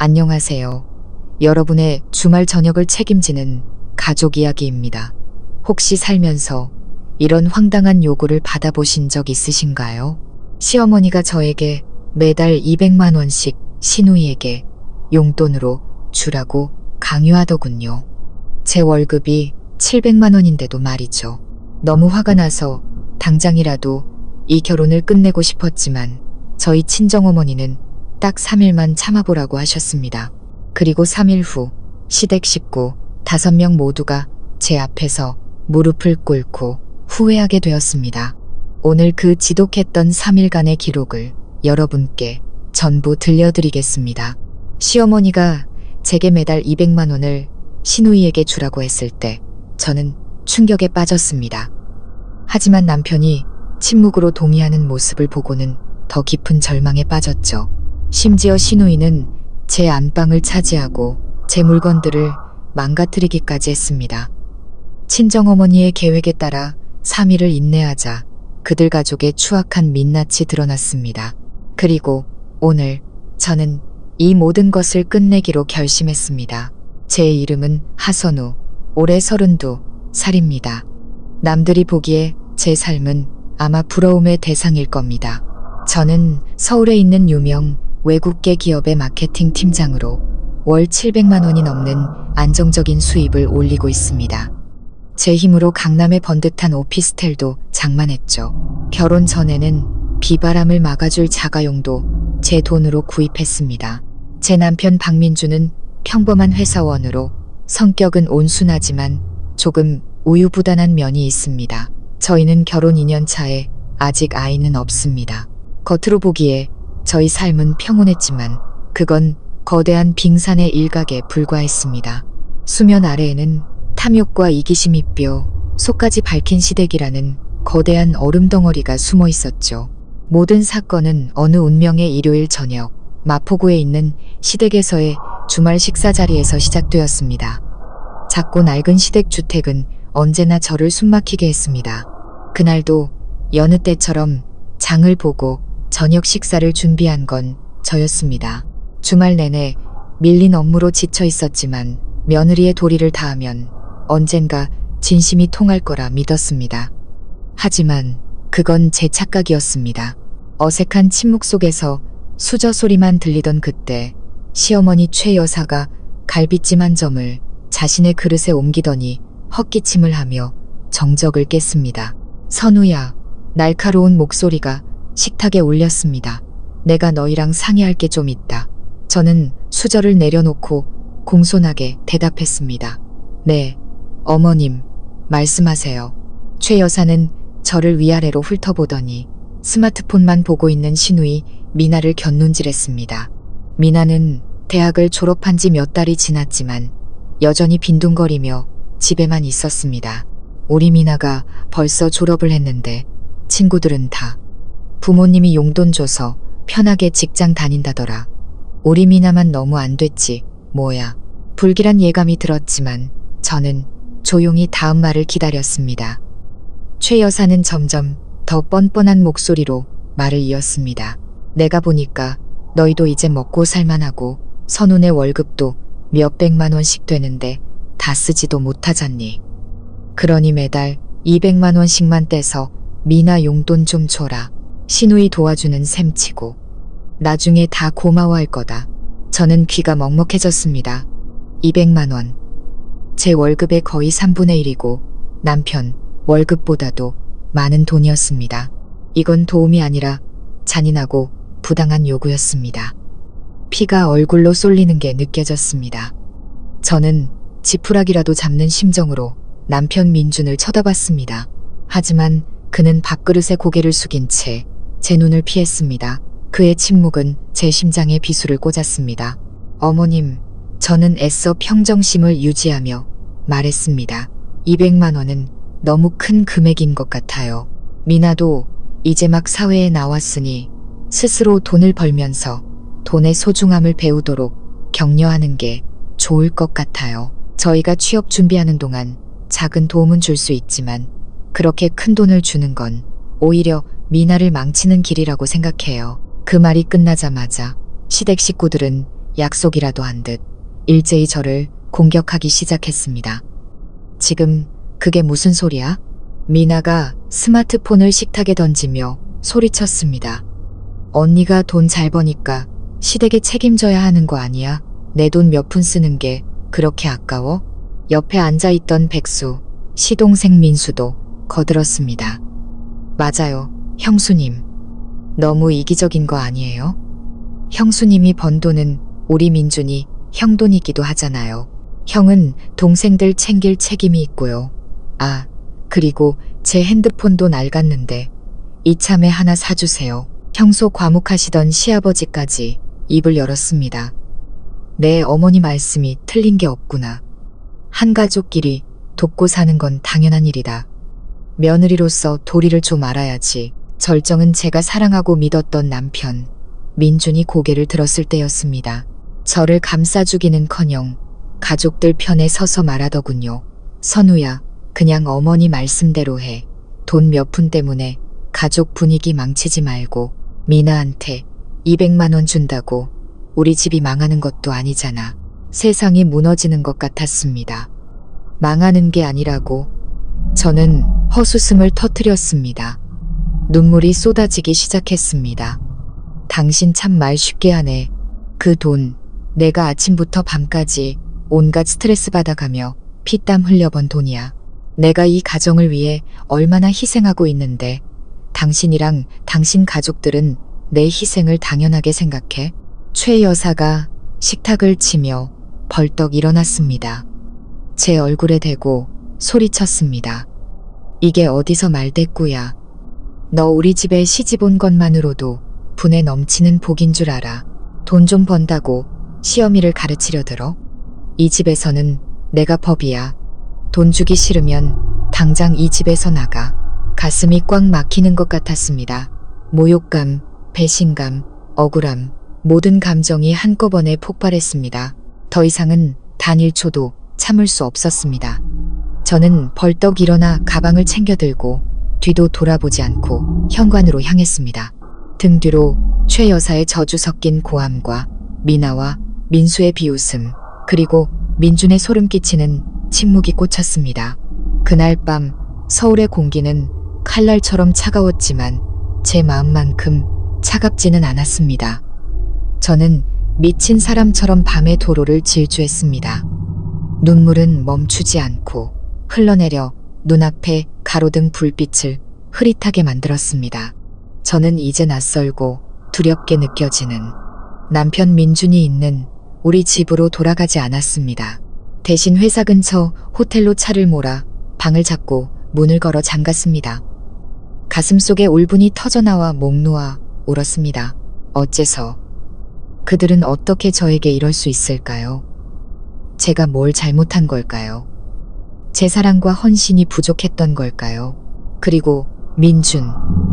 안녕하세요. 여러분의 주말 저녁을 책임지는 가족 이야기입니다. 혹시 살면서 이런 황당한 요구를 받아보신 적 있으신가요? 시어머니가 저에게 매달 200만 원씩 시누이에게 용돈으로 주라고 강요하더군요. 제 월급이 700만 원인데도 말이죠. 너무 화가 나서 당장이라도 이 결혼을 끝내고 싶었지만 저희 친정어머니는 딱 3일만 참아보라고 하셨습니다. 그리고 3일 후 시댁 식구 5명 모두가 제 앞에서 무릎을 꿇고 후회하게 되었습니다. 오늘 그 지독했던 3일간의 기록을 여러분께 전부 들려드리겠습니다. 시어머니가 제게 매달 200만 원을 시누이에게 주라고 했을 때 저는 충격에 빠졌습니다. 하지만 남편이 침묵으로 동의하는 모습을 보고는 더 깊은 절망에 빠졌죠. 심지어 시누이는 제 안방을 차지하고 제 물건들을 망가뜨리기까지 했습니다. 친정어머니의 계획에 따라 3일을 인내하자 그들 가족의 추악한 민낯이 드러났습니다. 그리고 오늘 저는 이 모든 것을 끝내기로 결심했습니다. 제 이름은 하선우, 올해 32살입니다. 남들이 보기에 제 삶은 아마 부러움의 대상일 겁니다. 저는 서울에 있는 유명 외국계 기업의 마케팅 팀장으로 월 700만 원이 넘는 안정적인 수입을 올리고 있습니다. 제 힘으로 강남의 번듯한 오피스텔도 장만했죠. 결혼 전에는 비바람을 막아줄 자가용도 제 돈으로 구입했습니다. 제 남편 박민주는 평범한 회사원으로 성격은 온순하지만 조금 우유부단한 면이 있습니다. 저희는 결혼 2년 차에 아직 아이는 없습니다. 겉으로 보기에 저희 삶은 평온했지만 그건 거대한 빙산의 일각에 불과했습니다. 수면 아래에는 탐욕과 이기심이 뼈, 속까지 밝힌 시댁이라는 거대한 얼음 덩어리가 숨어 있었죠. 모든 사건은 어느 운명의 일요일 저녁, 마포구에 있는 시댁에서의 주말 식사 자리에서 시작되었습니다. 작고 낡은 시댁 주택은 언제나 저를 숨막히게 했습니다. 그날도 여느 때처럼 장을 보고 저녁 식사를 준비한 건 저였습니다. 주말 내내 밀린 업무로 지쳐 있었지만 며느리의 도리를 다하면 언젠가 진심이 통할 거라 믿었습니다. 하지만 그건 제 착각이었습니다. 어색한 침묵 속에서 수저 소리만 들리던 그때 시어머니 최 여사가 갈비찜 한 점을 자신의 그릇에 옮기더니 헛기침을 하며 정적을 깼습니다. 선우야, 날카로운 목소리가 식탁에 울렸습니다. 내가 너희랑 상의할 게 좀 있다. 저는 수저를 내려놓고 공손하게 대답했습니다. 네, 어머님, 말씀하세요. 최 여사는 저를 위아래로 훑어보더니 스마트폰만 보고 있는 시누이 미나를 곁눈질했습니다. 미나는 대학을 졸업한 지 몇 달이 지났지만 여전히 빈둥거리며 집에만 있었습니다. 우리 미나가 벌써 졸업을 했는데 친구들은 다 부모님이 용돈 줘서 편하게 직장 다닌다더라. 우리 미나만 너무 안 됐지, 뭐야. 불길한 예감이 들었지만 저는 조용히 다음 말을 기다렸습니다. 최 여사는 점점 더 뻔뻔한 목소리로 말을 이었습니다. 내가 보니까 너희도 이제 먹고 살만하고 선운의 월급도 몇백만 원씩 되는데 다 쓰지도 못하잖니. 그러니 매달 200만 원씩만 떼서 미나 용돈 좀 줘라. 시누이 도와주는 셈치고 나중에 다 고마워할 거다. 저는 귀가 먹먹해졌습니다. 200만 원. 제 월급의 거의 3분의 1이고 남편 월급보다도 많은 돈이었습니다. 이건 도움이 아니라 잔인하고 부당한 요구였습니다. 피가 얼굴로 쏠리는 게 느껴졌습니다. 저는 지푸라기라도 잡는 심정으로 남편 민준을 쳐다봤습니다. 하지만 그는 밥그릇에 고개를 숙인 채 제 눈을 피했습니다. 그의 침묵은 제 심장에 비수를 꽂았습니다. 어머님, 저는 애써 평정심을 유지하며 말했습니다. 200만 원은 너무 큰 금액인 것 같아요. 미나도 이제 막 사회에 나왔으니 스스로 돈을 벌면서 돈의 소중함을 배우도록 격려하는 게 좋을 것 같아요. 저희가 취업 준비하는 동안 작은 도움은 줄 수 있지만 그렇게 큰 돈을 주는 건 오히려 미나를 망치는 길이라고 생각해요. 그 말이 끝나자마자 시댁 식구들은 약속이라도 한 듯 일제히 저를 공격하기 시작했습니다. 지금 그게 무슨 소리야? 미나가 스마트폰을 식탁에 던지며 소리쳤습니다. 언니가 돈 잘 버니까 시댁에 책임져야 하는 거 아니야? 내 돈 몇 푼 쓰는 게 그렇게 아까워? 옆에 앉아있던 백수, 시동생 민수도 거들었습니다. 맞아요, 형수님. 너무 이기적인 거 아니에요? 형수님이 번 돈은 우리 민준이 형 돈이기도 하잖아요. 형은 동생들 챙길 책임이 있고요. 아, 그리고 제 핸드폰도 낡았는데 이참에 하나 사주세요. 평소 과묵하시던 시아버지까지 입을 열었습니다. 내 어머니 말씀이 틀린 게 없구나. 한 가족끼리 돕고 사는 건 당연한 일이다. 며느리로서 도리를 좀 알아야지. 절정은 제가 사랑하고 믿었던 남편, 민준이 고개를 들었을 때였습니다. 저를 감싸주기는커녕 가족들 편에 서서 말하더군요. 선우야, 그냥 어머니 말씀대로 해. 돈 몇 푼 때문에 가족 분위기 망치지 말고 미나한테 200만 원 준다고 우리 집이 망하는 것도 아니잖아. 세상이 무너지는 것 같았습니다. 망하는 게 아니라고. 저는 헛웃음을 터뜨렸습니다. 눈물이 쏟아지기 시작했습니다. 당신 참 말 쉽게 하네. 그 돈, 내가 아침부터 밤까지 온갖 스트레스 받아가며 피땀 흘려번 돈이야. 내가 이 가정을 위해 얼마나 희생하고 있는데 당신이랑 당신 가족들은 내 희생을 당연하게 생각해? 최 여사가 식탁을 치며 벌떡 일어났습니다. 제 얼굴에 대고 소리쳤습니다. 이게 어디서 말대꾸야. 너 우리 집에 시집 온 것만으로도 분에 넘치는 복인 줄 알아. 돈 좀 번다고 시어미를 가르치려 들어? 이 집에서는 내가 법이야. 돈 주기 싫으면 당장 이 집에서 나가. 가슴이 꽉 막히는 것 같았습니다. 모욕감, 배신감, 억울함, 모든 감정이 한꺼번에 폭발했습니다. 더 이상은 단 1초도 참을 수 없었습니다. 저는 벌떡 일어나 가방을 챙겨 들고 뒤도 돌아보지 않고 현관으로 향했습니다. 등 뒤로 최 여사의 저주 섞인 고함과 미나와 민수의 비웃음, 그리고 민준의 소름 끼치는 침묵이 꽂혔습니다. 그날 밤 서울의 공기는 칼날처럼 차가웠지만 제 마음만큼 차갑지는 않았습니다. 저는 미친 사람처럼 밤의 도로를 질주했습니다. 눈물은 멈추지 않고 흘러내려 눈앞에 가로등 불빛을 흐릿하게 만들었습니다. 저는 이제 낯설고 두렵게 느껴지는 남편 민준이 있는 우리 집으로 돌아가지 않았습니다. 대신 회사 근처 호텔로 차를 몰아 방을 잡고 문을 걸어 잠갔습니다. 가슴속에 울분이 터져나와 목 놓아 울었습니다. 어째서? 그들은 어떻게 저에게 이럴 수 있을까요? 제가 뭘 잘못한 걸까요? 제 사랑과 헌신이 부족했던 걸까요? 그리고 민준,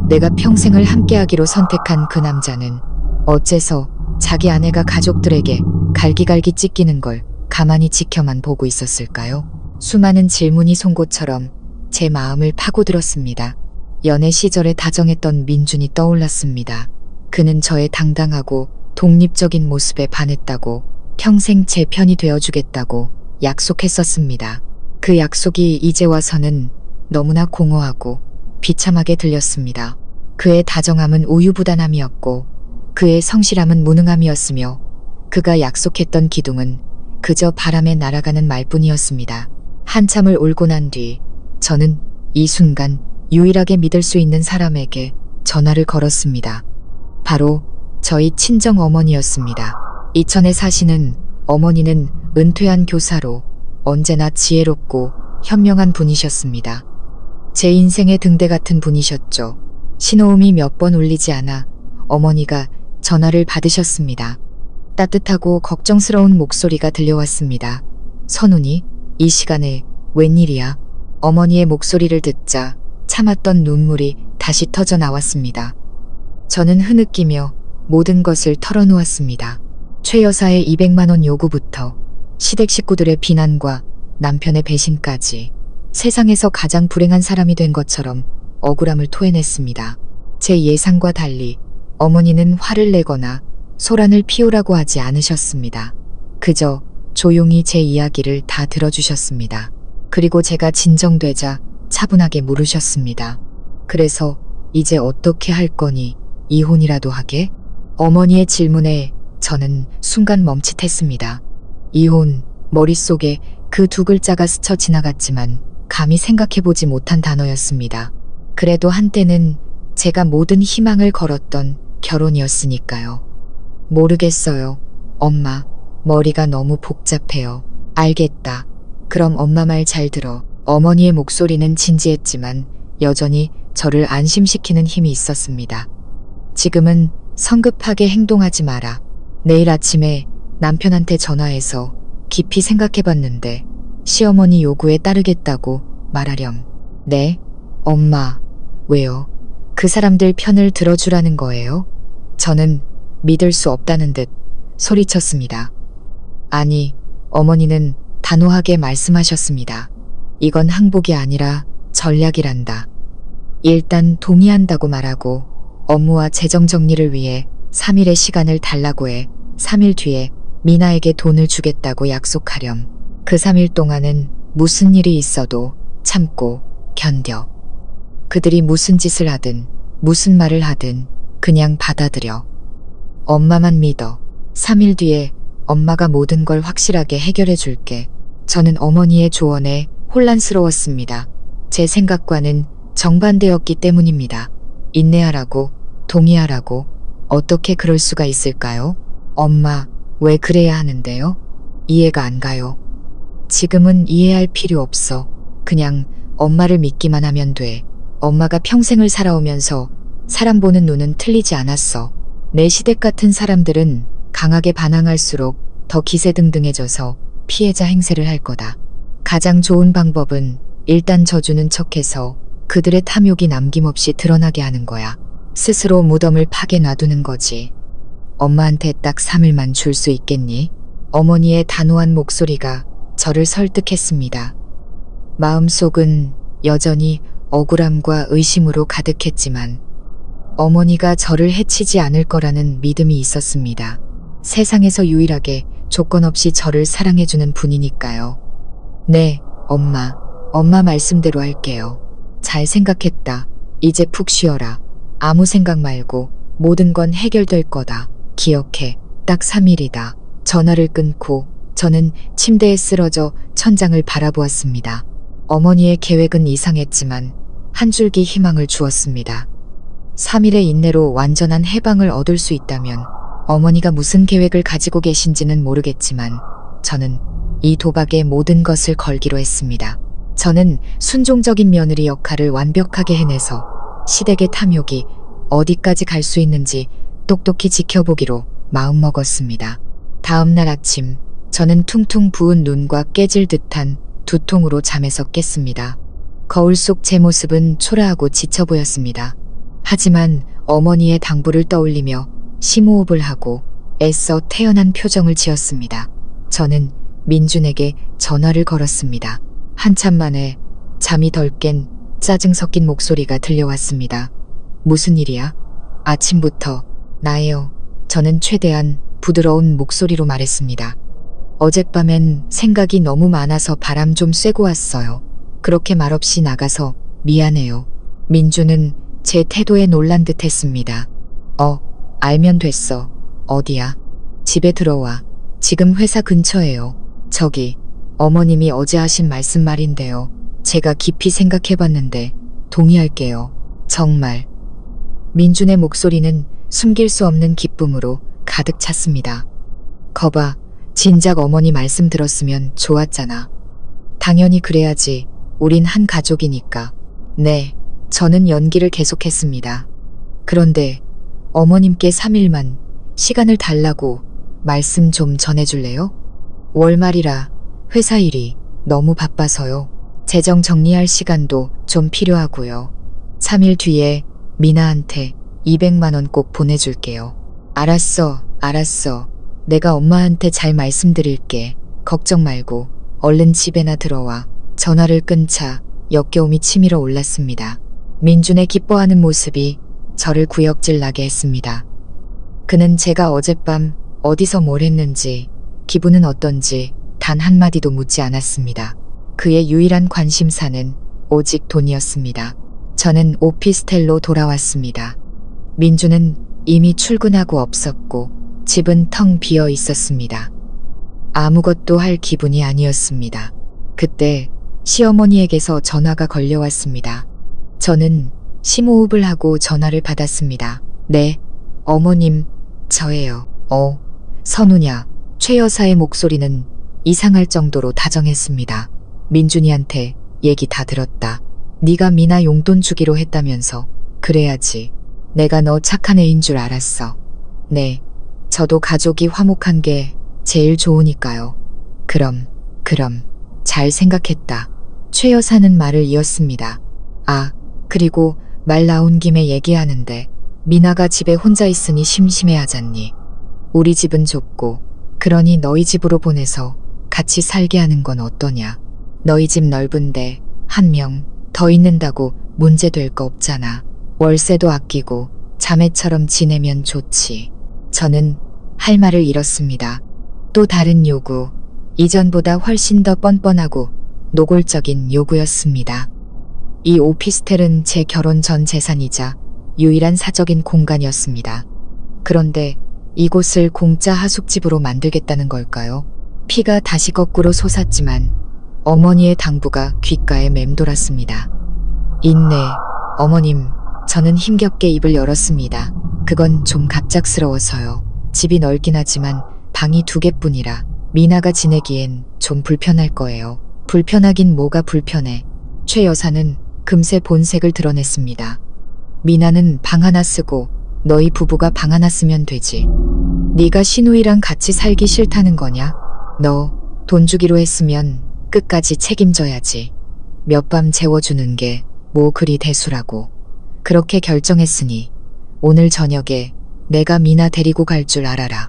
내가 평생을 함께하기로 선택한 그 남자는 어째서 자기 아내가 가족들에게 갈기갈기 찢기는 걸 가만히 지켜만 보고 있었을까요? 수많은 질문이 송곳처럼 제 마음을 파고들었습니다. 연애 시절에 다정했던 민준이 떠올랐습니다. 그는 저의 당당하고 독립적인 모습에 반했다고, 평생 제 편이 되어주겠다고 약속했었습니다. 그 약속이 이제 와서는 너무나 공허하고 비참하게 들렸습니다. 그의 다정함은 우유부단함이었고 그의 성실함은 무능함이었으며 그가 약속했던 기둥은 그저 바람에 날아가는 말뿐이었습니다. 한참을 울고 난 뒤 저는 이 순간 유일하게 믿을 수 있는 사람에게 전화를 걸었습니다. 바로 저희 친정 어머니였습니다. 이천에 사시는 어머니는 은퇴한 교사로 언제나 지혜롭고 현명한 분이셨습니다. 제 인생의 등대 같은 분이셨죠. 신호음이 몇 번 울리지 않아 어머니가 전화를 받으셨습니다. 따뜻하고 걱정스러운 목소리가 들려왔습니다. 선훈이, 이 시간에 웬일이야? 어머니의 목소리를 듣자 참았던 눈물이 다시 터져 나왔습니다. 저는 흐느끼며 모든 것을 털어놓았습니다. 최 여사의 200만 원 요구부터 시댁 식구들의 비난과 남편의 배신까지 세상에서 가장 불행한 사람이 된 것처럼 억울함을 토해냈습니다. 제 예상과 달리 어머니는 화를 내거나 소란을 피우라고 하지 않으셨습니다. 그저 조용히 제 이야기를 다 들어주셨습니다. 그리고 제가 진정되자 차분하게 물으셨습니다. 그래서 이제 어떻게 할 거니? 이혼이라도 하게? 어머니의 질문에 저는 순간 멈칫했습니다. 이혼, 머릿속에 그 두 글자가 스쳐 지나갔지만 감히 생각해보지 못한 단어였습니다. 그래도 한때는 제가 모든 희망을 걸었던 결혼이었으니까요. 모르겠어요. 엄마, 머리가 너무 복잡해요. 알겠다. 그럼 엄마 말 잘 들어. 어머니의 목소리는 진지했지만 여전히 저를 안심시키는 힘이 있었습니다. 지금은 성급하게 행동하지 마라. 내일 아침에 남편한테 전화해서 깊이 생각해봤는데 시어머니 요구에 따르겠다고 말하렴. 네? 엄마, 왜요? 그 사람들 편을 들어주라는 거예요? 저는 믿을 수 없다는 듯 소리쳤습니다. 아니, 어머니는 단호하게 말씀하셨습니다. 이건 항복이 아니라 전략이란다. 일단 동의한다고 말하고 업무와 재정 정리를 위해 3일의 시간을 달라고 해 3일 뒤에 미나에게 돈을 주겠다고 약속하렴. 그 3일 동안은 무슨 일이 있어도 참고 견뎌. 그들이 무슨 짓을 하든 무슨 말을 하든 그냥 받아들여. 엄마만 믿어. 3일 뒤에 엄마가 모든 걸 확실하게 해결해 줄게. 저는 어머니의 조언에 혼란스러웠습니다. 제 생각과는 정반대였기 때문입니다. 인내하라고, 동의하라고, 어떻게 그럴 수가 있을까요? 엄마, 왜 그래야 하는데요? 이해가 안 가요. 지금은 이해할 필요 없어. 그냥 엄마를 믿기만 하면 돼. 엄마가 평생을 살아오면서 사람 보는 눈은 틀리지 않았어. 내 시댁 같은 사람들은 강하게 반항할수록 더 기세등등해져서 피해자 행세를 할 거다. 가장 좋은 방법은 일단 져주는 척해서 그들의 탐욕이 남김없이 드러나게 하는 거야. 스스로 무덤을 파게 놔두는 거지. 엄마한테 딱 3일만 줄 수 있겠니? 어머니의 단호한 목소리가 저를 설득했습니다. 마음속은 여전히 억울함과 의심으로 가득했지만 어머니가 저를 해치지 않을 거라는 믿음이 있었습니다. 세상에서 유일하게 조건 없이 저를 사랑해주는 분이니까요. 네, 엄마. 엄마 말씀대로 할게요. 잘 생각했다. 이제 푹 쉬어라. 아무 생각 말고 모든 건 해결될 거다. 기억해. 딱 3일이다. 전화를 끊고 저는 침대에 쓰러져 천장을 바라보았습니다. 어머니의 계획은 이상했지만 한 줄기 희망을 주었습니다. 3일의 인내로 완전한 해방을 얻을 수 있다면 어머니가 무슨 계획을 가지고 계신지는 모르겠지만 저는 이 도박에 모든 것을 걸기로 했습니다. 저는 순종적인 며느리 역할을 완벽하게 해내서 시댁의 탐욕이 어디까지 갈 수 있는지 똑똑히 지켜보기로 마음먹었습니다. 다음 날 아침 저는 퉁퉁 부은 눈과 깨질 듯한 두통으로 잠에서 깼습니다. 거울 속 제 모습은 초라하고 지쳐 보였습니다. 하지만 어머니의 당부를 떠올리며 심호흡을 하고 애써 태연한 표정을 지었습니다. 저는 민준에게 전화를 걸었습니다. 한참 만에 잠이 덜 깬 짜증 섞인 목소리가 들려왔습니다. 무슨 일이야? 아침부터 나예요. 저는 최대한 부드러운 목소리로 말했습니다. 어젯밤엔 생각이 너무 많아서 바람 좀 쐬고 왔어요. 그렇게 말없이 나가서 미안해요. 민주는 제 태도에 놀란 듯 했습니다. 알면 됐어. 어디야? 집에 들어와. 지금 회사 근처예요. 저기, 어머님이 어제 하신 말씀 말인데요. 제가 깊이 생각해봤는데 동의할게요. 정말. 민준의 목소리는 숨길 수 없는 기쁨으로 가득 찼습니다. 거봐, 진작 어머니 말씀 들었으면 좋았잖아. 당연히 그래야지. 우린 한 가족이니까. 네, 저는 연기를 계속했습니다. 그런데 어머님께 3일만 시간을 달라고 말씀 좀 전해줄래요? 월말이라 회사 일이 너무 바빠서요. 재정 정리할 시간도 좀 필요하고요. 3일 뒤에 미나한테 200만 원 꼭 보내줄게요. 알았어. 내가 엄마한테 잘 말씀드릴게. 걱정 말고 얼른 집에나 들어와. 전화를 끊자 역겨움이 치밀어 올랐습니다. 민준의 기뻐하는 모습이 저를 구역질 나게 했습니다. 그는 제가 어젯밤 어디서 뭘 했는지, 기분은 어떤지 단 한마디도 묻지 않았습니다. 그의 유일한 관심사는 오직 돈이었습니다. 저는 오피스텔로 돌아왔습니다. 민주는 이미 출근하고 없었고 집은 텅 비어 있었습니다. 아무것도 할 기분이 아니었습니다. 그때 시어머니에게서 전화가 걸려왔습니다. 저는 심호흡을 하고 전화를 받았습니다. 네, 어머님, 저예요. 선우냐? 최 여사의 목소리는 이상할 정도로 다정했습니다. 민준이한테 얘기 다 들었다. 네가 미나 용돈 주기로 했다면서. 그래야지. 내가 너 착한 애인 줄 알았어. 네, 저도 가족이 화목한 게 제일 좋으니까요. 그럼 잘 생각했다. 최 여사는 말을 이었습니다. 아, 그리고 말 나온 김에 얘기하는데 미나가 집에 혼자 있으니 심심해하잖니. 우리 집은 좁고 그러니 너희 집으로 보내서 같이 살게 하는 건 어떠냐. 너희 집 넓은데 한 명 더 있는다고 문제될 거 없잖아. 월세도 아끼고 자매처럼 지내면 좋지. 저는 할 말을 잃었습니다. 또 다른 요구, 이전보다 훨씬 더 뻔뻔하고 노골적인 요구였습니다. 이 오피스텔은 제 결혼 전 재산이자 유일한 사적인 공간이었습니다. 그런데 이곳을 공짜 하숙집으로 만들겠다는 걸까요? 피가 다시 거꾸로 솟았지만 어머니의 당부가 귓가에 맴돌았습니다. 인내, 어머님, 저는 힘겹게 입을 열었습니다. 그건 좀 갑작스러워서요. 집이 넓긴 하지만 방이 2개뿐이라 미나가 지내기엔 좀 불편할 거예요. 불편하긴 뭐가 불편해. 최 여사는 금세 본색을 드러냈습니다. 미나는 방 하나 쓰고 너희 부부가 방 하나 쓰면 되지. 네가 신우이랑 같이 살기 싫다는 거냐? 너 돈 주기로 했으면 끝까지 책임져야지. 몇 밤 재워주는 게 뭐 그리 대수라고. 그렇게 결정했으니 오늘 저녁에 내가 미나 데리고 갈 줄 알아라.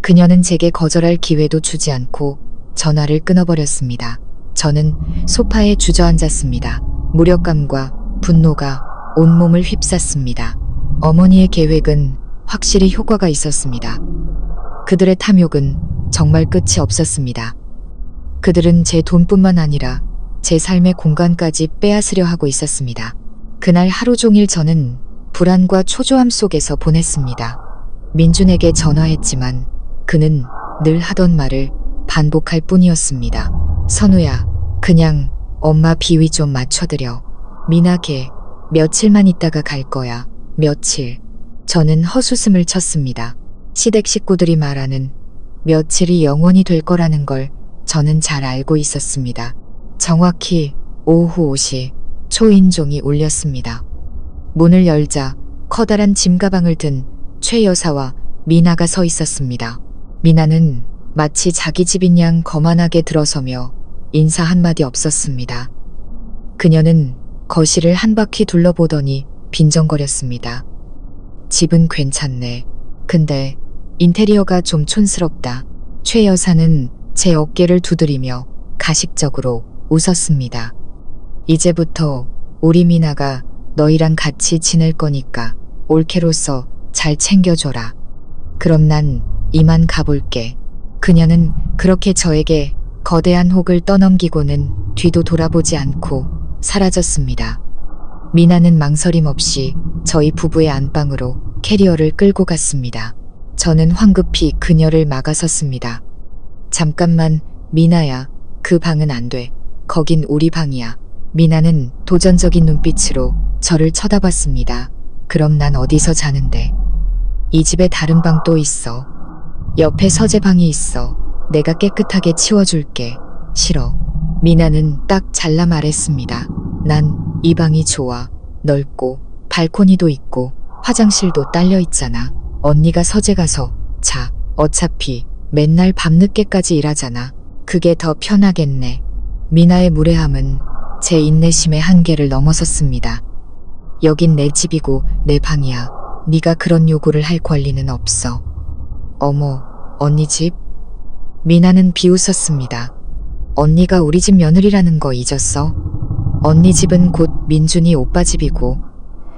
그녀는 제게 거절할 기회도 주지 않고 전화를 끊어버렸습니다. 저는 소파에 주저앉았습니다. 무력감과 분노가 온몸을 휩쌌습니다. 어머니의 계획은 확실히 효과가 있었습니다. 그들의 탐욕은 정말 끝이 없었습니다. 그들은 제 돈뿐만 아니라 제 삶의 공간까지 빼앗으려 하고 있었습니다. 그날 하루 종일 저는 불안과 초조함 속에서 보냈습니다. 민준에게 전화했지만 그는 늘 하던 말을 반복할 뿐이었습니다. 선우야, 그냥 엄마 비위 좀 맞춰드려. 미나 걔 며칠만 있다가 갈 거야. 며칠. 저는 헛웃음을 쳤습니다. 시댁 식구들이 말하는 며칠이 영원히 될 거라는 걸 저는 잘 알고 있었습니다. 정확히 오후 5시 초인종이 울렸습니다. 문을 열자 커다란 짐가방을 든 최 여사와 미나가 서 있었습니다. 미나는 마치 자기 집인 양 거만하게 들어서며 인사 한마디 없었습니다. 그녀는 거실을 한 바퀴 둘러보더니 빈정거렸습니다. 집은 괜찮네. 근데 인테리어가 좀 촌스럽다. 최 여사는 제 어깨를 두드리며 가식적으로 웃었습니다. 이제부터 우리 미나가 너희랑 같이 지낼 거니까 올케로서 잘 챙겨줘라. 그럼 난 이만 가볼게. 그녀는 그렇게 저에게 거대한 혹을 떠넘기고는 뒤도 돌아보지 않고 사라졌습니다. 미나는 망설임 없이 저희 부부의 안방으로 캐리어를 끌고 갔습니다. 저는 황급히 그녀를 막아섰습니다. 잠깐만, 미나야. 그 방은 안 돼. 거긴 우리 방이야. 미나는 도전적인 눈빛으로 저를 쳐다봤습니다. 그럼 난 어디서 자는데? 이 집에 다른 방 또 있어. 옆에 서재방이 있어. 내가 깨끗하게 치워줄게. 싫어. 미나는 딱 잘라 말했습니다. 난 이 방이 좋아. 넓고 발코니도 있고 화장실도 딸려 있잖아. 언니가 서재 가서 자. 어차피 맨날 밤늦게까지 일하잖아. 그게 더 편하겠네. 미나의 무례함은 제 인내심의 한계를 넘어섰습니다. 여긴 내 집이고 내 방이야. 네가 그런 요구를 할 권리는 없어. 어머, 언니 집? 미나는 비웃었습니다. 언니가 우리 집 며느리라는 거 잊었어? 언니 집은 곧 민준이 오빠 집이고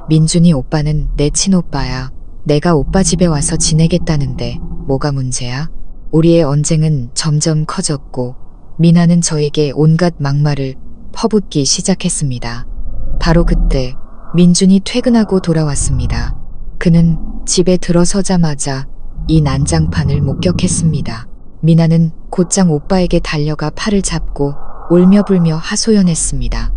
민준이 오빠는 내 친오빠야. 내가 오빠 집에 와서 지내겠다는데 뭐가 문제야? 우리의 언쟁은 점점 커졌고 미나는 저에게 온갖 막말을 퍼붓기 시작했습니다. 바로 그때 민준이 퇴근하고 돌아왔습니다. 그는 집에 들어서자마자 이 난장판을 목격했습니다. 미나는 곧장 오빠에게 달려가 팔을 잡고 울며불며 하소연했습니다.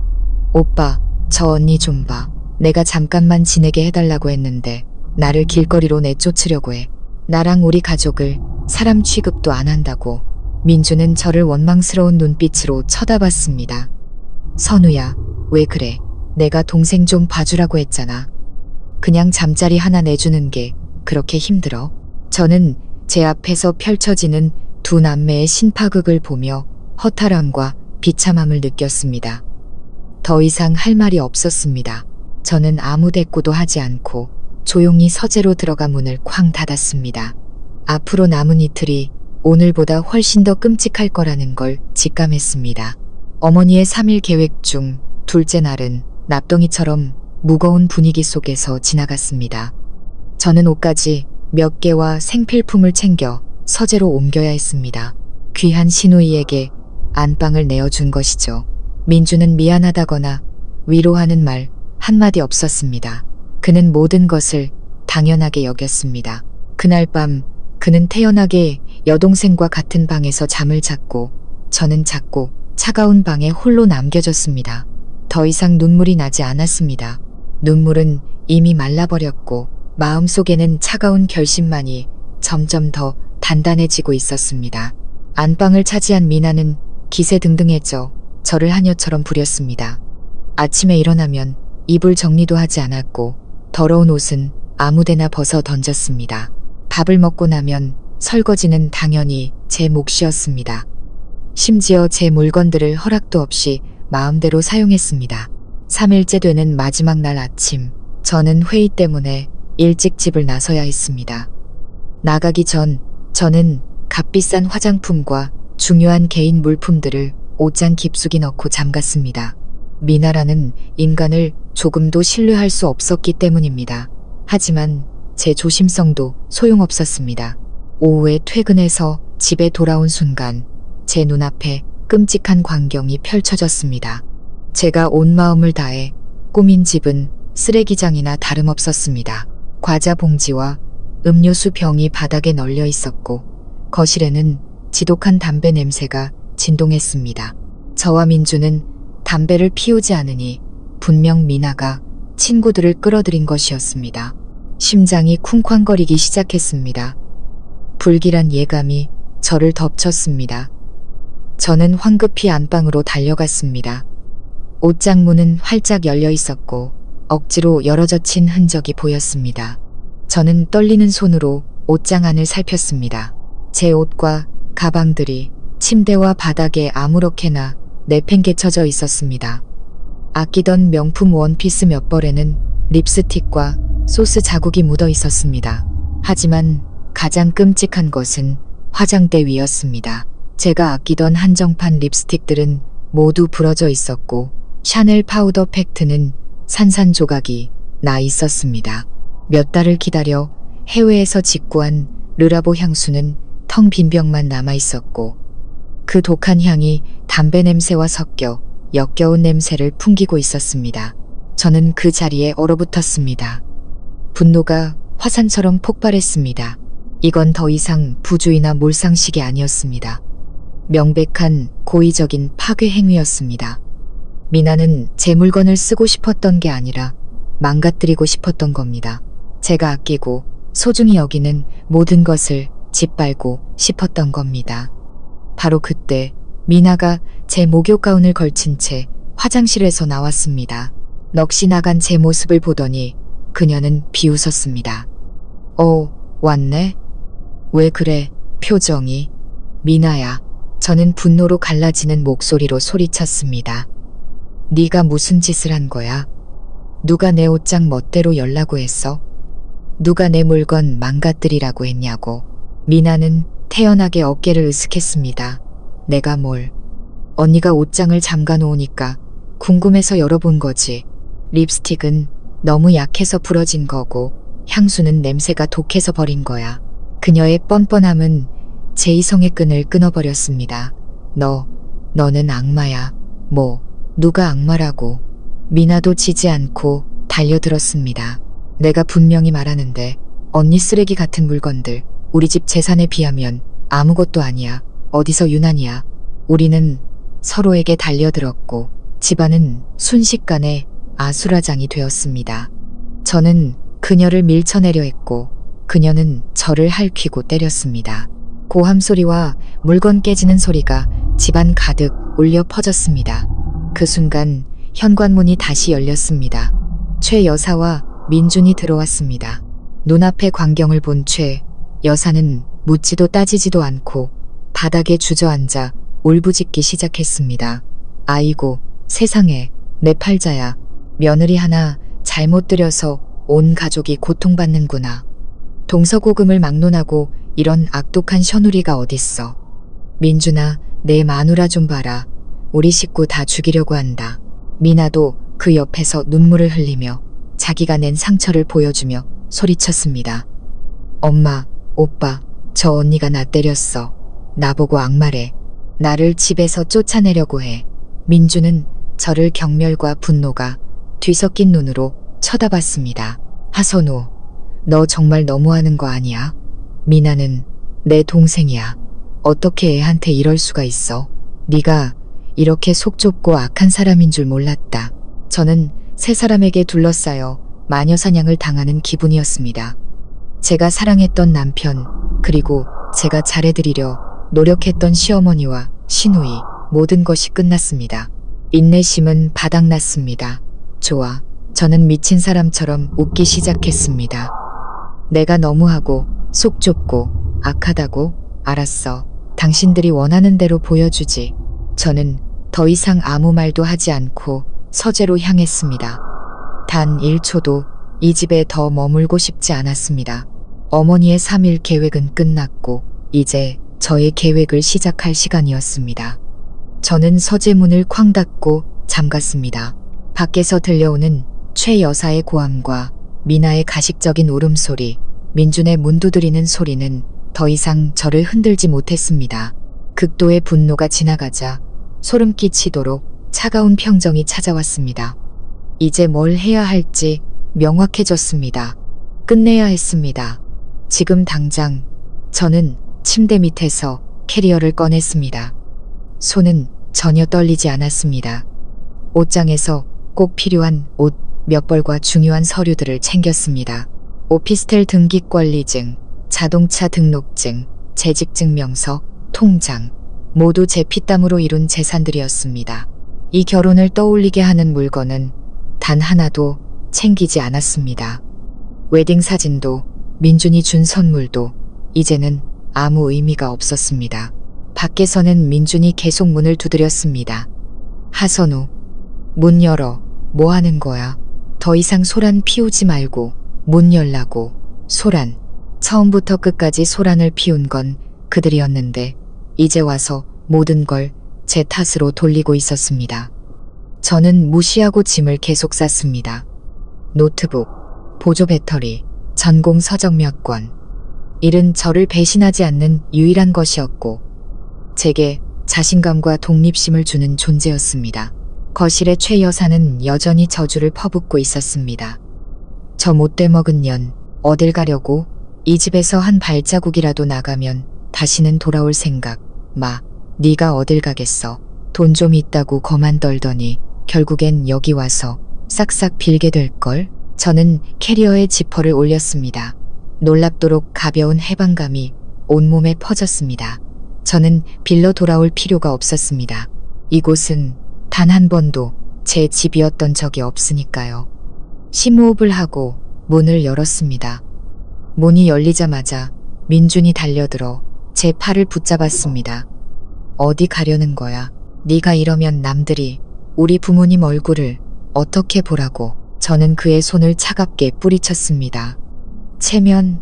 오빠, 저 언니 좀 봐. 내가 잠깐만 지내게 해달라고 했는데 나를 길거리로 내쫓으려고 해. 나랑 우리 가족을 사람 취급도 안 한다고. 민주는 저를 원망스러운 눈빛으로 쳐다봤습니다. 선우야, 왜 그래? 내가 동생 좀 봐주라고 했잖아. 그냥 잠자리 하나 내주는 게 그렇게 힘들어? 저는 제 앞에서 펼쳐지는 두 남매의 신파극을 보며 허탈함과 비참함을 느꼈습니다. 더 이상 할 말이 없었습니다. 저는 아무 대꾸도 하지 않고 조용히 서재로 들어가 문을 쾅 닫았습니다. 앞으로 남은 이틀이 오늘보다 훨씬 더 끔찍할 거라는 걸 직감했습니다. 어머니의 3일 계획 중 둘째 날은 납덩이처럼 무거운 분위기 속에서 지나갔습니다. 저는 옷까지 몇 개와 생필품을 챙겨 서재로 옮겨야 했습니다. 귀한 시누이에게 안방을 내어준 것이죠. 민주는 미안하다거나 위로하는 말 한마디 없었습니다. 그는 모든 것을 당연하게 여겼습니다. 그날 밤 그는 태연하게 여동생과 같은 방에서 잠을 잤고 저는 작고 차가운 방에 홀로 남겨졌습니다. 더 이상 눈물이 나지 않았습니다. 눈물은 이미 말라버렸고 마음속에는 차가운 결심만이 점점 더 단단해지고 있었습니다. 안방을 차지한 미나는 기세등등해져 저를 하녀처럼 부렸습니다. 아침에 일어나면 이불 정리도 하지 않았고 더러운 옷은 아무데나 벗어 던졌습니다. 밥을 먹고 나면 설거지는 당연히 제 몫이었습니다. 심지어 제 물건들을 허락도 없이 마음대로 사용했습니다. 3일째 되는 마지막 날 아침, 저는 회의 때문에 일찍 집을 나서야 했습니다. 나가기 전 저는 값비싼 화장품과 중요한 개인 물품들을 옷장 깊숙이 넣고 잠갔습니다. 미나라는 인간을 조금도 신뢰할 수 없었기 때문입니다. 하지만 제 조심성도 소용없었습니다. 오후에 퇴근해서 집에 돌아온 순간 제 눈앞에 끔찍한 광경이 펼쳐졌습니다. 제가 온 마음을 다해 꾸민 집은 쓰레기장이나 다름없었습니다. 과자 봉지와 음료수 병이 바닥에 널려 있었고 거실에는 지독한 담배 냄새가 진동했습니다. 저와 민주는 담배를 피우지 않으니 분명 미나가 친구들을 끌어들인 것이었습니다. 심장이 쿵쾅거리기 시작했습니다. 불길한 예감이 저를 덮쳤습니다. 저는 황급히 안방으로 달려갔습니다. 옷장 문은 활짝 열려 있었고 억지로 열어젖힌 흔적이 보였습니다. 저는 떨리는 손으로 옷장 안을 살폈습니다. 제 옷과 가방들이 침대와 바닥에 아무렇게나 내팽개쳐져 있었습니다. 아끼던 명품 원피스 몇 벌에는 립스틱과 소스 자국이 묻어 있었습니다. 하지만 가장 끔찍한 것은 화장대 위였습니다. 제가 아끼던 한정판 립스틱들은 모두 부러져 있었고 샤넬 파우더 팩트는 산산조각이 나 있었습니다. 몇 달을 기다려 해외에서 직구한 르라보 향수는 텅 빈 병만 남아 있었고 그 독한 향이 담배 냄새와 섞여 역겨운 냄새를 풍기고 있었습니다. 저는 그 자리에 얼어붙었습니다. 분노가 화산처럼 폭발했습니다. 이건 더 이상 부주의나 몰상식이 아니었습니다. 명백한 고의적인 파괴 행위였습니다. 미나는 제 물건을 쓰고 싶었던 게 아니라 망가뜨리고 싶었던 겁니다. 제가 아끼고 소중히 여기는 모든 것을 짓밟고 싶었던 겁니다. 바로 그때 미나가 제 목욕 가운을 걸친 채 화장실에서 나왔습니다. 넋이 나간 제 모습을 보더니 그녀는 비웃었습니다. 왔네? 왜 그래, 표정이. 미나야. 저는 분노로 갈라지는 목소리로 소리쳤습니다. 네가 무슨 짓을 한 거야? 누가 내 옷장 멋대로 열라고 했어? 누가 내 물건 망가뜨리라고 했냐고. 미나는 태연하게 어깨를 으쓱했습니다. 내가 뭘. 언니가 옷장을 잠가 놓으니까 궁금해서 열어본 거지. 립스틱은 너무 약해서 부러진 거고 향수는 냄새가 독해서 버린 거야. 그녀의 뻔뻔함은 제 이성의 끈을 끊어버렸습니다. 너는 악마야. 뭐, 누가 악마라고. 미나도 지지 않고 달려들었습니다. 내가 분명히 말하는데 언니 쓰레기 같은 물건들 우리 집 재산에 비하면 아무것도 아니야. 어디서 유난이야. 우리는 서로에게 달려들었고 집안은 순식간에 아수라장이 되었습니다. 저는 그녀를 밀쳐내려 했고 그녀는 저를 할퀴고 때렸습니다. 고함 소리와 물건 깨지는 소리가 집안 가득 울려 퍼졌습니다. 그 순간 현관문이 다시 열렸습니다. 최 여사와 민준이 들어왔습니다. 눈앞의 광경을 본 최 여사는 묻지도 따지지도 않고 바닥에 주저앉아 울부짖기 시작했습니다. 아이고, 세상에, 내 팔자야. 며느리 하나 잘못 들여서 온 가족이 고통받는구나. 동서고금을 막론하고 이런 악독한 셔누리가 어딨어. 민준아, 내 마누라 좀 봐라. 우리 식구 다 죽이려고 한다. 미나도 그 옆에서 눈물을 흘리며 자기가 낸 상처를 보여주며 소리쳤습니다. 엄마, 오빠, 저 언니가 나 때렸어. 나보고 악마래. 나를 집에서 쫓아내려고 해. 민주는 저를 경멸과 분노가 뒤섞인 눈으로 쳐다봤습니다. 하선우, 너 정말 너무하는 거 아니야? 미나는 내 동생이야. 어떻게 애한테 이럴 수가 있어? 네가 이렇게 속 좁고 악한 사람인 줄 몰랐다. 저는 세 사람에게 둘러싸여 마녀사냥을 당하는 기분이었습니다. 제가 사랑했던 남편, 그리고 제가 잘해드리려 노력했던 시어머니와 시누이, 모든 것이 끝났습니다. 인내심은 바닥났습니다. 좋아. 저는 미친 사람처럼 웃기 시작했습니다. 내가 너무하고 속 좁고 악하다고? 알았어. 당신들이 원하는 대로 보여주지. 저는 더 이상 아무 말도 하지 않고 서재로 향했습니다. 단 1초도 이 집에 더 머물고 싶지 않았습니다. 어머니의 3일 계획은 끝났고 이제 저의 계획을 시작할 시간이었습니다. 저는 서재 문을 쾅 닫고 잠갔습니다. 밖에서 들려오는 최 여사의 고함과 미나의 가식적인 울음소리, 민준의 문 두드리는 소리는 더 이상 저를 흔들지 못했습니다. 극도의 분노가 지나가자 소름 끼치도록 차가운 평정이 찾아왔습니다. 이제 뭘 해야 할지 명확해졌습니다. 끝내야 했습니다. 지금 당장. 저는 침대 밑에서 캐리어를 꺼냈습니다. 손은 전혀 떨리지 않았습니다. 옷장에서 꼭 필요한 옷 몇 벌과 중요한 서류들을 챙겼습니다. 오피스텔 등기권리증, 자동차 등록증, 재직증명서, 통장, 모두 제 피땀으로 이룬 재산들이었습니다. 이 결혼을 떠올리게 하는 물건은 단 하나도 챙기지 않았습니다. 웨딩 사진도 민준이 준 선물도 이제는 아무 의미가 없었습니다. 밖에서는 민준이 계속 문을 두드렸습니다. 하선우, 문 열어. 뭐 하는 거야? 더 이상 소란 피우지 말고 문 열라고. 소란. 처음부터 끝까지 소란을 피운 건 그들이었는데 이제 와서 모든 걸 제 탓으로 돌리고 있었습니다. 저는 무시하고 짐을 계속 쌌습니다. 노트북, 보조 배터리, 전공 서적 몇 권. 일은 저를 배신하지 않는 유일한 것이었고 제게 자신감과 독립심을 주는 존재였습니다. 거실의 최 여사는 여전히 저주를 퍼붓고 있었습니다. 저 못돼 먹은 년, 어딜 가려고? 이 집에서 한 발자국이라도 나가면 다시는 돌아올 생각. 마, 네가 어딜 가겠어. 돈 좀 있다고 거만 떨더니 결국엔 여기 와서 싹싹 빌게 될걸? 저는 캐리어에 지퍼를 올렸습니다. 놀랍도록 가벼운 해방감이 온몸에 퍼졌습니다. 저는 빌러 돌아올 필요가 없었습니다. 이곳은 단 한 번도 제 집이었던 적이 없으니까요. 심호흡을 하고 문을 열었습니다. 문이 열리자마자 민준이 달려들어 제 팔을 붙잡았습니다. 어디 가려는 거야? 네가 이러면 남들이 우리 부모님 얼굴을 어떻게 보라고. 저는 그의 손을 차갑게 뿌리쳤습니다. 체면,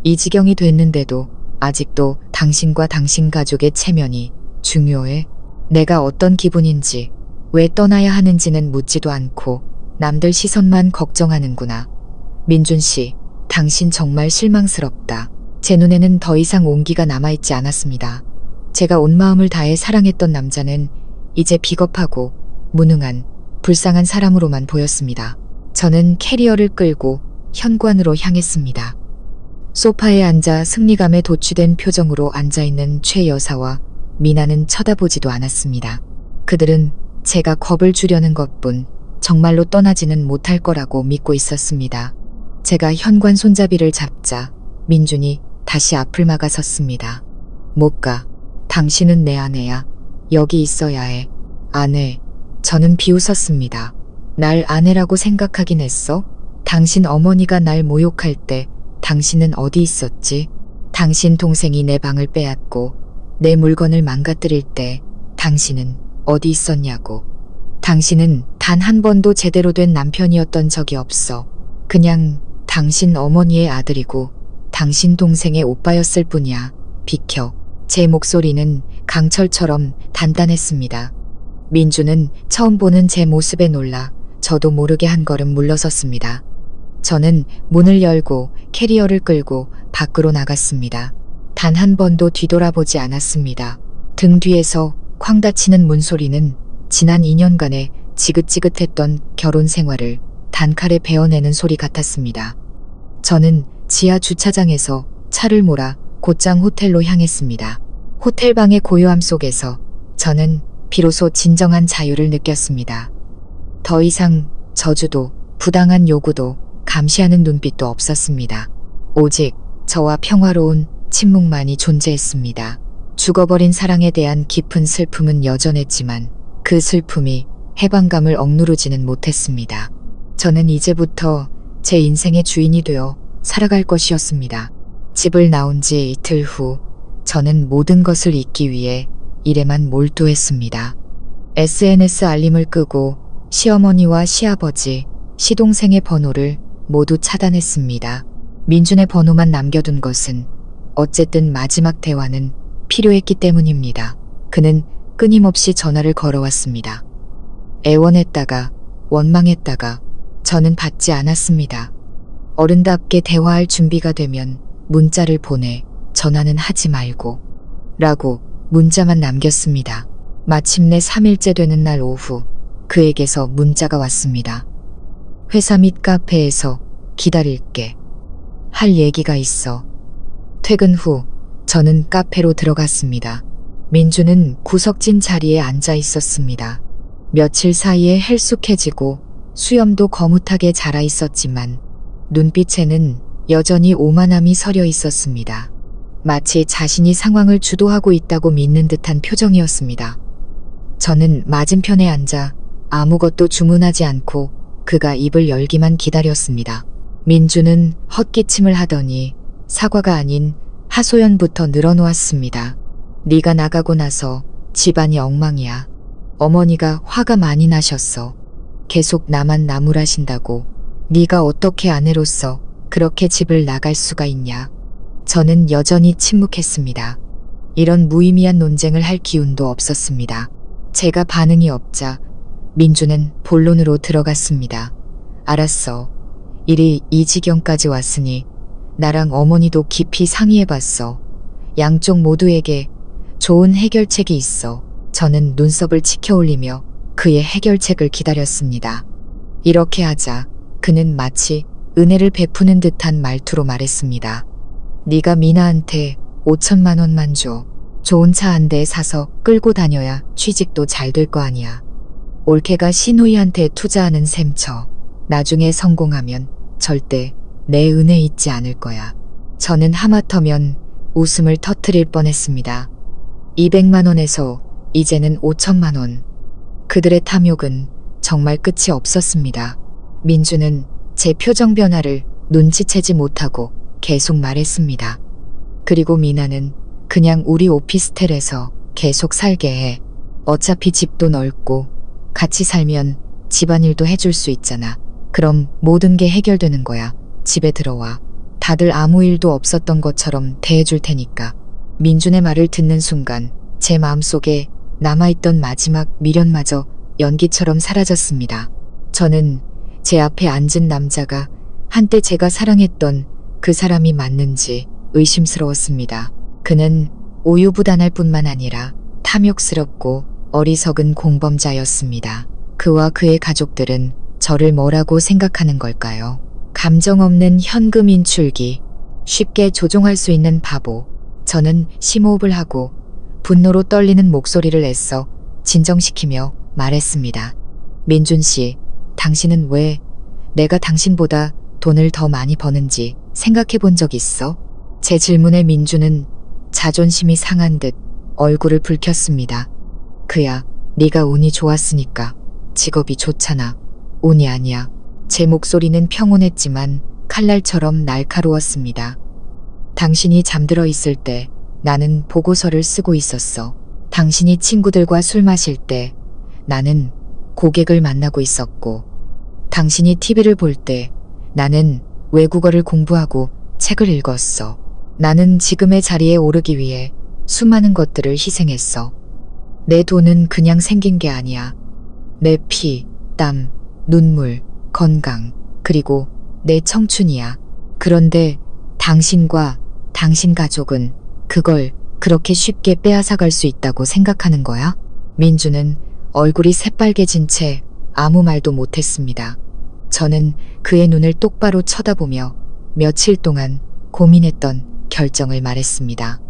이 지경이 됐는데도 아직도 당신과 당신 가족의 체면이 중요해? 내가 어떤 기분인지, 왜 떠나야 하는지는 묻지도 않고 남들 시선만 걱정하는구나. 민준 씨, 당신 정말 실망스럽다. 제 눈에는 더 이상 온기가 남아있지 않았습니다. 제가 온 마음을 다해 사랑했던 남자는 이제 비겁하고 무능한 불쌍한 사람으로만 보였습니다. 저는 캐리어를 끌고 현관으로 향했습니다. 소파에 앉아 승리감에 도취된 표정으로 앉아있는 최 여사와 미나는 쳐다보지도 않았습니다. 그들은 제가 겁을 주려는 것뿐 정말로 떠나지는 못할 거라고 믿고 있었습니다. 제가 현관 손잡이를 잡자 민준이 다시 앞을 막아섰습니다. 못 가. 당신은 내 아내야. 여기 있어야 해. 아내. 저는 비웃었습니다. 날 아내라고 생각하긴 했어? 당신 어머니가 날 모욕할 때 당신은 어디 있었지? 당신 동생이 내 방을 빼앗고 내 물건을 망가뜨릴 때 당신은 어디 있었냐고. 당신은 단 한 번도 제대로 된 남편이었던 적이 없어. 그냥 당신 어머니의 아들이고 당신 동생의 오빠였을 뿐이야. 비켜. 제 목소리는 강철처럼 단단했습니다. 민주는 처음 보는 제 모습에 놀라 저도 모르게 한 걸음 물러섰습니다. 저는 문을 열고 캐리어를 끌고 밖으로 나갔습니다. 단 한 번도 뒤돌아보지 않았습니다. 등 뒤에서 쾅 닫히는 문소리는 지난 2년간의 지긋지긋했던 결혼 생활을 단칼에 베어내는 소리 같았습니다. 저는 지하 주차장에서 차를 몰아 곧장 호텔로 향했습니다. 호텔방의 고요함 속에서 저는 비로소 진정한 자유를 느꼈습니다. 더 이상 저주도 부당한 요구도 감시하는 눈빛도 없었습니다. 오직 저와 평화로운 침묵만이 존재했습니다. 죽어버린 사랑에 대한 깊은 슬픔은 여전했지만 그 슬픔이 해방감을 억누르지는 못했습니다. 저는 이제부터 제 인생의 주인이 되어 살아갈 것이었습니다. 집을 나온 지 이틀 후 저는 모든 것을 잊기 위해 일에만 몰두했습니다. SNS 알림을 끄고 시어머니와 시아버지, 시동생의 번호를 모두 차단했습니다. 민준의 번호만 남겨둔 것은 어쨌든 마지막 대화는 필요했기 때문입니다. 그는 끊임없이 전화를 걸어왔습니다. 애원했다가 원망했다가 저는 받지 않았습니다. 어른답게 대화할 준비가 되면 문자를 보내 전화는 하지 말고 라고 문자만 남겼습니다. 마침내 3일째 되는 날 오후 그에게서 문자가 왔습니다. 회사 및 카페에서 기다릴게. 할 얘기가 있어. 퇴근 후 저는 카페로 들어갔습니다. 민주는 구석진 자리에 앉아 있었습니다. 며칠 사이에 헬쑥해지고 수염도 거뭇하게 자라 있었지만 눈빛에는 여전히 오만함이 서려 있었습니다. 마치 자신이 상황을 주도하고 있다고 믿는 듯한 표정이었습니다. 저는 맞은편에 앉아 아무것도 주문하지 않고 그가 입을 열기만 기다렸습니다. 민주는 헛기침을 하더니 사과가 아닌 하소연부터 늘어놓았습니다. 네가 나가고 나서 집안이 엉망이야. 어머니가 화가 많이 나셨어. 계속 나만 나무라신다고. 네가 어떻게 아내로서 그렇게 집을 나갈 수가 있냐. 저는 여전히 침묵했습니다. 이런 무의미한 논쟁을 할 기운도 없었습니다. 제가 반응이 없자 민주는 본론으로 들어갔습니다. 알았어. 일이 이 지경까지 왔으니 나랑 어머니도 깊이 상의해봤어. 양쪽 모두에게 좋은 해결책이 있어. 저는 눈썹을 치켜올리며 그의 해결책을 기다렸습니다. 이렇게 하자. 그는 마치 은혜를 베푸는 듯한 말투로 말했습니다. 네가 미나한테 5천만 원만 줘. 좋은 차 한 대 사서 끌고 다녀야 취직도 잘 될 거 아니야. 올케가 신우이한테 투자하는 셈쳐. 나중에 성공하면 절대 내 은혜 잊지 않을 거야. 저는 하마터면 웃음을 터뜨릴 뻔했습니다. 200만 원에서 이제는 5천만 원. 그들의 탐욕은 정말 끝이 없었습니다. 민주는 제 표정 변화를 눈치채지 못하고 계속 말했습니다. 그리고 미나는 그냥 우리 오피스텔에서 계속 살게 해. 어차피 집도 넓고 같이 살면 집안일도 해줄 수 있잖아. 그럼 모든 게 해결되는 거야. 집에 들어와. 다들 아무 일도 없었던 것처럼 대해줄 테니까. 민준의 말을 듣는 순간 제 마음속에 남아있던 마지막 미련마저 연기처럼 사라졌습니다. 저는 제 앞에 앉은 남자가 한때 제가 사랑했던 그 사람이 맞는지 의심스러웠습니다. 그는 우유부단할 뿐만 아니라 탐욕스럽고 어리석은 공범자였습니다. 그와 그의 가족들은 저를 뭐라고 생각하는 걸까요? 감정 없는 현금 인출기, 쉽게 조종할 수 있는 바보. 저는 심호흡을 하고 분노로 떨리는 목소리를 애써 진정시키며 말했습니다. 민준 씨, 당신은 왜 내가 당신보다 돈을 더 많이 버는지 생각해 본 적 있어? 제 질문에 민준은 자존심이 상한 듯 얼굴을 붉혔습니다. 그야, 네가 운이 좋았으니까. 직업이 좋잖아. 운이 아니야. 제 목소리는 평온했지만 칼날처럼 날카로웠습니다. 당신이 잠들어 있을 때 나는 보고서를 쓰고 있었어. 당신이 친구들과 술 마실 때 나는 고객을 만나고 있었고, 당신이 TV를 볼 때 나는 외국어를 공부하고 책을 읽었어. 나는 지금의 자리에 오르기 위해 수많은 것들을 희생했어. 내 돈은 그냥 생긴 게 아니야. 내 피, 땀, 눈물, 건강, 그리고 내 청춘이야. 그런데 당신과 당신 가족은 그걸 그렇게 쉽게 빼앗아갈 수 있다고 생각하는 거야? 민주는 얼굴이 새빨개진 채 아무 말도 못했습니다. 저는 그의 눈을 똑바로 쳐다보며 며칠 동안 고민했던 결정을 말했습니다.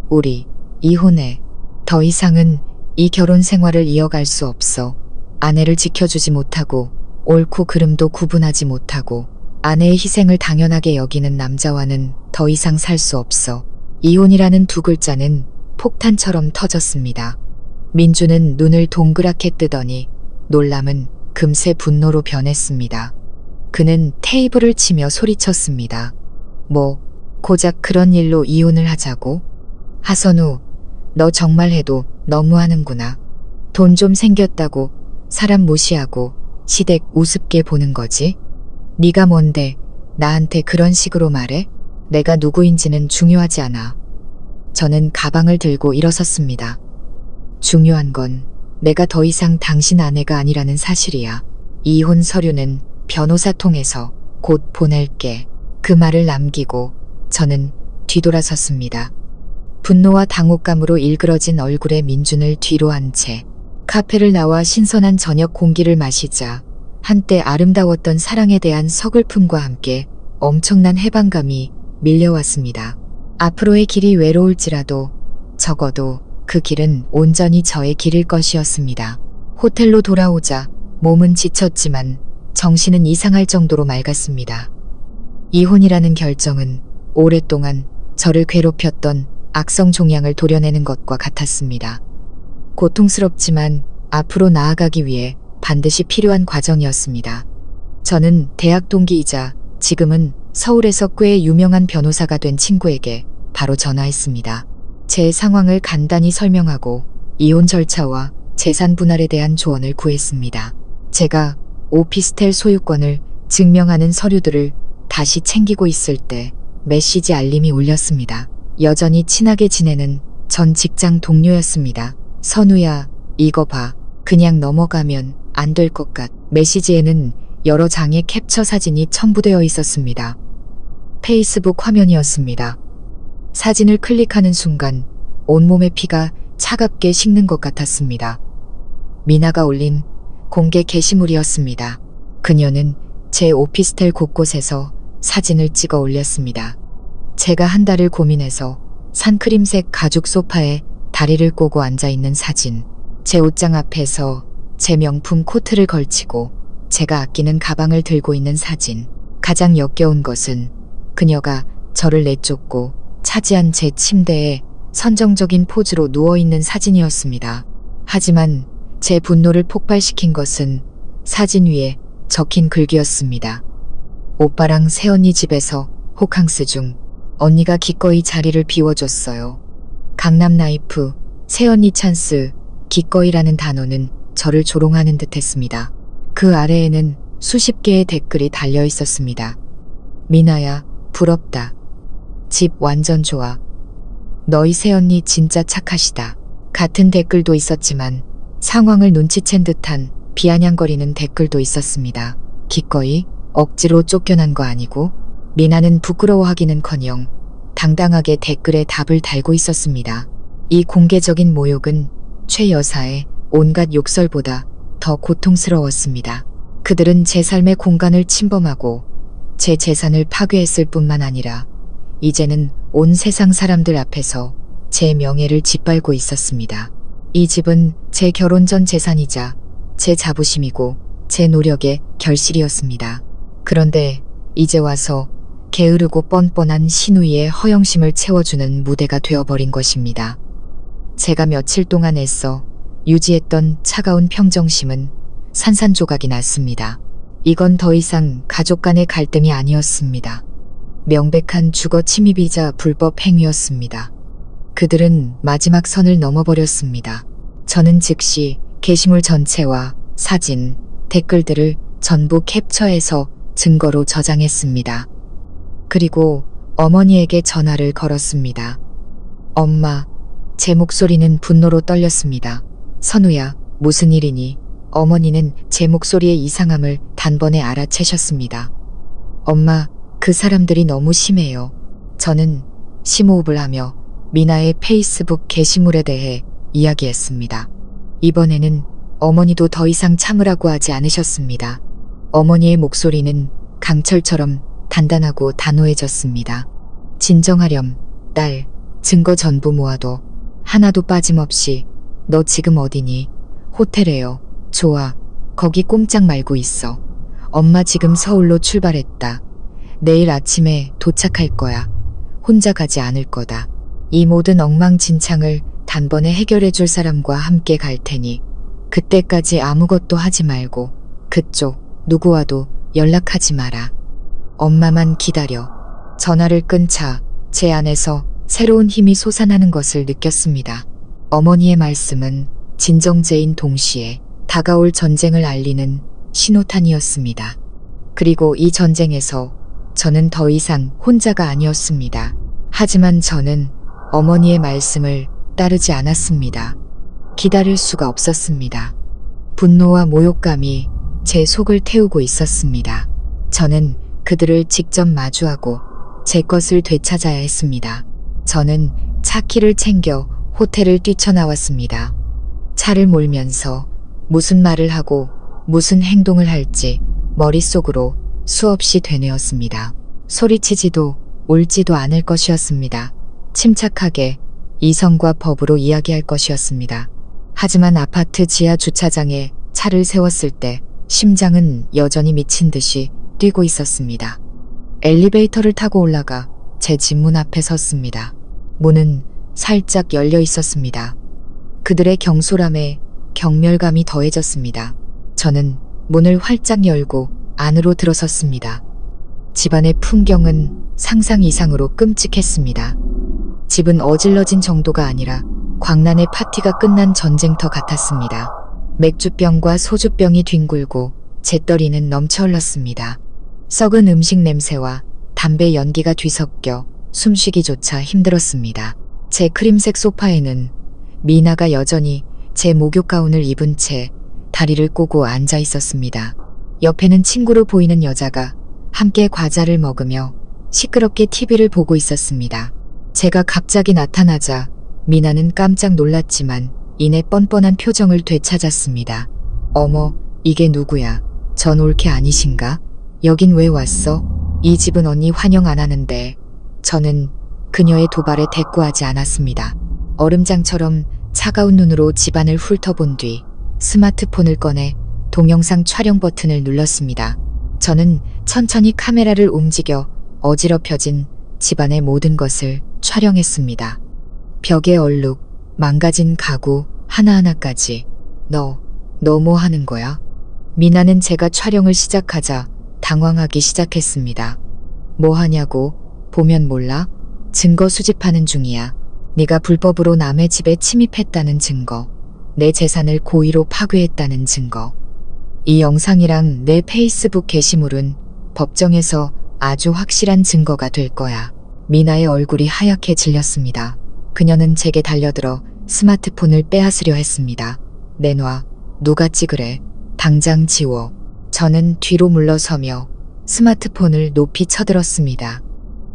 우리 이혼해. 더 이상은 이 결혼 생활을 이어갈 수 없어. 아내를 지켜주지 못하고 옳고 그름도 구분하지 못하고 아내의 희생을 당연하게 여기는 남자와는 더 이상 살 수 없어. 이혼이라는 두 글자는 폭탄처럼 터졌습니다. 민주는 눈을 동그랗게 뜨더니 놀람은 금세 분노로 변했습니다. 그는 테이블을 치며 소리쳤습니다. 뭐, 고작 그런 일로 이혼을 하자고? 하선우, 너 정말 해도 너무하는구나. 돈 좀 생겼다고 사람 무시하고 시댁 우습게 보는 거지? 네가 뭔데 나한테 그런 식으로 말해? 내가 누구인지는 중요하지 않아. 저는 가방을 들고 일어섰습니다. 중요한 건 내가 더 이상 당신 아내가 아니라는 사실이야. 이혼 서류는 변호사 통해서 곧 보낼게. 그 말을 남기고 저는 뒤돌아섰습니다. 분노와 당혹감으로 일그러진 얼굴에 민준을 뒤로 한 채 카페를 나와 신선한 저녁 공기를 마시자 한때 아름다웠던 사랑에 대한 서글픔과 함께 엄청난 해방감이 밀려왔습니다. 앞으로의 길이 외로울지라도 적어도 그 길은 온전히 저의 길일 것이었습니다. 호텔로 돌아오자 몸은 지쳤지만 정신은 이상할 정도로 맑았습니다. 이혼이라는 결정은 오랫동안 저를 괴롭혔던 악성 종양을 도려내는 것과 같았습니다. 고통스럽지만 앞으로 나아가기 위해 반드시 필요한 과정이었습니다. 저는 대학 동기이자 지금은 서울에서 꽤 유명한 변호사가 된 친구에게 바로 전화했습니다. 제 상황을 간단히 설명하고 이혼 절차와 재산 분할에 대한 조언을 구했습니다. 제가 오피스텔 소유권을 증명하는 서류들을 다시 챙기고 있을 때 메시지 알림이 울렸습니다. 여전히 친하게 지내는 전 직장 동료였습니다. 선우야, 이거 봐. 그냥 넘어가면 안 될 것 같. 메시지에는 여러 장의 캡처 사진이 첨부되어 있었습니다. 페이스북 화면이었습니다. 사진을 클릭하는 순간 온몸의 피가 차갑게 식는 것 같았습니다. 미나가 올린 공개 게시물이었습니다. 그녀는 제 오피스텔 곳곳에서 사진을 찍어 올렸습니다. 제가 한 달을 고민해서 산크림색 가죽 소파에 다리를 꼬고 앉아있는 사진, 제 옷장 앞에서 제 명품 코트를 걸치고 제가 아끼는 가방을 들고 있는 사진. 가장 역겨운 것은 그녀가 저를 내쫓고 차지한 제 침대에 선정적인 포즈로 누워있는 사진이었습니다. 하지만 제 분노를 폭발시킨 것은 사진 위에 적힌 글귀였습니다. 오빠랑 새언니 집에서 호캉스 중 언니가 기꺼이 자리를 비워줬어요. 강남 나이프, 새언니 찬스, 기꺼이라는 단어는 저를 조롱하는 듯 했습니다. 그 아래에는 수십 개의 댓글이 달려 있었습니다. 미나야, 부럽다. 집 완전 좋아. 너희 새언니 진짜 착하시다. 같은 댓글도 있었지만 상황을 눈치챈 듯한 비아냥거리는 댓글도 있었습니다. 기꺼이? 억지로 쫓겨난 거 아니고? 미나는 부끄러워하기는커녕 당당하게 댓글에 답을 달고 있었습니다. 이 공개적인 모욕은 최 여사의 온갖 욕설보다 더 고통스러웠습니다. 그들은 제 삶의 공간을 침범하고 제 재산을 파괴했을 뿐만 아니라 이제는 온 세상 사람들 앞에서 제 명예를 짓밟고 있었습니다. 이 집은 제 결혼 전 재산이자 제 자부심이고 제 노력의 결실이었습니다. 그런데 이제 와서 게으르고 뻔뻔한 신우이의 허영심을 채워주는 무대가 되어버린 것입니다. 제가 며칠 동안 애써 유지했던 차가운 평정심은 산산조각이 났습니다. 이건 더 이상 가족 간의 갈등이 아니었습니다. 명백한 주거 침입이자 불법 행위였습니다. 그들은 마지막 선을 넘어버렸습니다. 저는 즉시 게시물 전체와 사진, 댓글들을 전부 캡처해서 증거로 저장했습니다. 그리고 어머니에게 전화를 걸었습니다. 엄마, 제 목소리는 분노로 떨렸습니다. 선우야, 무슨 일이니? 어머니는 제 목소리의 이상함을 단번에 알아채셨습니다. 엄마, 그 사람들이 너무 심해요. 저는 심호흡을 하며 미나의 페이스북 게시물에 대해 이야기했습니다. 이번에는 어머니도 더 이상 참으라고 하지 않으셨습니다. 어머니의 목소리는 강철처럼 단단하고 단호해졌습니다. 진정하렴, 딸. 증거 전부 모아둬. 하나도 빠짐없이. 너 지금 어디니? 호텔에요. 좋아. 거기 꼼짝 말고 있어. 엄마 지금 서울로 출발했다. 내일 아침에 도착할 거야. 혼자 가지 않을 거다. 이 모든 엉망진창을 단번에 해결해 줄 사람과 함께 갈 테니 그때까지 아무것도 하지 말고 그쪽 누구와도 연락하지 마라. 엄마만 기다려. 전화를 끊자 제 안에서 새로운 힘이 솟아나는 것을 느꼈습니다. 어머니의 말씀은 진정제인 동시에 다가올 전쟁을 알리는 신호탄이었습니다. 그리고 이 전쟁에서 저는 더 이상 혼자가 아니었습니다. 하지만 저는 어머니의 말씀을 따르지 않았습니다. 기다릴 수가 없었습니다. 분노와 모욕감이 제 속을 태우고 있었습니다. 저는 그들을 직접 마주하고 제 것을 되찾아야 했습니다. 저는 차 키를 챙겨 호텔을 뛰쳐나왔습니다. 차를 몰면서 무슨 말을 하고 무슨 행동을 할지 머릿속으로 수없이 되뇌었습니다. 소리치지도 울지도 않을 것이었습니다. 침착하게 이성과 법으로 이야기할 것이었습니다. 하지만 아파트 지하 주차장에 차를 세웠을 때 심장은 여전히 미친 듯이 뛰고 있었습니다. 엘리베이터를 타고 올라가 제 집 문 앞에 섰습니다. 문은 살짝 열려 있었습니다. 그들의 경솔함에 경멸감이 더해졌습니다. 저는 문을 활짝 열고 안으로 들어섰습니다. 집안의 풍경은 상상 이상으로 끔찍했습니다. 집은 어질러진 정도가 아니라 광란의 파티가 끝난 전쟁터 같았습니다. 맥주병과 소주병이 뒹굴고 잿더리는 넘쳐 흘렀습니다. 썩은 음식 냄새와 담배 연기가 뒤섞여 숨쉬기조차 힘들었습니다. 제 크림색 소파에는 미나가 여전히 제 목욕 가운을 입은 채 다리를 꼬고 앉아 있었습니다. 옆에는 친구로 보이는 여자가 함께 과자를 먹으며 시끄럽게 TV를 보고 있었습니다. 제가 갑자기 나타나자 미나는 깜짝 놀랐지만 이내 뻔뻔한 표정을 되찾았습니다. 어머, 이게 누구야? 전 올케 아니신가? 여긴 왜 왔어? 이 집은 언니 환영 안 하는데. 저는 그녀의 도발에 대꾸하지 않았습니다. 얼음장처럼 차가운 눈으로 집안을 훑어본 뒤 스마트폰을 꺼내 동영상 촬영 버튼을 눌렀습니다. 저는 천천히 카메라를 움직여 어지럽혀진 집안의 모든 것을 촬영했습니다. 벽의 얼룩, 망가진 가구 하나하나까지. 너 뭐 하는 거야? 미나는 제가 촬영을 시작하자 당황하기 시작했습니다. 뭐 하냐고? 보면 몰라? 증거 수집하는 중이야. 네가 불법으로 남의 집에 침입했다는 증거. 내 재산을 고의로 파괴했다는 증거. 이 영상이랑 내 페이스북 게시물은 법정에서 아주 확실한 증거가 될 거야. 미나의 얼굴이 하얗게 질렸습니다. 그녀는 제게 달려들어 스마트폰을 빼앗으려 했습니다. 내놔. 누가 찍으래. 당장 지워. 저는 뒤로 물러서며 스마트폰을 높이 쳐들었습니다.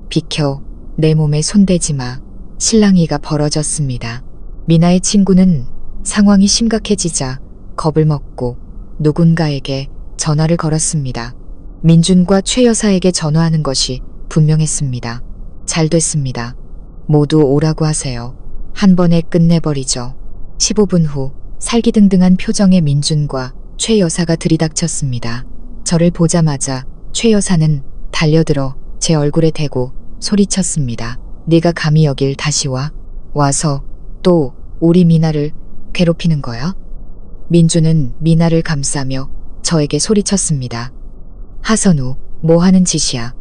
비켜, 내 몸에 손대지 마. 실랑이가 벌어졌습니다. 미나의 친구는 상황이 심각해지자 겁을 먹고 누군가에게 전화를 걸었습니다. 민준과 최 여사에게 전화하는 것이 분명했습니다. 잘 됐습니다. 모두 오라고 하세요. 한 번에 끝내버리죠. 15분 후 살기등등한 표정의 민준과 최 여사가 들이닥쳤습니다. 저를 보자마자 최 여사는 달려들어 제 얼굴에 대고 소리쳤습니다. 네가 감히 여길 다시 와서 또 우리 미나를 괴롭히는 거야? 민준은 미나를 감싸며 저에게 소리쳤습니다. 하선우, 뭐 하는 짓이야?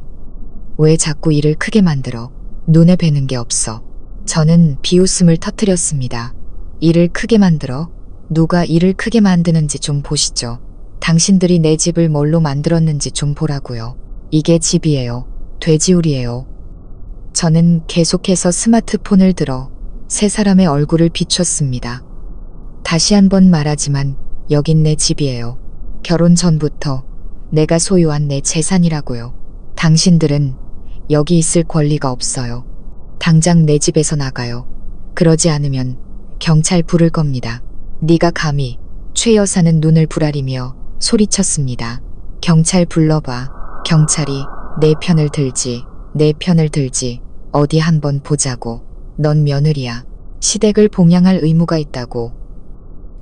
왜 자꾸 일을 크게 만들어? 눈에 뵈는 게 없어. 저는 비웃음을 터뜨렸습니다. 일을 크게 만들어? 누가 일을 크게 만드는지 좀 보시죠. 당신들이 내 집을 뭘로 만들었는지 좀 보라고요. 이게 집이에요. 돼지우리예요. 저는 계속해서 스마트폰을 들어 세 사람의 얼굴을 비췄습니다. 다시 한번 말하지만 여긴 내 집이에요. 결혼 전부터 내가 소유한 내 재산이라고요. 당신들은 여기 있을 권리가 없어요. 당장 내 집에서 나가요. 그러지 않으면 경찰 부를 겁니다. 네가 감히. 최 여사는 눈을 부라리며 소리쳤습니다. 경찰 불러봐. 경찰이 내 편을 들지. 어디 한번 보자고. 넌 며느리야. 시댁을 봉양할 의무가 있다고.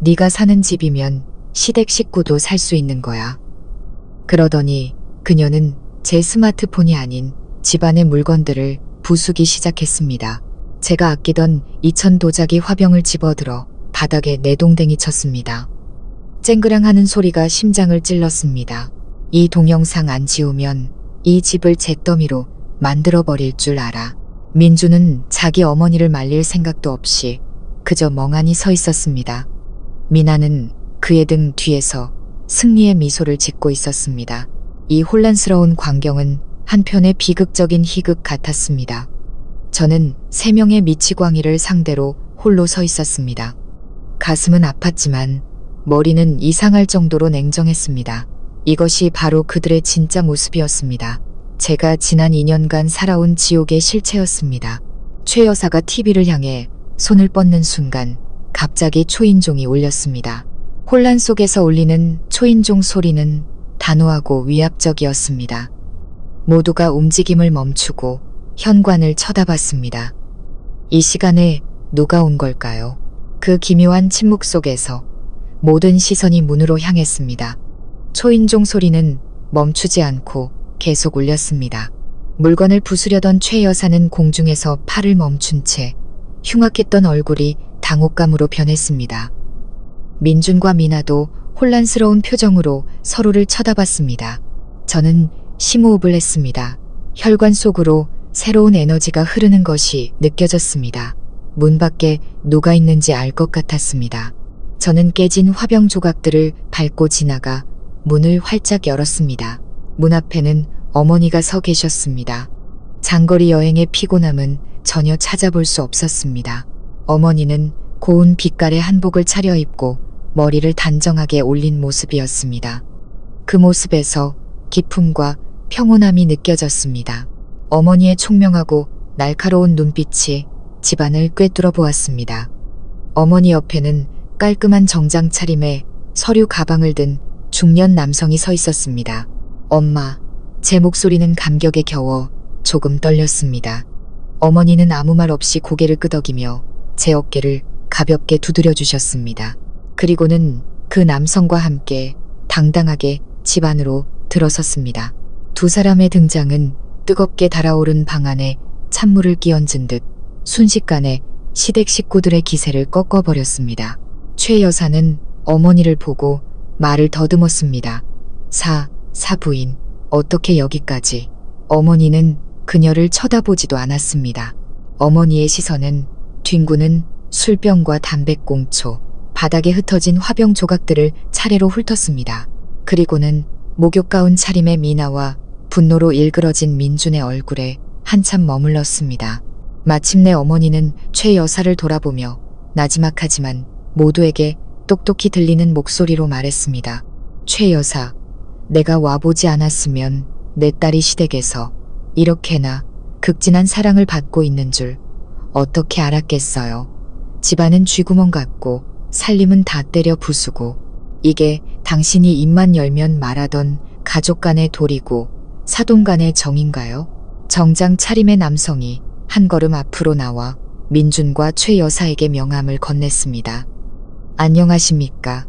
네가 사는 집이면 시댁 식구도 살 수 있는 거야. 그러더니 그녀는 제 스마트폰이 아닌 집안의 물건들을 부수기 시작했습니다. 제가 아끼던 2000 도자기 화병을 집어들어 바닥에 내동댕이 쳤습니다. 쨍그랑하는 소리가 심장을 찔렀습니다. 이 동영상 안 지우면 이 집을 잿더미로 만들어버릴 줄 알아. 민주는 자기 어머니를 말릴 생각도 없이 그저 멍하니 서 있었습니다. 미나는 그의 등 뒤에서 승리의 미소를 짓고 있었습니다. 이 혼란스러운 광경은 한편의 비극적인 희극 같았습니다. 저는 3명의 미치광이를 상대로 홀로 서 있었습니다. 가슴은 아팠지만 머리는 이상할 정도로 냉정했습니다. 이것이 바로 그들의 진짜 모습이었습니다. 제가 지난 2년간 살아온 지옥의 실체였습니다. 최 여사가 TV를 향해 손을 뻗는 순간 갑자기 초인종이 울렸습니다. 혼란 속에서 울리는 초인종 소리는 단호하고 위압적이었습니다. 모두가 움직임을 멈추고 현관을 쳐다봤습니다. 이 시간에 누가 온 걸까요? 그 기묘한 침묵 속에서 모든 시선이 문으로 향했습니다. 초인종 소리는 멈추지 않고 계속 울렸습니다. 물건을 부수려던 최 여사는 공중에서 팔을 멈춘 채 흉악했던 얼굴이 당혹감으로 변했습니다. 민준과 미나도 혼란스러운 표정으로 서로를 쳐다봤습니다. 저는 심호흡을 했습니다. 혈관 속으로 새로운 에너지가 흐르는 것이 느껴졌습니다. 문 밖에 누가 있는지 알 것 같았습니다. 저는 깨진 화병 조각들을 밟고 지나가 문을 활짝 열었습니다. 문 앞에는 어머니가 서 계셨습니다. 장거리 여행의 피곤함은 전혀 찾아볼 수 없었습니다. 어머니는 고운 빛깔의 한복을 차려입고 머리를 단정하게 올린 모습이었습니다. 그 모습에서 기품과 평온함이 느껴졌습니다. 어머니의 총명하고 날카로운 눈빛이 집안을 꿰뚫어 보았습니다. 어머니 옆에는 깔끔한 정장 차림에 서류 가방을 든 중년 남성이 서 있었습니다. 엄마, 제 목소리는 감격에 겨워 조금 떨렸습니다. 어머니는 아무 말 없이 고개를 끄덕이며 제 어깨를 가볍게 두드려 주셨습니다. 그리고는 그 남성과 함께 당당하게 집 안으로 들어섰습니다. 두 사람의 등장은 뜨겁게 달아오른 방 안에 찬물을 끼얹은 듯 순식간에 시댁 식구들의 기세를 꺾어버렸습니다. 최 여사는 어머니를 보고 말을 더듬었습니다. 사부인, 어떻게 여기까지? 어머니는 그녀를 쳐다보지도 않았습니다. 어머니의 시선은 뒹구는 술병과 담뱃꽁초, 바닥에 흩어진 화병 조각들을 차례로 훑었습니다. 그리고는 목욕 가운 차림의 미나와 분노로 일그러진 민준의 얼굴에 한참 머물렀습니다. 마침내 어머니는 최 여사를 돌아보며 나지막하지만 모두에게 똑똑히 들리는 목소리로 말했습니다. 최 여사, 내가 와보지 않았으면 내 딸이 시댁에서 이렇게나 극진한 사랑을 받고 있는 줄 어떻게 알았겠어요. 집안은 쥐구멍 같고 살림은 다 때려 부수고 이게 당신이 입만 열면 말하던 가족 간의 도리고 사돈 간의 정인가요? 정장 차림의 남성이 한 걸음 앞으로 나와 민준과 최 여사에게 명함을 건넸습니다. 안녕하십니까.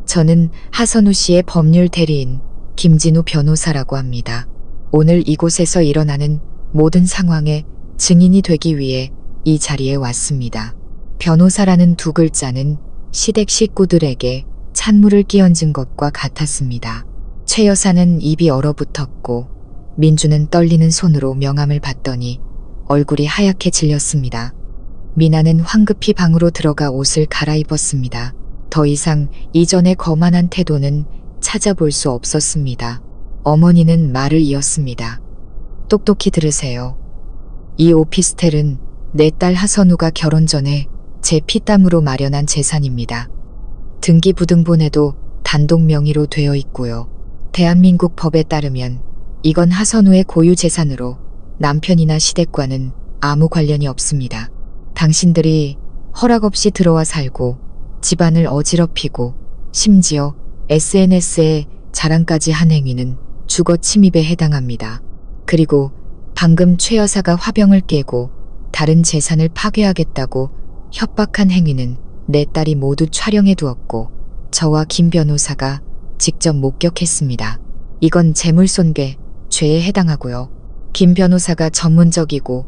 저는 하선우 씨의 법률 대리인 김진우 변호사라고 합니다. 오늘 이곳에서 일어나는 모든 상황의 증인이 되기 위해 이 자리에 왔습니다. 변호사라는 두 글자는 시댁 식구들에게 찬물을 끼얹은 것과 같았습니다. 최 여사는 입이 얼어붙었고 민주는 떨리는 손으로 명함을 받더니 얼굴이 하얗게 질렸습니다. 미나는 황급히 방으로 들어가 옷을 갈아입었습니다. 더 이상 이전의 거만한 태도는 찾아볼 수 없었습니다. 어머니는 말을 이었습니다. 똑똑히 들으세요. 이 오피스텔은 내 딸 하선우가 결혼 전에 제 피땀으로 마련한 재산입니다. 등기부등본에도 단독 명의로 되어 있고요. 대한민국 법에 따르면 이건 하선우의 고유 재산으로 남편이나 시댁과는 아무 관련이 없습니다. 당신들이 허락 없이 들어와 살고 집안을 어지럽히고 심지어 SNS에 자랑까지 한 행위는 주거 침입에 해당합니다. 그리고 방금 최 여사가 화병을 깨고 다른 재산을 파괴하겠다고 협박한 행위는 내 딸이 모두 촬영해 두었고 저와 김 변호사가 직접 목격했습니다. 이건 재물손괴 죄에 해당하고요. 김 변호사가 전문적이고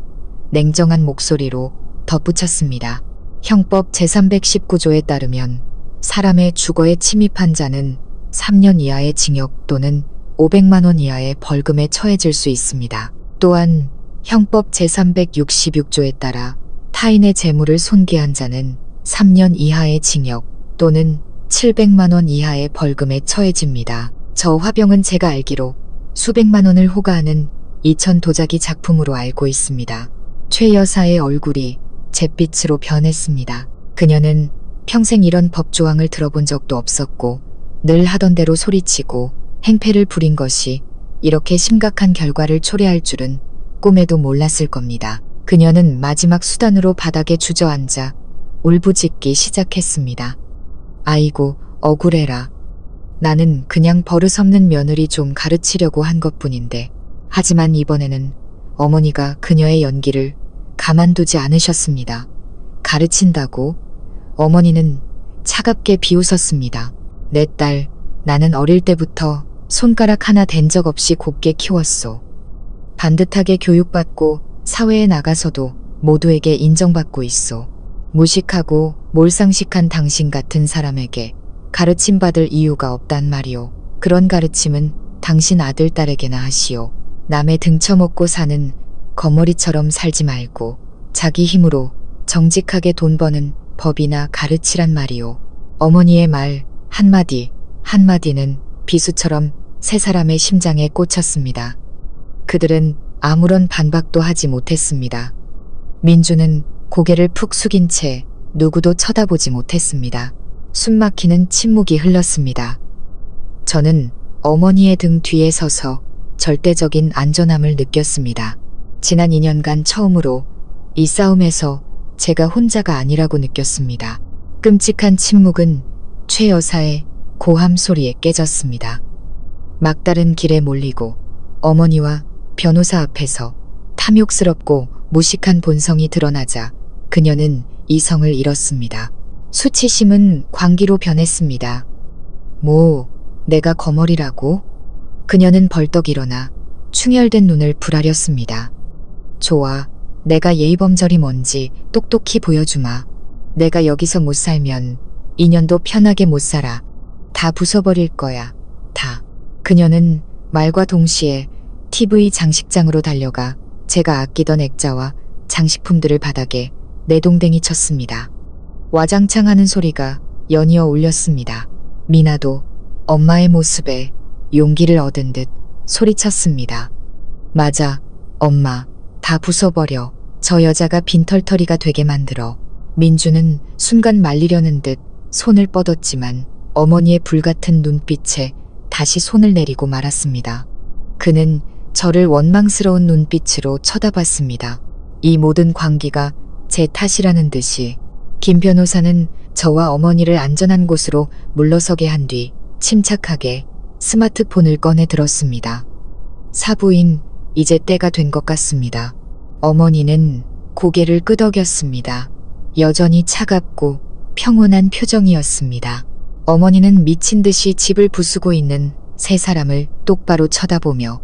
냉정한 목소리로 덧붙였습니다. 형법 제319조에 따르면 사람의 주거에 침입한 자는 3년 이하의 징역 또는 500만 원 이하의 벌금에 처해질 수 있습니다. 또한 형법 제366조에 따라 타인의 재물을 손괴한 자는 3년 이하의 징역 또는 700만 원 이하의 벌금에 처해집니다. 저 화병은 제가 알기로 수백만 원을 호가하는 2000 도자기 작품으로 알고 있습니다. 최 여사의 얼굴이 잿빛으로 변했습니다. 그녀는 평생 이런 법조항을 들어본 적도 없었고 늘 하던 대로 소리치고 행패를 부린 것이 이렇게 심각한 결과를 초래할 줄은 꿈에도 몰랐을 겁니다. 그녀는 마지막 수단으로 바닥에 주저앉아 울부짖기 시작했습니다. 아이고 억울해라. 나는 그냥 버릇없는 며느리 좀 가르치려고 한 것뿐인데 하지만 이번에는 어머니가 그녀의 연기를 가만두지 않으셨습니다. 가르친다고? 어머니는 차갑게 비웃었습니다. 내 딸, 나는 어릴 때부터 손가락 하나 댄 적 없이 곱게 키웠소. 반듯하게 교육받고 사회에 나가서도 모두에게 인정받고 있소. 무식하고 몰상식한 당신 같은 사람에게 가르침받을 이유가 없단 말이오. 그런 가르침은 당신 아들, 딸에게나 하시오. 남의 등쳐먹고 사는 거머리처럼 살지 말고 자기 힘으로 정직하게 돈 버는 법이나 가르치란 말이오. 어머니의 말 한마디 한마디는 비수처럼 세 사람의 심장에 꽂혔습니다. 그들은 아무런 반박도 하지 못했습니다. 민주는 고개를 푹 숙인 채 누구도 쳐다보지 못했습니다. 숨막히는 침묵이 흘렀습니다. 저는 어머니의 등 뒤에 서서 절대적인 안전함을 느꼈습니다. 지난 2년간 처음으로 이 싸움에서 제가 혼자가 아니라고 느꼈습니다. 끔찍한 침묵은 최 여사의 고함 소리에 깨졌습니다. 막다른 길에 몰리고 어머니와 변호사 앞에서 탐욕스럽고 무식한 본성이 드러나자 그녀는 이성을 잃었습니다. 수치심은 광기로 변했습니다. 뭐, 내가 거머리라고? 그녀는 벌떡 일어나 충혈된 눈을 부라렸습니다. 좋아, 내가 예의범절이 뭔지 똑똑히 보여주마. 내가 여기서 못 살면 2년도 편하게 못 살아. 다 부숴버릴 거야, 다. 그녀는 말과 동시에 TV 장식장으로 달려가 제가 아끼던 액자와 장식품들을 바닥에 내동댕이 쳤습니다. 와장창 하는 소리가 연이어 울렸습니다. 미나도 엄마의 모습에 용기를 얻은 듯 소리쳤습니다. 맞아, 엄마. 다 부숴버려. 저 여자가 빈털터리가 되게 만들어. 민주는 순간 말리려는 듯 손을 뻗었지만 어머니의 불같은 눈빛에 다시 손을 내리고 말았습니다. 그는 저를 원망스러운 눈빛으로 쳐다봤습니다. 이 모든 광기가 제 탓이라는 듯이 김 변호사는 저와 어머니를 안전한 곳으로 물러서게 한 뒤 침착하게 스마트폰을 꺼내 들었습니다. 사부인, 이제 때가 된 것 같습니다. 어머니는 고개를 끄덕였습니다. 여전히 차갑고 평온한 표정이었습니다. 어머니는 미친 듯이 집을 부수고 있는 세 사람을 똑바로 쳐다보며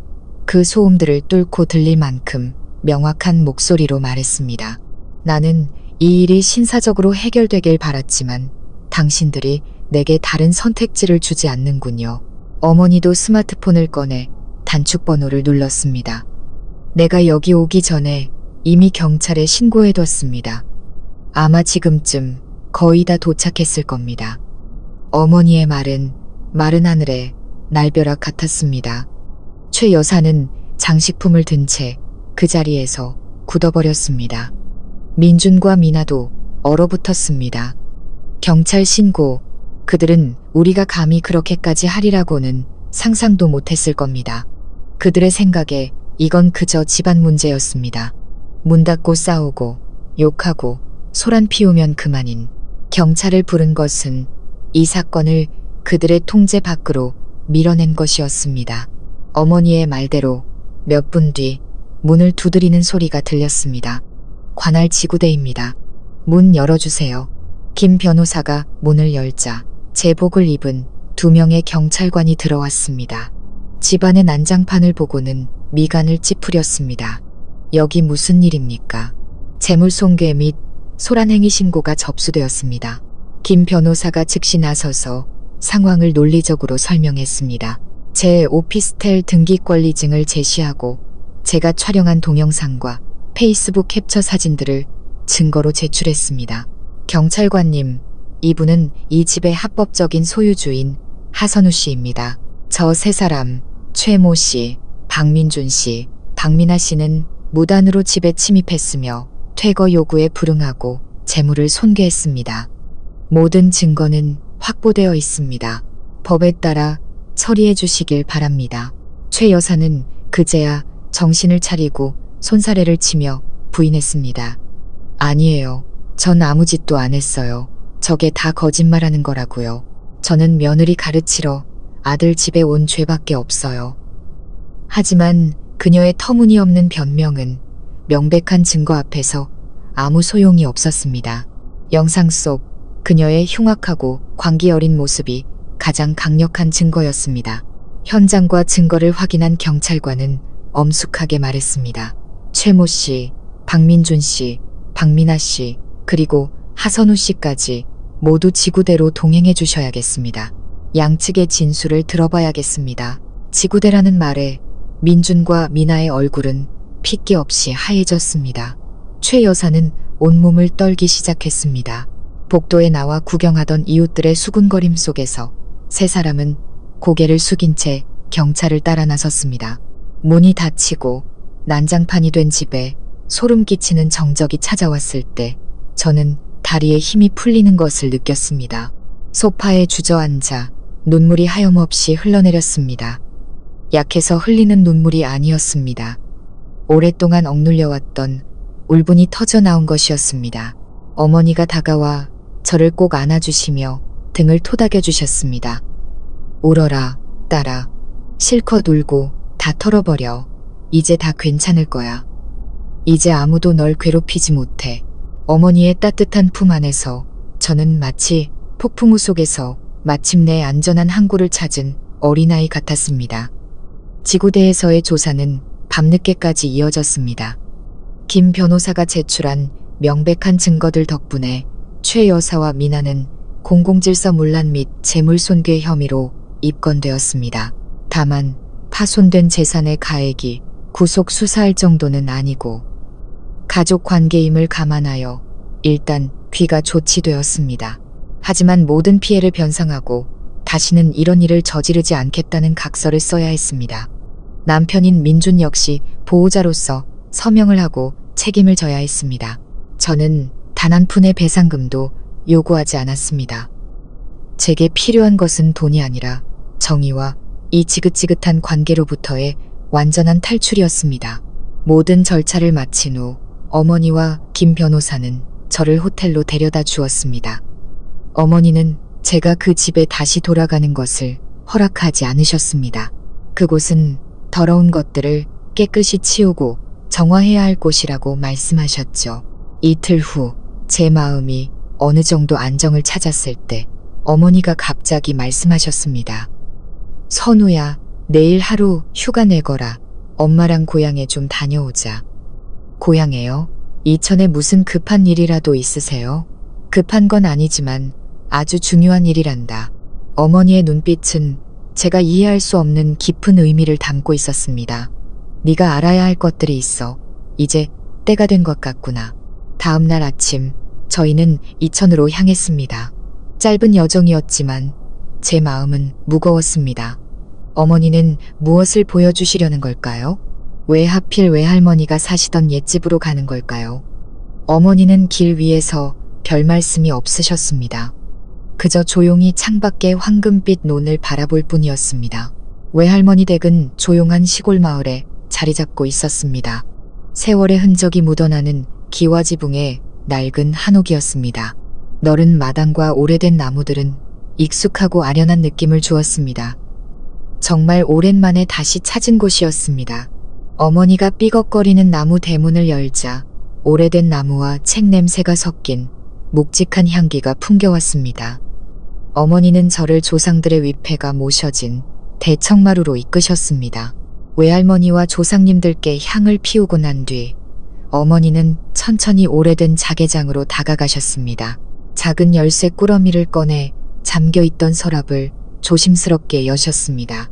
그 소음들을 뚫고 들릴 만큼 명확한 목소리로 말했습니다. 나는 이 일이 신사적으로 해결되길 바랐지만 당신들이 내게 다른 선택지를 주지 않는군요. 어머니도 스마트폰을 꺼내 단축번호를 눌렀습니다. 내가 여기 오기 전에 이미 경찰에 신고해뒀습니다. 아마 지금쯤 거의 다 도착했을 겁니다. 어머니의 말은 마른 하늘에 날벼락 같았습니다. 최 여사는 장식품을 든 채 그 자리에서 굳어버렸습니다. 민준과 미나도 얼어붙었습니다. 경찰 신고, 그들은 우리가 감히 그렇게까지 하리라고는 상상도 못했을 겁니다. 그들의 생각에 이건 그저 집안 문제였습니다. 문 닫고 싸우고 욕하고 소란 피우면 그만인 경찰을 부른 것은 이 사건을 그들의 통제 밖으로 밀어낸 것이었습니다. 어머니의 말대로 몇 분 뒤 문을 두드리는 소리가 들렸습니다. 관할 지구대입니다. 문 열어주세요. 김 변호사가 문을 열자 제복을 입은 2명의 경찰관이 들어왔습니다. 집안의 난장판을 보고는 미간을 찌푸렸습니다. 여기 무슨 일입니까? 재물손괴 및 소란행위 신고가 접수되었습니다. 김 변호사가 즉시 나서서 상황을 논리적으로 설명했습니다. 제 오피스텔 등기권리증을 제시하고 제가 촬영한 동영상과 페이스북 캡처 사진들을 증거로 제출했습니다. 경찰관님, 이분은 이 집의 합법적인 소유주인 하선우 씨입니다. 저 세 사람, 최모 씨, 박민준 씨, 박민아 씨는 무단으로 집에 침입했으며 퇴거 요구에 불응하고 재물을 손괴했습니다. 모든 증거는 확보되어 있습니다. 법에 따라 처리해 주시길 바랍니다. 최 여사는 그제야 정신을 차리고 손사래를 치며 부인했습니다. 아니에요. 전 아무 짓도 안 했어요. 저게 다 거짓말하는 거라고요. 저는 며느리 가르치러 아들 집에 온 죄밖에 없어요. 하지만 그녀의 터무니없는 변명은 명백한 증거 앞에서 아무 소용이 없었습니다. 영상 속 그녀의 흉악하고 광기 어린 모습이 가장 강력한 증거였습니다. 현장과 증거를 확인한 경찰관은 엄숙하게 말했습니다. 최모 씨, 박민준 씨, 박민아 씨, 그리고 하선우 씨까지 모두 지구대로 동행해 주셔야겠습니다. 양측의 진술을 들어봐야겠습니다. 지구대라는 말에 민준과 미나의 얼굴은 핏기 없이 하얘졌습니다. 최 여사는 온몸을 떨기 시작했습니다. 복도에 나와 구경하던 이웃들의 수군거림 속에서 세 사람은 고개를 숙인 채 경찰을 따라 나섰습니다. 문이 닫히고 난장판이 된 집에 소름 끼치는 정적이 찾아왔을 때 저는 다리에 힘이 풀리는 것을 느꼈습니다. 소파에 주저앉아 눈물이 하염없이 흘러내렸습니다. 약해서 흘리는 눈물이 아니었습니다. 오랫동안 억눌려왔던 울분이 터져 나온 것이었습니다. 어머니가 다가와 저를 꼭 안아주시며 등을 토닥여 주셨습니다. 울어라, 딸아. 실컷 울고 다 털어버려. 이제 다 괜찮을 거야. 이제 아무도 널 괴롭히지 못해. 어머니의 따뜻한 품 안에서 저는 마치 폭풍우 속에서 마침내 안전한 항구를 찾은 어린아이 같았습니다. 지구대에서의 조사는 밤늦게까지 이어졌습니다. 김 변호사가 제출한 명백한 증거들 덕분에 최 여사와 미나는 공공질서 문란 및 재물손괴 혐의로 입건되었습니다. 다만 파손된 재산의 가액이 구속 수사할 정도는 아니고 가족 관계임을 감안하여 일단 귀가 조치되었습니다. 하지만 모든 피해를 변상하고 다시는 이런 일을 저지르지 않겠다는 각서를 써야 했습니다. 남편인 민준 역시 보호자로서 서명을 하고 책임을 져야 했습니다. 저는 단 한 푼의 배상금도 요구하지 않았습니다. 제게 필요한 것은 돈이 아니라 정의와 이 지긋지긋한 관계로부터의 완전한 탈출이었습니다. 모든 절차를 마친 후 어머니와 김 변호사는 저를 호텔로 데려다 주었습니다. 어머니는 제가 그 집에 다시 돌아가는 것을 허락하지 않으셨습니다. 그곳은 더러운 것들을 깨끗이 치우고 정화해야 할 곳이라고 말씀하셨죠. 이틀 후 제 마음이 어느 정도 안정을 찾았을 때 어머니가 갑자기 말씀하셨습니다. 선우야, 내일 하루 휴가 내거라. 엄마랑 고향에 좀 다녀오자. 고향에요? 이천에 무슨 급한 일이라도 있으세요? 급한 건 아니지만 아주 중요한 일이란다. 어머니의 눈빛은 제가 이해할 수 없는 깊은 의미를 담고 있었습니다. 네가 알아야 할 것들이 있어. 이제 때가 된 것 같구나. 다음 날 아침 저희는 이천으로 향했습니다. 짧은 여정이었지만 제 마음은 무거웠습니다. 어머니는 무엇을 보여주시려는 걸까요? 왜 하필 외할머니가 사시던 옛집으로 가는 걸까요? 어머니는 길 위에서 별 말씀이 없으셨습니다. 그저 조용히 창밖의 황금빛 논을 바라볼 뿐이었습니다. 외할머니 댁은 조용한 시골 마을에 자리 잡고 있었습니다. 세월의 흔적이 묻어나는 기와지붕의 낡은 한옥이었습니다. 너른 마당과 오래된 나무들은 익숙하고 아련한 느낌을 주었습니다. 정말 오랜만에 다시 찾은 곳이었습니다. 어머니가 삐걱거리는 나무 대문을 열자 오래된 나무와 책 냄새가 섞인 묵직한 향기가 풍겨왔습니다. 어머니는 저를 조상들의 위패가 모셔진 대청마루로 이끄셨습니다. 외할머니와 조상님들께 향을 피우고 난 뒤 어머니는 천천히 오래된 자개장으로 다가가셨습니다. 작은 열쇠 꾸러미를 꺼내 잠겨있던 서랍을 조심스럽게 여셨습니다.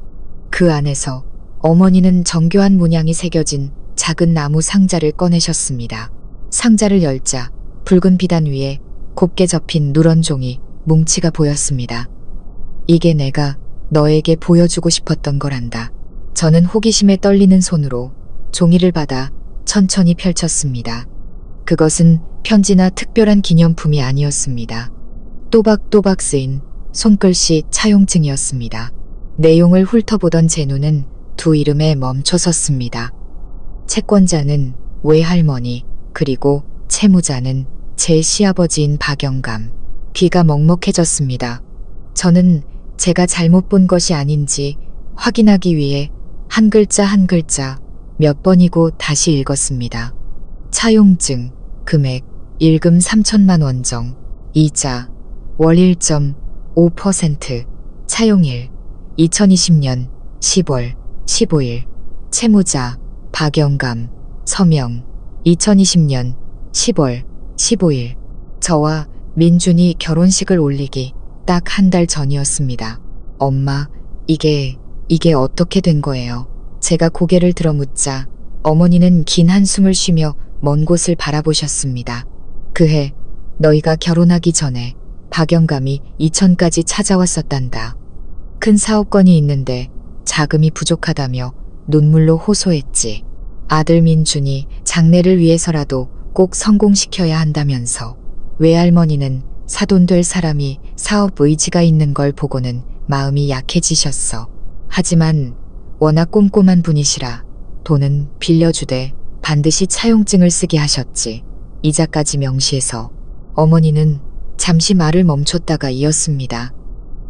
그 안에서 어머니는 정교한 문양이 새겨진 작은 나무 상자를 꺼내셨습니다. 상자를 열자 붉은 비단 위에 곱게 접힌 누런 종이 뭉치가 보였습니다. 이게 내가 너에게 보여주고 싶었던 거란다. 저는 호기심에 떨리는 손으로 종이를 받아 천천히 펼쳤습니다. 그것은 편지나 특별한 기념품이 아니었습니다. 또박또박 쓰인 손글씨 차용증이었습니다. 내용을 훑어보던 제 눈은 두 이름에 멈춰섰습니다. 채권자는 외할머니, 그리고 채무자는 제 시아버지인 박영감. 귀가 먹먹해졌습니다. 저는 제가 잘못 본 것이 아닌지 확인하기 위해 한 글자 한 글자 몇 번이고 다시 읽었습니다. 차용증, 금액, 일금 3천만 원정, 이자, 월 1.5%, 차용일, 2020년 10월 15일, 채무자, 박영감, 서명, 2020년 10월 15일. 저와 민준이 결혼식을 올리기 딱 한 달 전이었습니다. 엄마, 이게 어떻게 된 거예요? 제가 고개를 들어 묻자 어머니는 긴 한숨을 쉬며 먼 곳을 바라보셨습니다. 그해 너희가 결혼하기 전에 박영감이 이천까지 찾아왔었단다. 큰 사업건이 있는데 자금이 부족하다며 눈물로 호소했지. 아들 민준이 장래를 위해서라도 꼭 성공시켜야 한다면서. 외할머니는 사돈 될 사람이 사업 의지가 있는 걸 보고는 마음이 약해지셨어. 하지만 워낙 꼼꼼한 분이시라 돈은 빌려주되 반드시 차용증을 쓰게 하셨지. 이자까지 명시해서. 어머니는 잠시 말을 멈췄다가 이었습니다.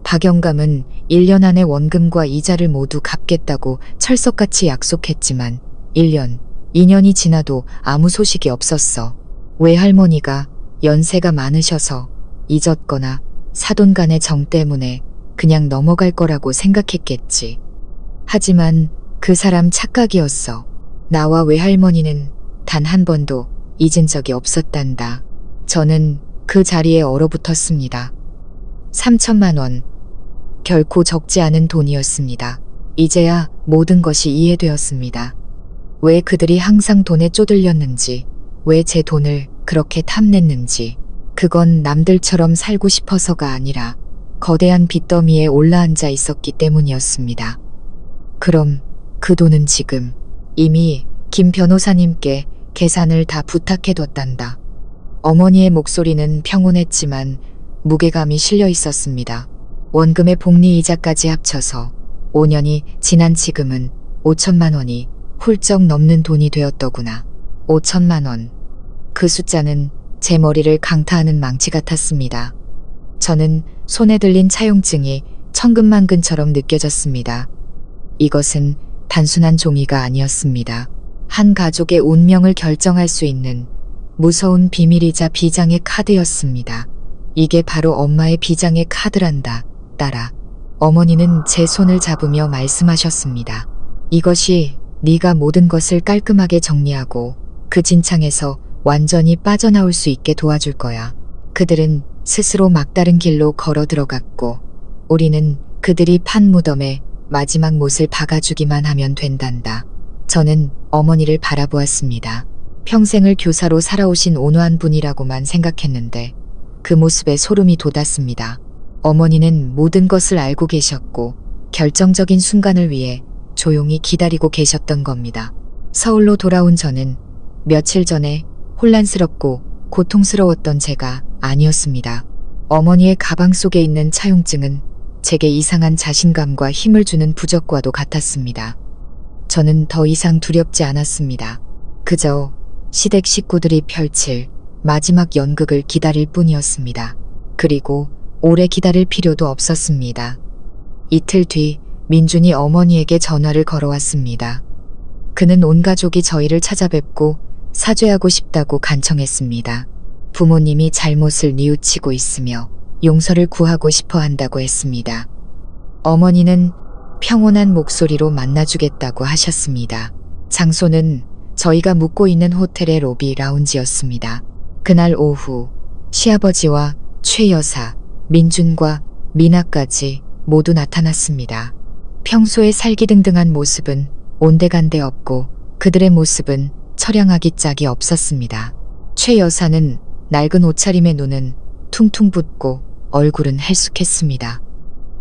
박영감은 1년 안에 원금과 이자를 모두 갚겠다고 철석같이 약속했지만 1년, 2년이 지나도 아무 소식이 없었어. 외할머니가 연세가 많으셔서 잊었거나 사돈 간의 정 때문에 그냥 넘어갈 거라고 생각했겠지. 하지만 그 사람 착각이었어. 나와 외할머니는 단 한 번도 잊은 적이 없었단다. 저는 그 자리에 얼어붙었습니다. 3천만 원. 결코 적지 않은 돈이었습니다. 이제야 모든 것이 이해되었습니다. 왜 그들이 항상 돈에 쪼들렸는지, 왜 제 돈을 그렇게 탐냈는지. 그건 남들처럼 살고 싶어서가 아니라 거대한 빚더미에 올라앉아 있었기 때문이었습니다. 그럼 그 돈은 지금 이미 김 변호사님께 계산을 다 부탁해뒀단다. 어머니의 목소리는 평온했지만 무게감이 실려 있었습니다. 원금의 복리이자까지 합쳐서 5년이 지난 지금은 5천만 원이 훌쩍 넘는 돈이 되었더구나. 5천만 원. 그 숫자는 제 머리를 강타하는 망치 같았습니다. 저는 손에 들린 차용증이 천근만근처럼 느껴졌습니다. 이것은 단순한 종이가 아니었습니다. 한 가족의 운명을 결정할 수 있는 무서운 비밀이자 비장의 카드였습니다. 이게 바로 엄마의 비장의 카드란다, 딸아. 어머니는 제 손을 잡으며 말씀하셨습니다. 이것이 네가 모든 것을 깔끔하게 정리하고 그 진창에서 완전히 빠져나올 수 있게 도와줄 거야. 그들은 스스로 막다른 길로 걸어 들어갔고 우리는 그들이 판 무덤에 마지막 못을 박아주기만 하면 된단다. 저는 어머니를 바라보았습니다. 평생을 교사로 살아오신 온화한 분이라고만 생각했는데 그 모습에 소름이 돋았습니다. 어머니는 모든 것을 알고 계셨고 결정적인 순간을 위해 조용히 기다리고 계셨던 겁니다. 서울로 돌아온 저는 며칠 전에 혼란스럽고 고통스러웠던 제가 아니었습니다. 어머니의 가방 속에 있는 차용증은 제게 이상한 자신감과 힘을 주는 부적과도 같았습니다. 저는 더 이상 두렵지 않았습니다. 그저 시댁 식구들이 펼칠 마지막 연극을 기다릴 뿐이었습니다. 그리고 오래 기다릴 필요도 없었습니다. 이틀 뒤 민준이 어머니에게 전화를 걸어왔습니다. 그는 온 가족이 저희를 찾아뵙고 사죄하고 싶다고 간청했습니다. 부모님이 잘못을 뉘우치고 있으며 용서를 구하고 싶어 한다고 했습니다. 어머니는 평온한 목소리로 만나주겠다고 하셨습니다. 장소는 저희가 묵고 있는 호텔의 로비 라운지였습니다. 그날 오후 시아버지와 최 여사, 민준과 미나까지 모두 나타났습니다. 평소의 살기등등한 모습은 온데간데 없고 그들의 모습은 처량하기 짝이 없었습니다. 최 여사는 낡은 옷차림에 눈은 퉁퉁 붓고 얼굴은 헬쑥했습니다.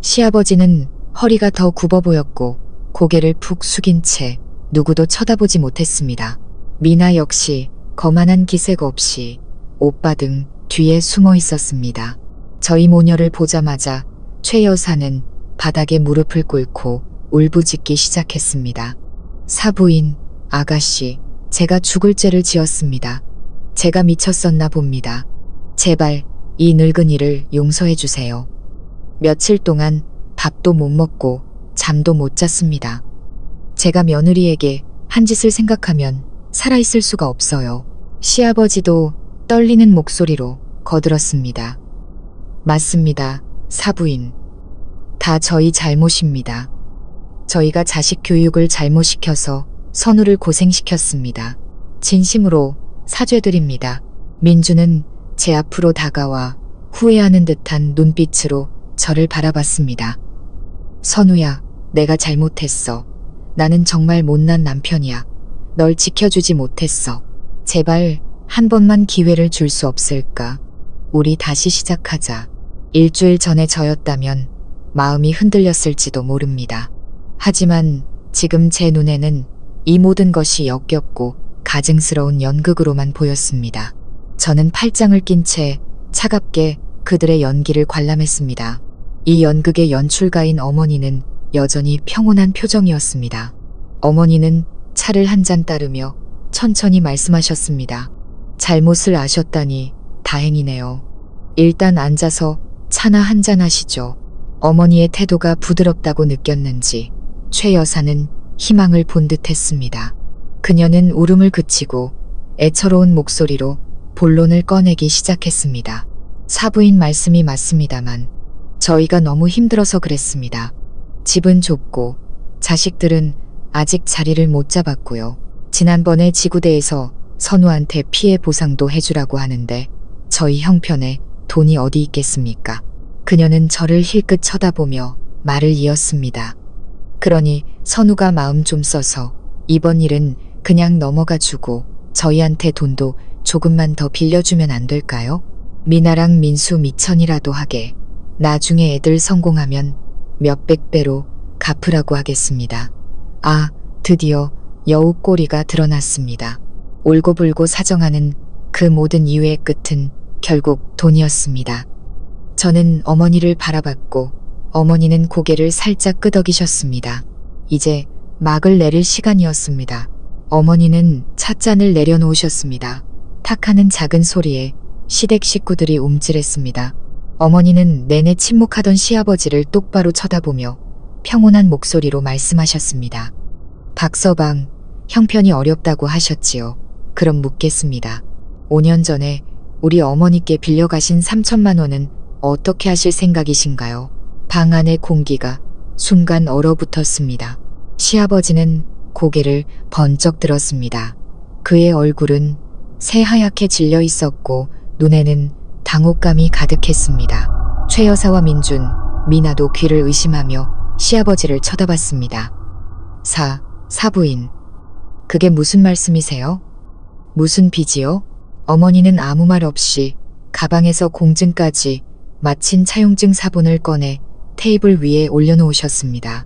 시아버지는 허리가 더 굽어 보였고 고개를 푹 숙인 채 누구도 쳐다보지 못했습니다. 미나 역시 거만한 기색 없이 오빠 등 뒤에 숨어 있었습니다. 저희 모녀를 보자마자 최 여사는 바닥에 무릎을 꿇고 울부짖기 시작했습니다. 사부인, 아가씨, 제가 죽을 죄를 지었습니다. 제가 미쳤었나 봅니다. 제발 이 늙은이를 용서해 주세요. 며칠 동안 밥도 못 먹고 잠도 못 잤습니다. 제가 며느리에게 한 짓을 생각하면 살아있을 수가 없어요. 시아버지도 떨리는 목소리로 거들었습니다. 맞습니다, 사부인. 다 저희 잘못입니다. 저희가 자식 교육을 잘못 시켜서 선우를 고생시켰습니다. 진심으로 사죄드립니다. 민주는 제 앞으로 다가와 후회하는 듯한 눈빛으로 저를 바라봤습니다. 선우야, 내가 잘못했어. 나는 정말 못난 남편이야. 널 지켜주지 못했어. 제발 한 번만 기회를 줄 수 없을까? 우리 다시 시작하자. 일주일 전에 저였다면 마음이 흔들렸을지도 모릅니다. 하지만 지금 제 눈에는 이 모든 것이 역겹고 가증스러운 연극으로만 보였습니다. 저는 팔짱을 낀 채 차갑게 그들의 연기를 관람했습니다. 이 연극의 연출가인 어머니는 여전히 평온한 표정이었습니다. 어머니는 차를 한 잔 따르며 천천히 말씀하셨습니다. 잘못을 아셨다니 다행이네요. 일단 앉아서 차나 한 잔 하시죠. 어머니의 태도가 부드럽다고 느꼈는지 최 여사는 희망을 본 듯했습니다. 그녀는 울음을 그치고 애처로운 목소리로 본론을 꺼내기 시작했습니다. 사부인 말씀이 맞습니다만 저희가 너무 힘들어서 그랬습니다. 집은 좁고 자식들은 아직 자리를 못 잡았고요. 지난번에 지구대에서 선우한테 피해 보상도 해주라고 하는데 저희 형편에 돈이 어디 있겠습니까? 그녀는 저를 힐끗 쳐다보며 말을 이었습니다. 그러니 선우가 마음 좀 써서 이번 일은 그냥 넘어가 주고 저희한테 돈도 조금만 더 빌려주면 안 될까요? 미나랑 민수 미천이라도 하게 나중에 애들 성공하면 몇백 배로 갚으라고 하겠습니다. 아, 드디어 여우 꼬리가 드러났습니다. 울고불고 사정하는 그 모든 이유의 끝은 결국 돈이었습니다. 저는 어머니를 바라봤고 어머니는 고개를 살짝 끄덕이셨습니다. 이제 막을 내릴 시간이었습니다. 어머니는 찻잔을 내려놓으셨습니다. 탁하는 작은 소리에 시댁 식구들이 움찔했습니다. 어머니는 내내 침묵하던 시아버지를 똑바로 쳐다보며 평온한 목소리로 말씀하셨습니다. 박서방, 형편이 어렵다고 하셨지요. 그럼 묻겠습니다. 5년 전에 우리 어머니께 빌려가신 3천만 원은 어떻게 하실 생각이신가요? 방 안의 공기가 순간 얼어붙었습니다. 시아버지는 고개를 번쩍 들었습니다. 그의 얼굴은 새하얗게 질려 있었고 눈에는 당혹감이 가득했습니다. 최 여사와 민준, 미나도 귀를 의심하며 시아버지를 쳐다봤습니다. 사부인. 그게 무슨 말씀이세요? 무슨 빚이요? 어머니는 아무 말 없이 가방에서 공증까지 마친 차용증 사본을 꺼내 테이블 위에 올려놓으셨습니다.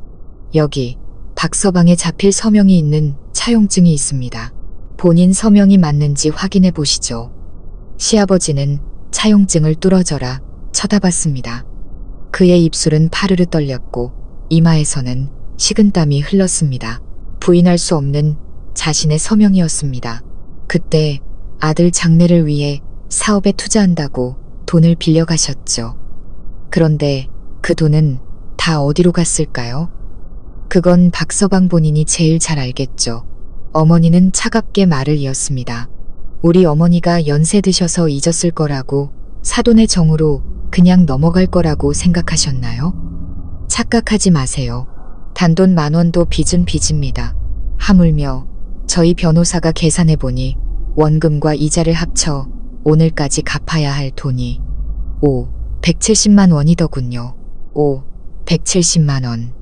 여기 박서방에 잡힐 서명이 있는 차용증이 있습니다. 본인 서명이 맞는지 확인해 보시죠. 시아버지는 차용증을 뚫어져라 쳐다봤습니다. 그의 입술은 파르르 떨렸고 이마에서는 식은땀이 흘렀습니다. 부인할 수 없는 자신의 서명이었습니다. 그때 아들 장례를 위해 사업에 투자한다고 돈을 빌려가셨죠. 그런데 그 돈은 다 어디로 갔을까요? 그건 박서방 본인이 제일 잘 알겠죠. 어머니는 차갑게 말을 이었습니다. 우리 어머니가 연세 드셔서 잊었을 거라고, 사돈의 정으로 그냥 넘어갈 거라고 생각하셨나요? 착각하지 마세요. 단돈 10,000원도 빚은 빚입니다. 하물며 저희 변호사가 계산해보니 원금과 이자를 합쳐 오늘까지 갚아야 할 돈이 170만 원이더군요. 170만 원.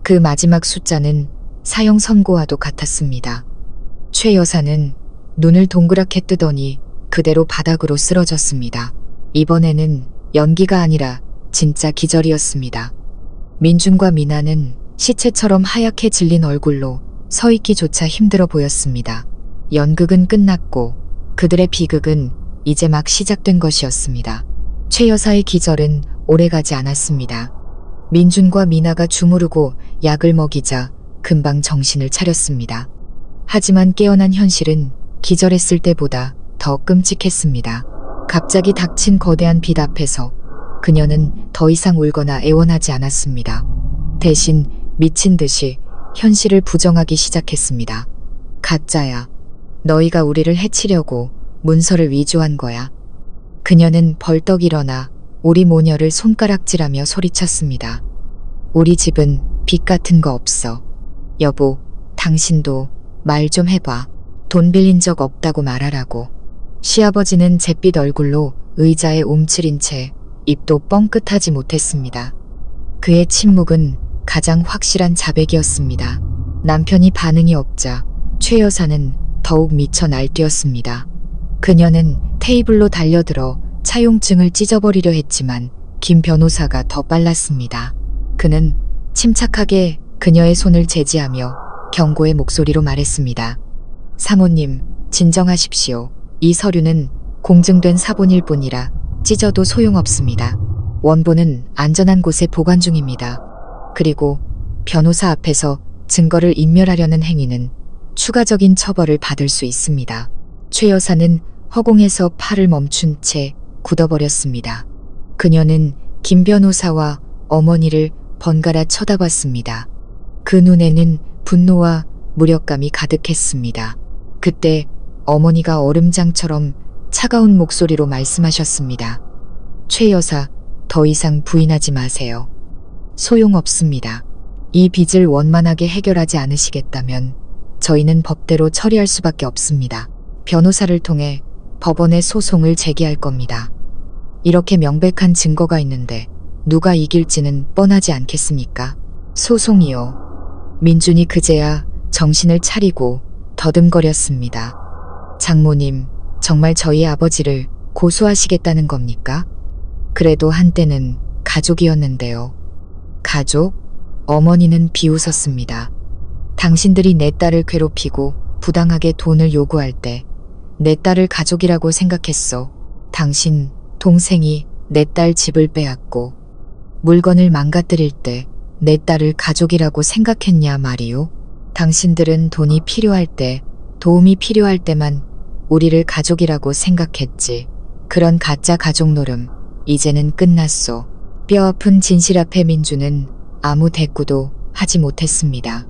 그 마지막 숫자는 사형 선고와도 같았습니다. 최 여사는 눈을 동그랗게 뜨더니 그대로 바닥으로 쓰러졌습니다. 이번에는 연기가 아니라 진짜 기절이었습니다. 민준과 미나는 시체처럼 하얗게 질린 얼굴로 서 있기조차 힘들어 보였습니다. 연극은 끝났고 그들의 비극은 이제 막 시작된 것이었습니다. 최 여사의 기절은 오래가지 않았습니다. 민준과 미나가 주무르고 약을 먹이자 금방 정신을 차렸습니다. 하지만 깨어난 현실은 기절했을 때보다 더 끔찍했습니다. 갑자기 닥친 거대한 빚 앞에서 그녀는 더 이상 울거나 애원하지 않았습니다. 대신 미친 듯이 현실을 부정하기 시작했습니다. 가짜야. 너희가 우리를 해치려고 문서를 위조한 거야. 그녀는 벌떡 일어나 우리 모녀를 손가락질하며 소리쳤습니다. 우리 집은 빚 같은 거 없어. 여보, 당신도 말 좀 해봐. 돈 빌린 적 없다고 말하라고. 시아버지는 잿빛 얼굴로 의자에 움츠린 채 입도 뻥끗하지 못했습니다. 그의 침묵은 가장 확실한 자백이었습니다. 남편이 반응이 없자 최 여사는 더욱 미쳐 날뛰었습니다. 그녀는 테이블로 달려들어 차용증을 찢어버리려 했지만 김 변호사가 더 빨랐습니다. 그는 침착하게 그녀의 손을 제지하며 경고의 목소리로 말했습니다. 사모님, 진정하십시오. 이 서류는 공증된 사본일 뿐이라 찢어도 소용없습니다. 원본은 안전한 곳에 보관 중입니다. 그리고 변호사 앞에서 증거를 인멸하려는 행위는 추가적인 처벌을 받을 수 있습니다. 최 여사는 허공에서 팔을 멈춘 채 굳어버렸습니다. 그녀는 김 변호사와 어머니를 번갈아 쳐다봤습니다. 그 눈에는 분노와 무력감이 가득했습니다. 그때 어머니가 얼음장처럼 차가운 목소리로 말씀하셨습니다. 최 여사, 더 이상 부인하지 마세요. 소용없습니다. 이 빚을 원만하게 해결하지 않으시겠다면 저희는 법대로 처리할 수밖에 없습니다. 변호사를 통해 법원에 소송을 제기할 겁니다. 이렇게 명백한 증거가 있는데 누가 이길지는 뻔하지 않겠습니까? 소송이요. 민준이 그제야 정신을 차리고 더듬거렸습니다. 장모님, 정말 저희 아버지를 고소하시겠다는 겁니까? 그래도 한때는 가족이었는데요. 가족? 어머니는 비웃었습니다. 당신들이 내 딸을 괴롭히고 부당하게 돈을 요구할 때 내 딸을 가족이라고 생각했어. 당신 동생이 내 딸 집을 빼앗고 물건을 망가뜨릴 때 내 딸을 가족이라고 생각했냐 말이요. 당신들은 돈이 필요할 때, 도움이 필요할 때만 우리를 가족이라고 생각했지. 그런 가짜 가족 노름, 이제는 끝났소. 뼈아픈 진실 앞에 민주는 아무 대꾸도 하지 못했습니다.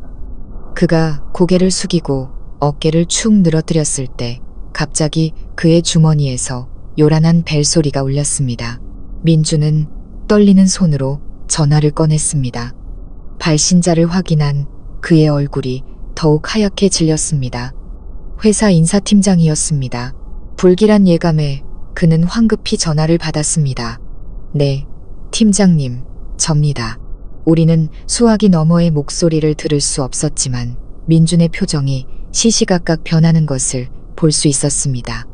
그가 고개를 숙이고 어깨를 축 늘어뜨렸을 때 갑자기 그의 주머니에서 요란한 벨소리가 울렸습니다. 민주는 떨리는 손으로 전화를 꺼냈습니다. 발신자를 확인한 그의 얼굴이 더욱 하얗게 질렸습니다. 회사 인사팀장이었습니다. 불길한 예감에 그는 황급히 전화를 받았습니다. 네, 팀장님, 접니다. 우리는 수화기 너머의 목소리를 들을 수 없었지만 민준의 표정이 시시각각 변하는 것을 볼 수 있었습니다.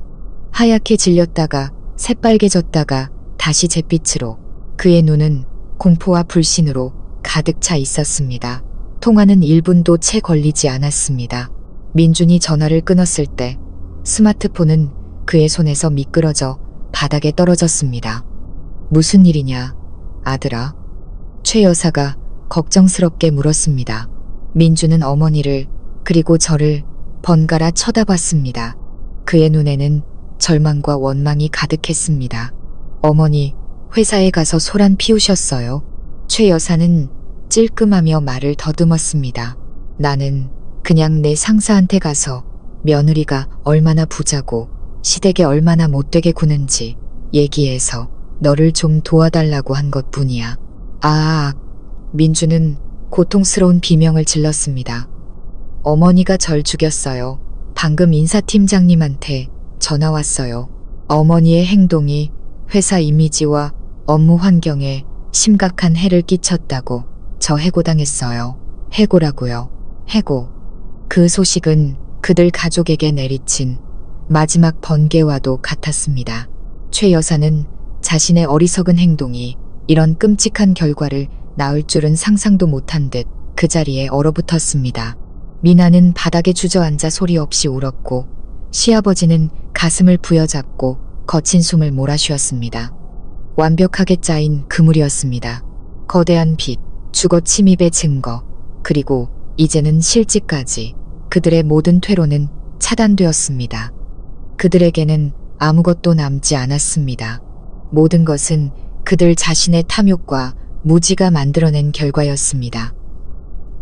하얗게 질렸다가 새빨개졌다가 다시 잿빛으로, 그의 눈은 공포와 불신으로 가득 차 있었습니다. 통화는 1분도 채 걸리지 않았습니다. 민준이 전화를 끊었을 때 스마트폰은 그의 손에서 미끄러져 바닥에 떨어졌습니다. 무슨 일이냐, 아들아? 최 여사가 걱정스럽게 물었습니다. 민주는 어머니를 그리고 저를 번갈아 쳐다봤습니다. 그의 눈에는 절망과 원망이 가득했습니다. 어머니, 회사에 가서 소란 피우셨어요? 최 여사는 찔끔하며 말을 더듬었습니다. 나는 그냥 내 상사한테 가서 며느리가 얼마나 부자고 시댁에 얼마나 못되게 구는지 얘기해서 너를 좀 도와달라고 한 것뿐이야. 아, 민주는 고통스러운 비명을 질렀습니다. 어머니가 절 죽였어요. 방금 인사팀장님한테 전화 왔어요. 어머니의 행동이 회사 이미지와 업무 환경에 심각한 해를 끼쳤다고 저 해고당했어요. 해고라고요. 해고. 그 소식은 그들 가족에게 내리친 마지막 번개와도 같았습니다. 최 여사는 자신의 어리석은 행동이 이런 끔찍한 결과를 낳을 줄은 상상도 못한 듯 그 자리에 얼어붙었습니다. 미나는 바닥에 주저앉아 소리 없이 울었고 시아버지는 가슴을 부여잡고 거친 숨을 몰아쉬었습니다. 완벽하게 짜인 그물이었습니다. 거대한 빚, 주거 침입의 증거, 그리고 이제는 실직까지 그들의 모든 퇴로는 차단되었습니다. 그들에게는 아무것도 남지 않았습니다. 모든 것은 그들 자신의 탐욕과 무지가 만들어낸 결과였습니다.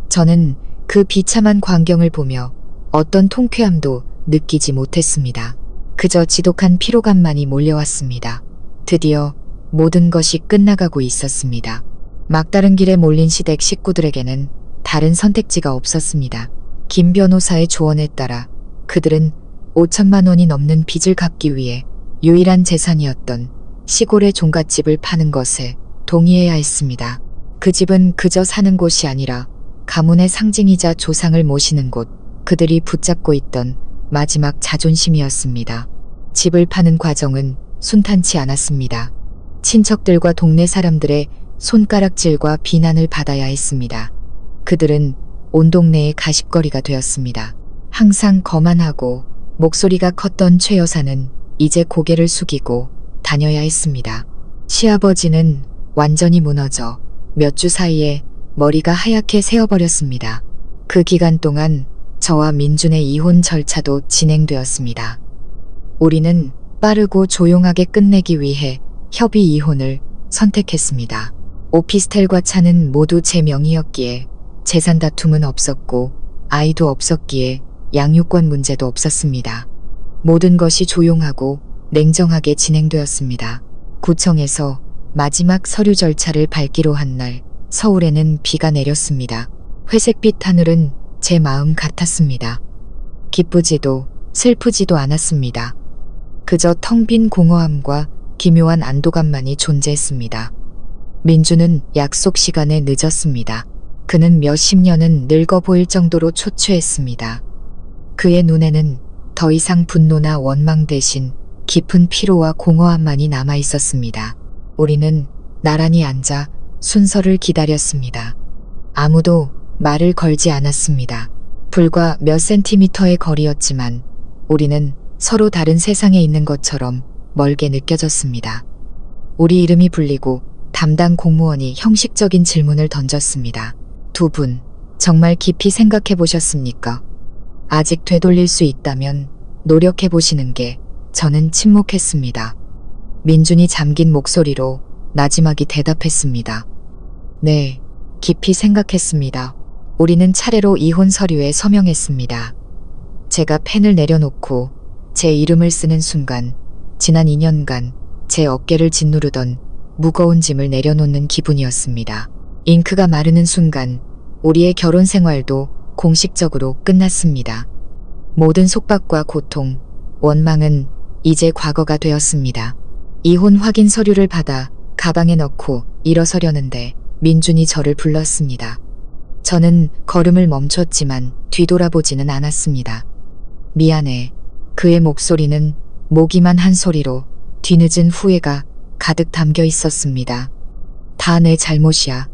저는 그 비참한 광경을 보며 어떤 통쾌함도 느끼지 못했습니다. 그저 지독한 피로감만이 몰려왔습니다. 드디어 모든 것이 끝나가고 있었습니다. 막다른 길에 몰린 시댁 식구들에게는 다른 선택지가 없었습니다. 김 변호사의 조언에 따라 그들은 5천만 원이 넘는 빚을 갚기 위해 유일한 재산이었던 시골의 종갓집을 파는 것에 동의해야 했습니다. 그 집은 그저 사는 곳이 아니라 가문의 상징이자 조상을 모시는 곳, 그들이 붙잡고 있던 마지막 자존심이었습니다. 집을 파는 과정은 순탄치 않았습니다. 친척들과 동네 사람들의 손가락질과 비난을 받아야 했습니다. 그들은 온 동네의 가십거리가 되었습니다. 항상 거만하고 목소리가 컸던 최 여사는 이제 고개를 숙이고 다녀야 했습니다. 시아버지는 완전히 무너져 몇 주 사이에 머리가 하얗게 새어버렸습니다. 그 기간 동안 저와 민준의 이혼 절차도 진행되었습니다. 우리는 빠르고 조용하게 끝내기 위해 협의 이혼을 선택했습니다. 오피스텔과 차는 모두 제 명의였기에 재산 다툼은 없었고 아이도 없었기에 양육권 문제도 없었습니다. 모든 것이 조용하고 냉정하게 진행되었습니다. 구청에서 마지막 서류 절차를 밟기로 한 날 서울에는 비가 내렸습니다. 회색빛 하늘은 제 마음 같았습니다. 기쁘지도 슬프지도 않았습니다. 그저 텅 빈 공허함과 기묘한 안도감만이 존재했습니다. 민주는 약속 시간에 늦었습니다. 그는 몇십 년은 늙어 보일 정도로 초췌했습니다. 그의 눈에는 더 이상 분노나 원망 대신 깊은 피로와 공허함만이 남아 있었습니다. 우리는 나란히 앉아 순서를 기다렸습니다. 아무도 말을 걸지 않았습니다. 불과 몇 센티미터의 거리였지만 우리는 서로 다른 세상에 있는 것처럼 멀게 느껴졌습니다. 우리 이름이 불리고 담당 공무원이 형식적인 질문을 던졌습니다. 두 분, 정말 깊이 생각해 보셨습니까? 아직 되돌릴 수 있다면 노력해 보시는 게. 저는 침묵했습니다. 민준이 잠긴 목소리로 나지막이 대답했습니다. 네, 깊이 생각했습니다. 우리는 차례로 이혼 서류에 서명했습니다. 제가 펜을 내려놓고 제 이름을 쓰는 순간 지난 2년간 제 어깨를 짓누르던 무거운 짐을 내려놓는 기분이었습니다. 잉크가 마르는 순간 우리의 결혼 생활도 공식적으로 끝났습니다. 모든 속박과 고통, 원망은 이제 과거가 되었습니다. 이혼 확인 서류를 받아 가방에 넣고 일어서려는데 민준이 저를 불렀습니다. 저는 걸음을 멈췄지만 뒤돌아보지는 않았습니다. 미안해. 그의 목소리는 모기만 한 소리로 뒤늦은 후회가 가득 담겨 있었습니다. 다 내 잘못이야.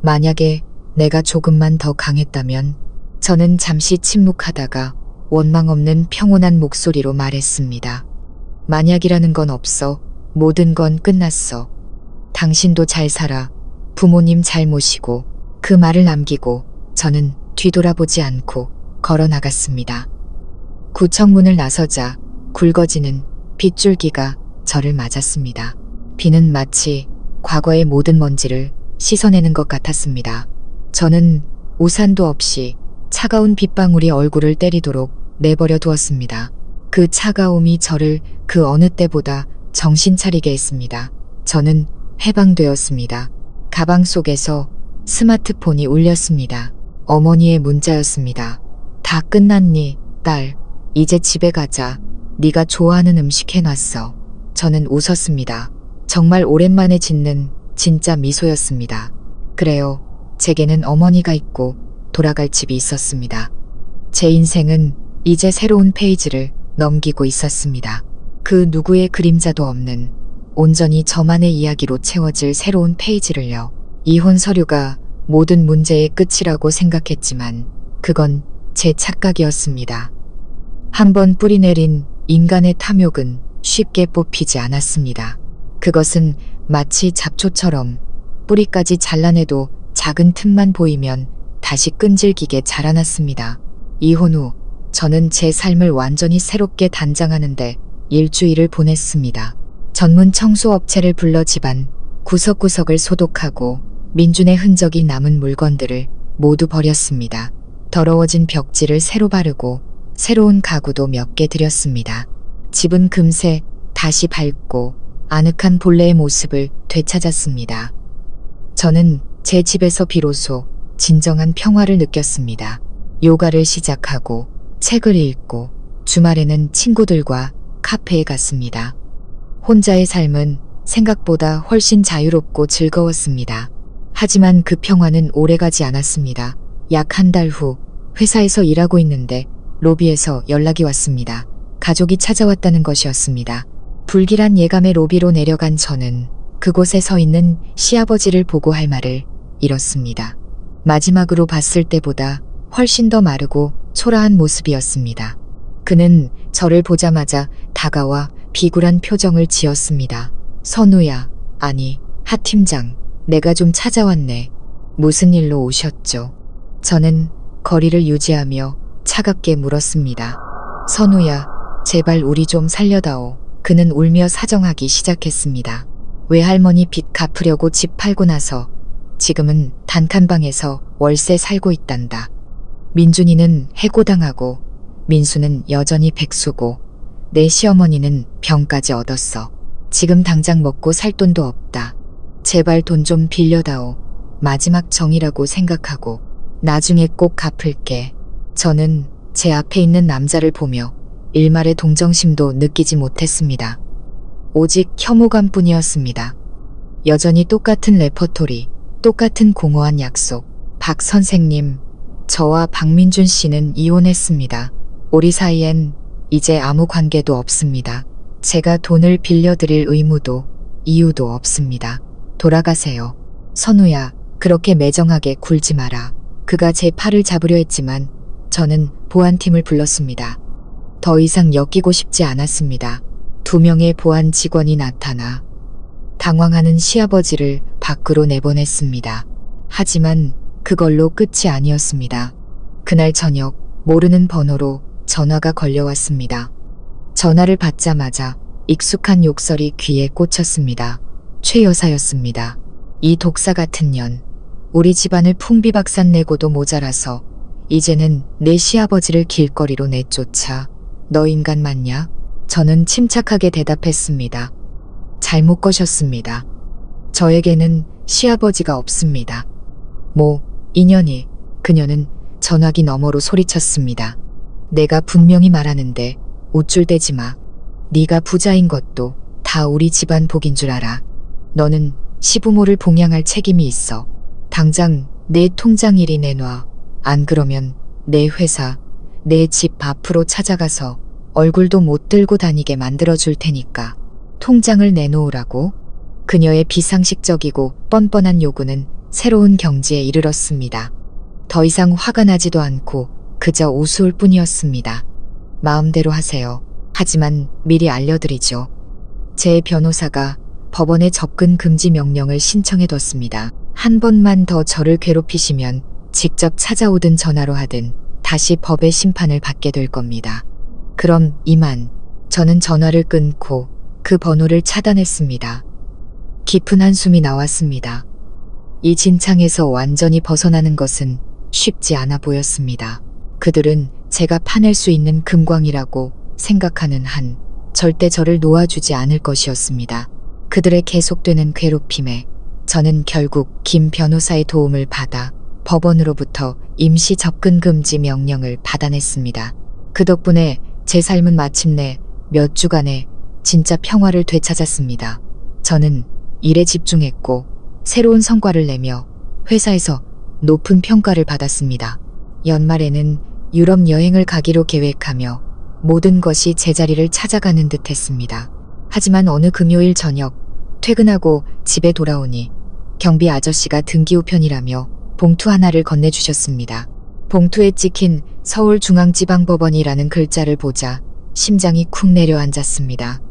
만약에 내가 조금만 더 강했다면. 저는 잠시 침묵하다가 원망 없는 평온한 목소리로 말했습니다. 만약이라는 건 없어. 모든 건 끝났어. 당신도 잘 살아. 부모님 잘 모시고. 그 말을 남기고 저는 뒤돌아보지 않고 걸어 나갔습니다. 구청문을 나서자 굵어지는 빗줄기가 저를 맞았습니다. 비는 마치 과거의 모든 먼지를 씻어내는 것 같았습니다. 저는 우산도 없이 차가운 빗방울이 얼굴을 때리도록 내버려 두었습니다. 그 차가움이 저를 그 어느 때보다 정신 차리게 했습니다. 저는 해방되었습니다. 가방 속에서 스마트폰이 울렸습니다. 어머니의 문자였습니다. 다 끝났니, 딸. 이제 집에 가자. 네가 좋아하는 음식 해놨어. 저는 웃었습니다. 정말 오랜만에 짓는 진짜 미소였습니다. 그래요. 제게는 어머니가 있고 돌아갈 집이 있었습니다. 제 인생은 이제 새로운 페이지를 넘기고 있었습니다. 그 누구의 그림자도 없는 온전히 저만의 이야기로 채워질 새로운 페이지를요. 이혼 서류가 모든 문제의 끝이라고 생각했지만 그건 제 착각이었습니다. 한번 뿌리내린 인간의 탐욕은 쉽게 뽑히지 않았습니다. 그것은 마치 잡초처럼 뿌리까지 잘라내도 작은 틈만 보이면 다시 끈질기게 자라났습니다. 이혼 후 저는 제 삶을 완전히 새롭게 단장하는데 일주일을 보냈습니다. 전문 청소업체를 불러 집안 구석구석을 소독하고 민준의 흔적이 남은 물건들을 모두 버렸습니다. 더러워진 벽지를 새로 바르고 새로운 가구도 몇 개 들였습니다. 집은 금세 다시 밝고 아늑한 본래의 모습을 되찾았습니다. 저는 제 집에서 비로소 진정한 평화를 느꼈습니다. 요가를 시작하고 책을 읽고 주말에는 친구들과 카페에 갔습니다. 혼자의 삶은 생각보다 훨씬 자유롭고 즐거웠습니다. 하지만 그 평화는 오래가지 않았습니다. 약 한 달 후 회사에서 일하고 있는데 로비에서 연락이 왔습니다. 가족이 찾아왔다는 것이었습니다. 불길한 예감의 로비로 내려간 저는 그곳에 서 있는 시아버지를 보고 할 말을 잃었습니다. 마지막으로 봤을 때보다 훨씬 더 마르고 초라한 모습이었습니다. 그는 저를 보자마자 다가와 비굴한 표정을 지었습니다. 선우야, 아니, 하 팀장, 내가 좀 찾아왔네. 무슨 일로 오셨죠? 저는 거리를 유지하며 차갑게 물었습니다. 선우야, 제발 우리 좀 살려다오. 그는 울며 사정하기 시작했습니다. 외할머니 빚 갚으려고 집 팔고 나서 지금은 단칸방에서 월세 살고 있단다. 민준이는 해고당하고 민수는 여전히 백수고 내 시어머니는 병까지 얻었어. 지금 당장 먹고 살 돈도 없다. 제발 돈 좀 빌려다오. 마지막 정이라고 생각하고 나중에 꼭 갚을게. 저는 제 앞에 있는 남자를 보며 일말의 동정심도 느끼지 못했습니다. 오직 혐오감뿐이었습니다. 여전히 똑같은 레퍼토리, 똑같은 공허한 약속. 박 선생님, 저와 박민준 씨는 이혼했습니다. 우리 사이엔 이제 아무 관계도 없습니다. 제가 돈을 빌려드릴 의무도 이유도 없습니다. 돌아가세요. 선우야, 그렇게 매정하게 굴지 마라. 그가 제 팔을 잡으려 했지만 저는 보안팀을 불렀습니다. 더 이상 엮이고 싶지 않았습니다. 2명의 보안 직원이 나타나 당황하는 시아버지를 밖으로 내보냈습니다. 하지만 그걸로 끝이 아니었습니다. 그날 저녁 모르는 번호로 전화가 걸려왔습니다. 전화를 받자마자 익숙한 욕설이 귀에 꽂혔습니다. 최 여사였습니다. 이 독사 같은 년. 우리 집안을 풍비박산 내고도 모자라서 이제는 내 시아버지를 길거리로 내쫓아. 너 인간 맞냐? 저는 침착하게 대답했습니다. 잘못 거셨습니다. 저에게는 시아버지가 없습니다. 뭐, 인연이. 그녀는 전화기 너머로 소리쳤습니다. 내가 분명히 말하는데 우쭐대지 마. 네가 부자인 것도 다 우리 집안 복인 줄 알아. 너는 시부모를 봉양할 책임이 있어. 당장 내 통장 일이 내놔. 안 그러면 내 회사, 내 집 앞으로 찾아가서 얼굴도 못 들고 다니게 만들어줄 테니까. 통장을 내놓으라고? 그녀의 비상식적이고 뻔뻔한 요구는 새로운 경지에 이르렀습니다. 더 이상 화가 나지도 않고 그저 우스울 뿐이었습니다. 마음대로 하세요. 하지만 미리 알려드리죠. 제 변호사가 법원에 접근 금지 명령을 신청해뒀습니다. 한 번만 더 저를 괴롭히시면 직접 찾아오든 전화로 하든 다시 법의 심판을 받게 될 겁니다. 그럼 이만. 저는 전화를 끊고 그 번호를 차단했습니다. 깊은 한숨이 나왔습니다. 이 진창에서 완전히 벗어나는 것은 쉽지 않아 보였습니다. 그들은 제가 파낼 수 있는 금광이라고 생각하는 한 절대 저를 놓아주지 않을 것이었습니다. 그들의 계속되는 괴롭힘에 저는 결국 김 변호사의 도움을 받아 법원으로부터 임시 접근 금지 명령을 받아냈습니다. 그 덕분에 제 삶은 마침내 몇 주간의 진짜 평화를 되찾았습니다. 저는 일에 집중했고 새로운 성과를 내며 회사에서 높은 평가를 받았습니다. 연말에는 유럽 여행을 가기로 계획하며 모든 것이 제자리를 찾아가는 듯 했습니다. 하지만 어느 금요일 저녁 퇴근하고 집에 돌아오니 경비 아저씨가 등기우편이라며 봉투 하나를 건네주셨습니다. 봉투에 찍힌 서울중앙지방법원이라는 글자를 보자 심장이 쿵 내려앉았습니다.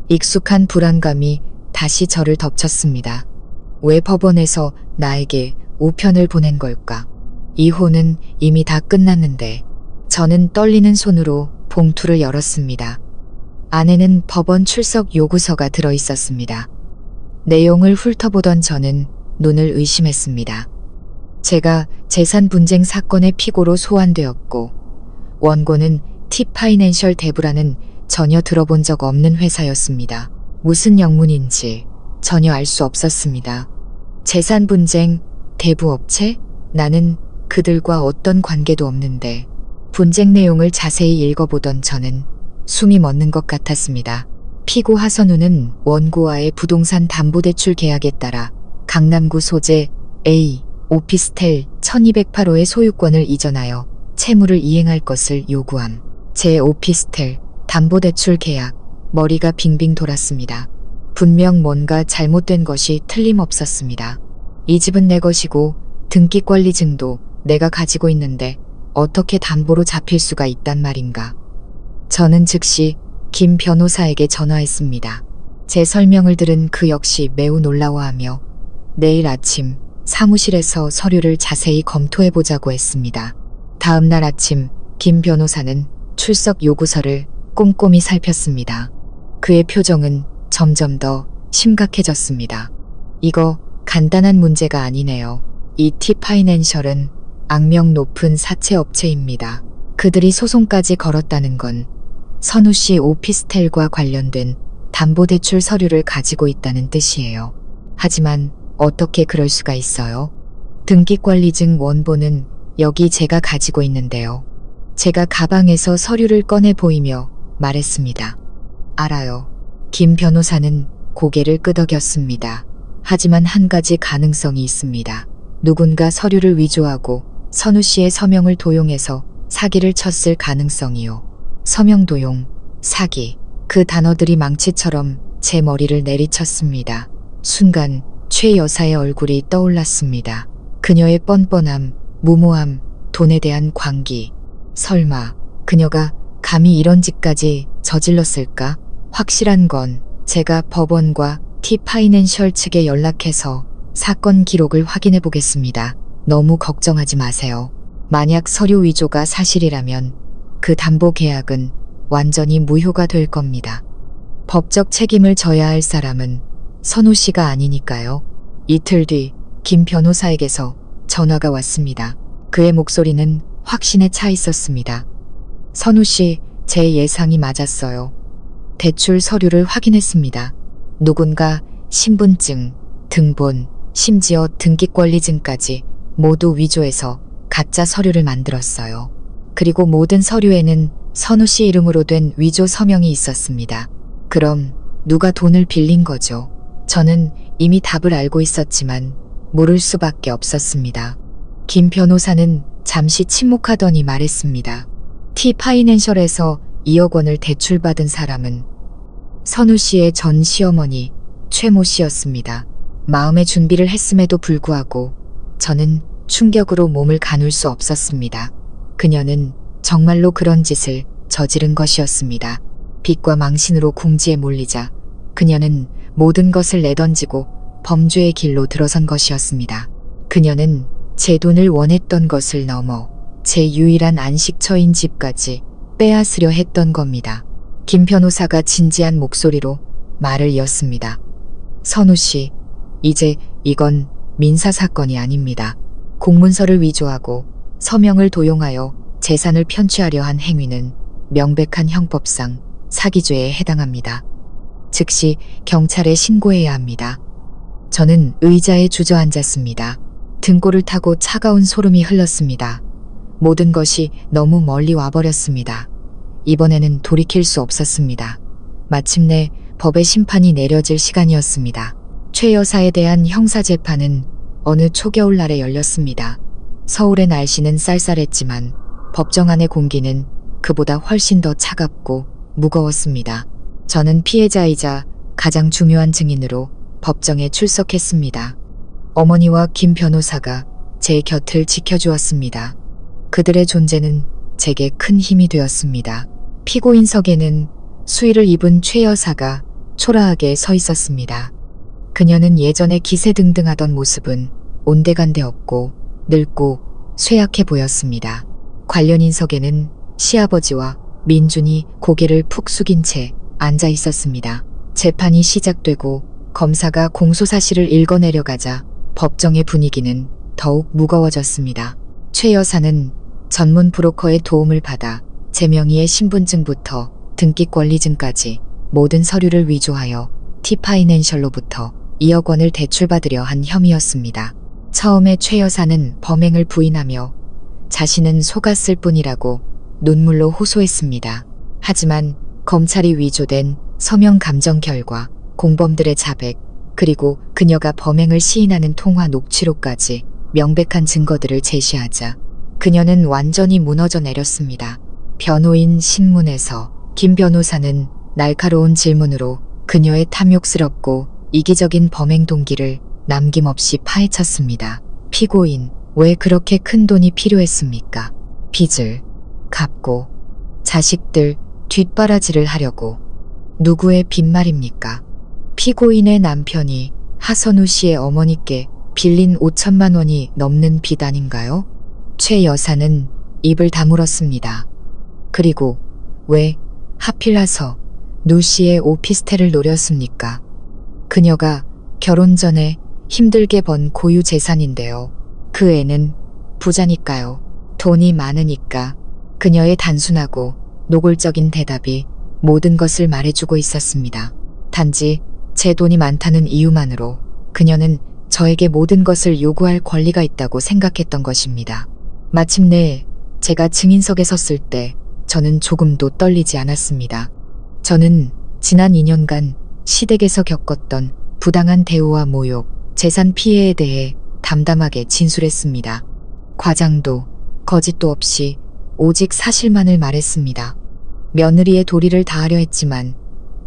익숙한 불안감이 다시 저를 덮쳤습니다. 왜 법원에서 나에게 우편을 보낸 걸까? 이혼은 이미 다 끝났는데. 저는 떨리는 손으로 봉투를 열었습니다. 안에는 법원 출석 요구서가 들어 있었습니다. 내용을 훑어보던 저는 눈을 의심했습니다. 제가 재산 분쟁 사건의 피고로 소환되었고 원고는 티파이낸셜 대부라는 전혀 들어본 적 없는 회사였습니다. 무슨 영문인지 전혀 알 수 없었습니다. 재산 분쟁, 대부업체? 나는 그들과 어떤 관계도 없는데. 분쟁 내용을 자세히 읽어보던 저는 숨이 멎는 것 같았습니다. 피고 하선우는 원고와의 부동산 담보대출 계약에 따라 강남구 소재 A 오피스텔 1208호의 소유권을 이전하여 채무를 이행할 것을 요구함. 제 오피스텔 담보대출 계약. 머리가 빙빙 돌았습니다. 분명 뭔가 잘못된 것이 틀림없었습니다. 이 집은 내 것이고 등기권리증도 내가 가지고 있는데 어떻게 담보로 잡힐 수가 있단 말인가. 저는 즉시 김 변호사에게 전화했습니다. 제 설명을 들은 그 역시 매우 놀라워하며 내일 아침 사무실에서 서류를 자세히 검토해보자고 했습니다. 다음 날 아침 김 변호사는 출석 요구서를 꼼꼼히 살폈습니다. 그의 표정은 점점 더 심각해졌습니다. 이거 간단한 문제가 아니네요. 이 티파이낸셜은 악명 높은 사채업체입니다. 그들이 소송까지 걸었다는 건 선우 씨 오피스텔과 관련된 담보대출 서류를 가지고 있다는 뜻이에요. 하지만 어떻게 그럴 수가 있어요? 등기권리증 원본은 여기 제가 가지고 있는데요. 제가 가방에서 서류를 꺼내 보이며 말했습니다. 알아요. 김 변호사는 고개를 끄덕였습니다. 하지만 한 가지 가능성이 있습니다. 누군가 서류를 위조하고 선우 씨의 서명을 도용해서 사기를 쳤을 가능성이요. 서명 도용, 사기. 그 단어들이 망치처럼 제 머리를 내리쳤습니다. 순간 최 여사의 얼굴이 떠올랐습니다. 그녀의 뻔뻔함, 무모함, 돈에 대한 광기. 설마 그녀가 감히 이런 짓까지 저질렀을까? 확실한 건 제가 법원과 티파이낸셜 측에 연락해서 사건 기록을 확인해 보겠습니다. 너무 걱정하지 마세요. 만약 서류 위조가 사실이라면 그 담보 계약은 완전히 무효가 될 겁니다. 법적 책임을 져야 할 사람은 선우 씨가 아니니까요. 이틀 뒤 김 변호사에게서 전화가 왔습니다. 그의 목소리는 확신에 차 있었습니다. 선우 씨, 제 예상이 맞았어요. 대출 서류를 확인했습니다. 누군가 신분증, 등본, 심지어 등기권리증까지 모두 위조해서 가짜 서류를 만들었어요. 그리고 모든 서류에는 선우 씨 이름으로 된 위조 서명이 있었습니다. 그럼 누가 돈을 빌린 거죠? 저는 이미 답을 알고 있었지만 물을 수밖에 없었습니다. 김 변호사는 잠시 침묵하더니 말했습니다. T파이낸셜에서 2억 원을 대출받은 사람은 선우 씨의 전 시어머니 최모 씨였습니다. 마음의 준비를 했음에도 불구하고 저는 충격으로 몸을 가눌 수 없었습니다. 그녀는 정말로 그런 짓을 저지른 것이었습니다. 빚과 망신으로 궁지에 몰리자 그녀는 모든 것을 내던지고 범죄의 길로 들어선 것이었습니다. 그녀는 제 돈을 원했던 것을 넘어 제 유일한 안식처인 집까지 빼앗으려 했던 겁니다. 김 변호사가 진지한 목소리로 말을 이었습니다. 선우 씨, 이제 이건 민사사건이 아닙니다. 공문서를 위조하고 서명을 도용하여 재산을 편취하려 한 행위는 명백한 형법상 사기죄에 해당합니다. 즉시 경찰에 신고해야 합니다. 저는 의자에 주저앉았습니다. 등골을 타고 차가운 소름이 흘렀습니다. 모든 것이 너무 멀리 와버렸습니다. 이번에는 돌이킬 수 없었습니다. 마침내 법의 심판이 내려질 시간이었습니다. 최 여사에 대한 형사재판은 어느 초겨울날에 열렸습니다. 서울의 날씨는 쌀쌀했지만 법정 안의 공기는 그보다 훨씬 더 차갑고 무거웠습니다. 저는 피해자이자 가장 중요한 증인으로 법정에 출석했습니다. 어머니와 김 변호사가 제 곁을 지켜주었습니다. 그들의 존재는 제게 큰 힘이 되었습니다. 피고인석에는 수의를 입은 최 여사가 초라하게 서 있었습니다. 그녀는 예전에 기세등등하던 모습은 온데간데 없고 늙고 쇠약해 보였습니다. 관련인석에는 시아버지와 민준이 고개를 푹 숙인 채 앉아 있었습니다. 재판이 시작되고 검사가 공소사실을 읽어내려가자 법정의 분위기는 더욱 무거워졌습니다. 최 여사는 전문 브로커의 도움을 받아 제 명의의 신분증부터 등기권리증까지 모든 서류를 위조하여 T파이낸셜로부터 2억 원을 대출받으려 한 혐의였습니다. 처음에 최 여사는 범행을 부인하며 자신은 속았을 뿐이라고 눈물로 호소했습니다. 하지만 검찰이 위조된 서명 감정 결과, 공범들의 자백, 그리고 그녀가 범행을 시인하는 통화 녹취록까지 명백한 증거들을 제시하자 그녀는 완전히 무너져 내렸습니다. 변호인 신문에서 김 변호사는 날카로운 질문으로 그녀의 탐욕스럽고 이기적인 범행 동기를 남김없이 파헤쳤습니다. 피고인, 왜 그렇게 큰 돈이 필요했습니까? 빚을 갚고 자식들 뒷바라지를 하려고. 누구의 빚말입니까? 피고인의 남편이 하선우 씨의 어머니께 빌린 5천만 원이 넘는 빚 아닌가요? 최 여사는 입을 다물었습니다. 그리고 왜 하필 하서 누 씨의 오피스텔을 노렸습니까? 그녀가 결혼 전에 힘들게 번 고유 재산인데요. 그 애는 부자니까요. 돈이 많으니까. 그녀의 단순하고 노골적인 대답이 모든 것을 말해주고 있었습니다. 단지 제 돈이 많다는 이유만으로 그녀는 저에게 모든 것을 요구할 권리가 있다고 생각했던 것입니다. 마침내 제가 증인석에 섰을 때 저는 조금도 떨리지 않았습니다. 저는 지난 2년간 시댁에서 겪었던 부당한 대우와 모욕, 재산 피해에 대해 담담하게 진술했습니다. 과장도 거짓도 없이 오직 사실만을 말했습니다. 며느리의 도리를 다하려 했지만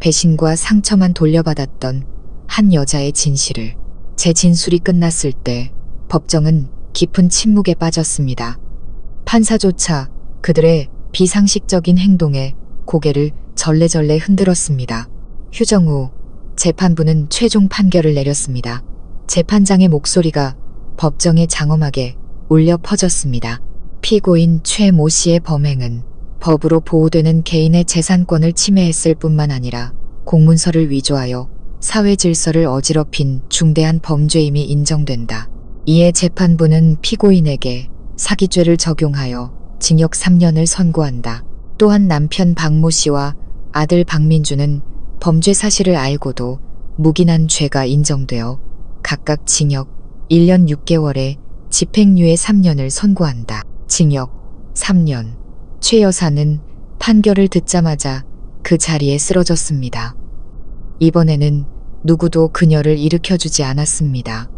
배신과 상처만 돌려받았던 한 여자의 진실을. 제 진술이 끝났을 때 법정은 깊은 침묵에 빠졌습니다. 판사조차 그들의 비상식적인 행동에 고개를 절레절레 흔들었습니다. 휴정 후 재판부는 최종 판결을 내렸습니다. 재판장의 목소리가 법정에 장엄하게 울려 퍼졌습니다. 피고인 최 모 씨의 범행은 법으로 보호되는 개인의 재산권을 침해했을 뿐만 아니라 공문서를 위조하여 사회 질서를 어지럽힌 중대한 범죄임이 인정된다. 이에 재판부는 피고인에게 사기죄를 적용하여 징역 3년을 선고한다. 또한 남편 박모 씨와 아들 박민주는 범죄 사실을 알고도 묵인한 죄가 인정되어 각각 징역 1년 6개월에 집행유예 3년을 선고한다. 징역 3년. 최 여사는 판결을 듣자마자 그 자리에 쓰러졌습니다. 이번에는 누구도 그녀를 일으켜주지 않았습니다.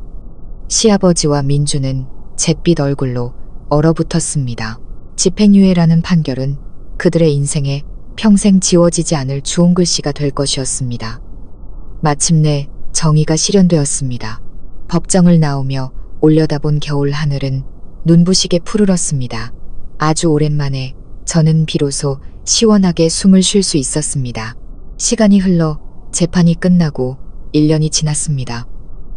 시아버지와 민주는 잿빛 얼굴로 얼어붙었습니다. 집행유예라는 판결은 그들의 인생에 평생 지워지지 않을 주홍글씨가 될 것이었습니다. 마침내 정의가 실현되었습니다. 법정을 나오며 올려다본 겨울 하늘은 눈부시게 푸르렀습니다. 아주 오랜만에 저는 비로소 시원하게 숨을 쉴 수 있었습니다. 시간이 흘러 재판이 끝나고 1년이 지났습니다.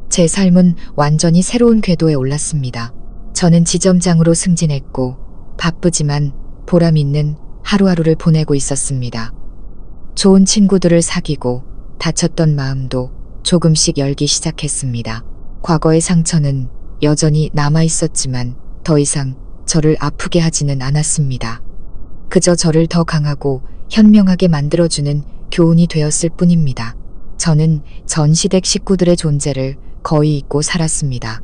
제 삶은 완전히 새로운 궤도에 올랐습니다. 저는 지점장으로 승진했고 바쁘지만 보람 있는 하루하루를 보내고 있었습니다. 좋은 친구들을 사귀고 다쳤던 마음도 조금씩 열기 시작했습니다. 과거의 상처는 여전히 남아 있었지만 더 이상 저를 아프게 하지는 않았습니다. 그저 저를 더 강하고 현명하게 만들어주는 교훈이 되었을 뿐입니다. 저는 전 시댁 식구들의 존재를 거의 잊고 살았습니다.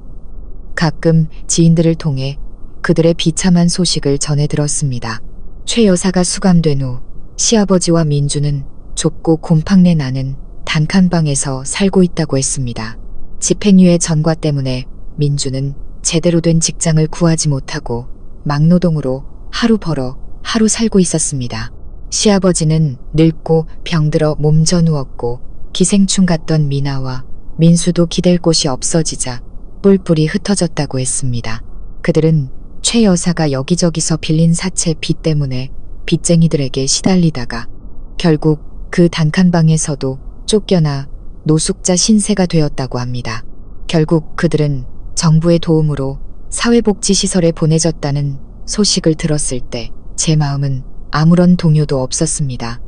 가끔 지인들을 통해 그들의 비참한 소식을 전해 들었습니다. 최 여사가 수감된 후 시아버지와 민주는 좁고 곰팡내 나는 단칸방에서 살고 있다고 했습니다. 집행유예 전과 때문에 민주는 제대로 된 직장을 구하지 못하고 막노동으로 하루 벌어 하루 살고 있었습니다. 시아버지는 늙고 병들어 몸져 누웠고 기생충 같던 미나와 민수도 기댈 곳이 없어지자 뿔뿔이 흩어졌다고 했습니다. 그들은 최 여사가 여기저기서 빌린 사채 빚 때문에 빚쟁이들에게 시달리다가 결국 그 단칸방에서도 쫓겨나 노숙자 신세가 되었다고 합니다. 결국 그들은 정부의 도움으로 사회복지시설에 보내졌다는 소식을 들었을 때 제 마음은 아무런 동요도 없었습니다.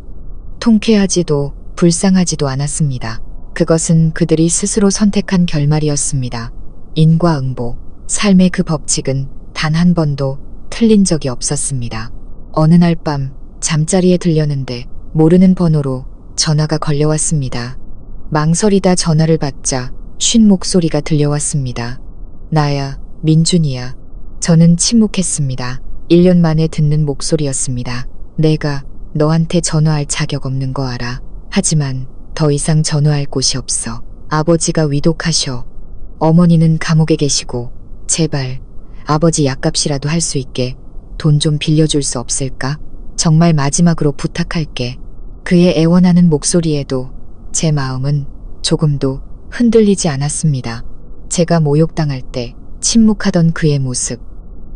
통쾌하지도 불쌍하지도 않았습니다. 그것은 그들이 스스로 선택한 결말이었습니다. 인과응보, 삶의 그 법칙은 단 한 번도 틀린 적이 없었습니다. 어느 날 밤 잠자리에 들렸는데 모르는 번호로 전화가 걸려왔습니다. 망설이다 전화를 받자 쉰 목소리가 들려왔습니다. 나야, 민준이야. 저는 침묵했습니다. 1년 만에 듣는 목소리였습니다. 내가 너한테 전화할 자격 없는 거 알아. 하지만 더 이상 전화할 곳이 없어. 아버지가 위독하셔. 어머니는 감옥에 계시고 제발 아버지 약값이라도 할 수 있게 돈 좀 빌려줄 수 없을까? 정말 마지막으로 부탁할게. 그의 애원하는 목소리에도 제 마음은 조금도 흔들리지 않았습니다. 제가 모욕당할 때 침묵하던 그의 모습,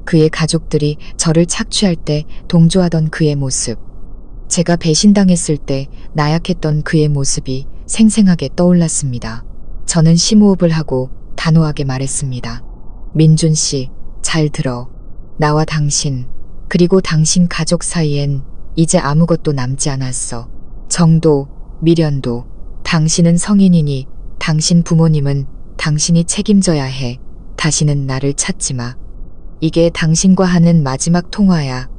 그의 가족들이 저를 착취할 때 동조하던 그의 모습, 제가 배신당했을 때 나약했던 그의 모습이 생생하게 떠올랐습니다. 저는 심호흡을 하고 단호하게 말했습니다. 민준 씨, 잘 들어. 나와 당신, 그리고 당신 가족 사이엔 이제 아무것도 남지 않았어. 정도, 미련도. 당신은 성인이니 당신 부모님은 당신이 책임져야 해. 다시는 나를 찾지 마. 이게 당신과 하는 마지막 통화야.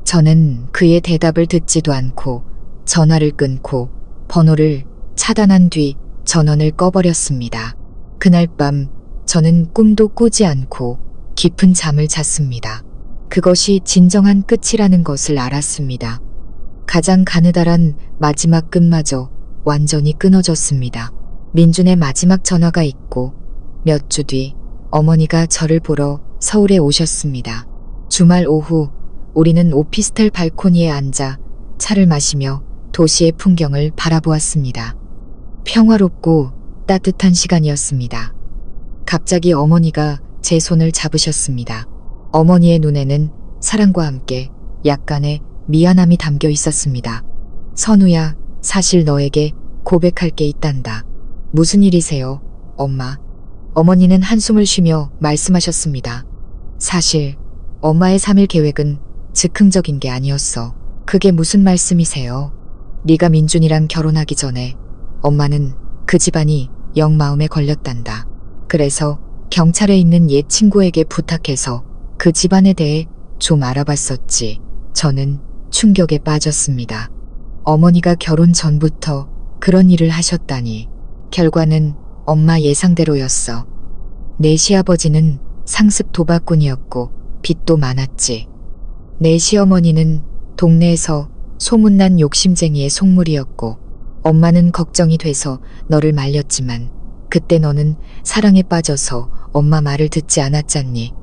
저는 그의 대답을 듣지도 않고 전화를 끊고 번호를 차단한 뒤 전원을 꺼버렸습니다. 그날 밤 저는 꿈도 꾸지 않고 깊은 잠을 잤습니다. 그것이 진정한 끝이라는 것을 알았습니다. 가장 가느다란 마지막 끝마저 완전히 끊어졌습니다. 민준의 마지막 전화가 있고 몇 주 뒤 어머니가 저를 보러 서울에 오셨습니다. 주말 오후 우리는 오피스텔 발코니에 앉아 차를 마시며 도시의 풍경을 바라보았습니다. 평화롭고 따뜻한 시간이었습니다. 갑자기 어머니가 제 손을 잡으셨습니다. 어머니의 눈에는 사랑과 함께 약간의 미안함이 담겨 있었습니다. 선우야, 사실 너에게 고백할 게 있단다. 무슨 일이세요, 엄마? 어머니는 한숨을 쉬며 말씀하셨습니다. 사실 엄마의 3일 계획은 즉흥적인 게 아니었어. 그게 무슨 말씀이세요? 네가 민준이랑 결혼하기 전에 엄마는 그 집안이 영 마음에 걸렸단다. 그래서 경찰에 있는 옛 친구에게 부탁해서 그 집안에 대해 좀 알아봤었지. 저는 충격에 빠졌습니다. 어머니가 결혼 전부터 그런 일을 하셨다니. 결과는 엄마 예상대로였어. 내 시아버지는 상습 도박꾼이었고 빚도 많았지. 내 시어머니는 동네에서 소문난 욕심쟁이의 속물이었고, 엄마는 걱정이 돼서 너를 말렸지만 그때 너는 사랑에 빠져서 엄마 말을 듣지 않았잖니.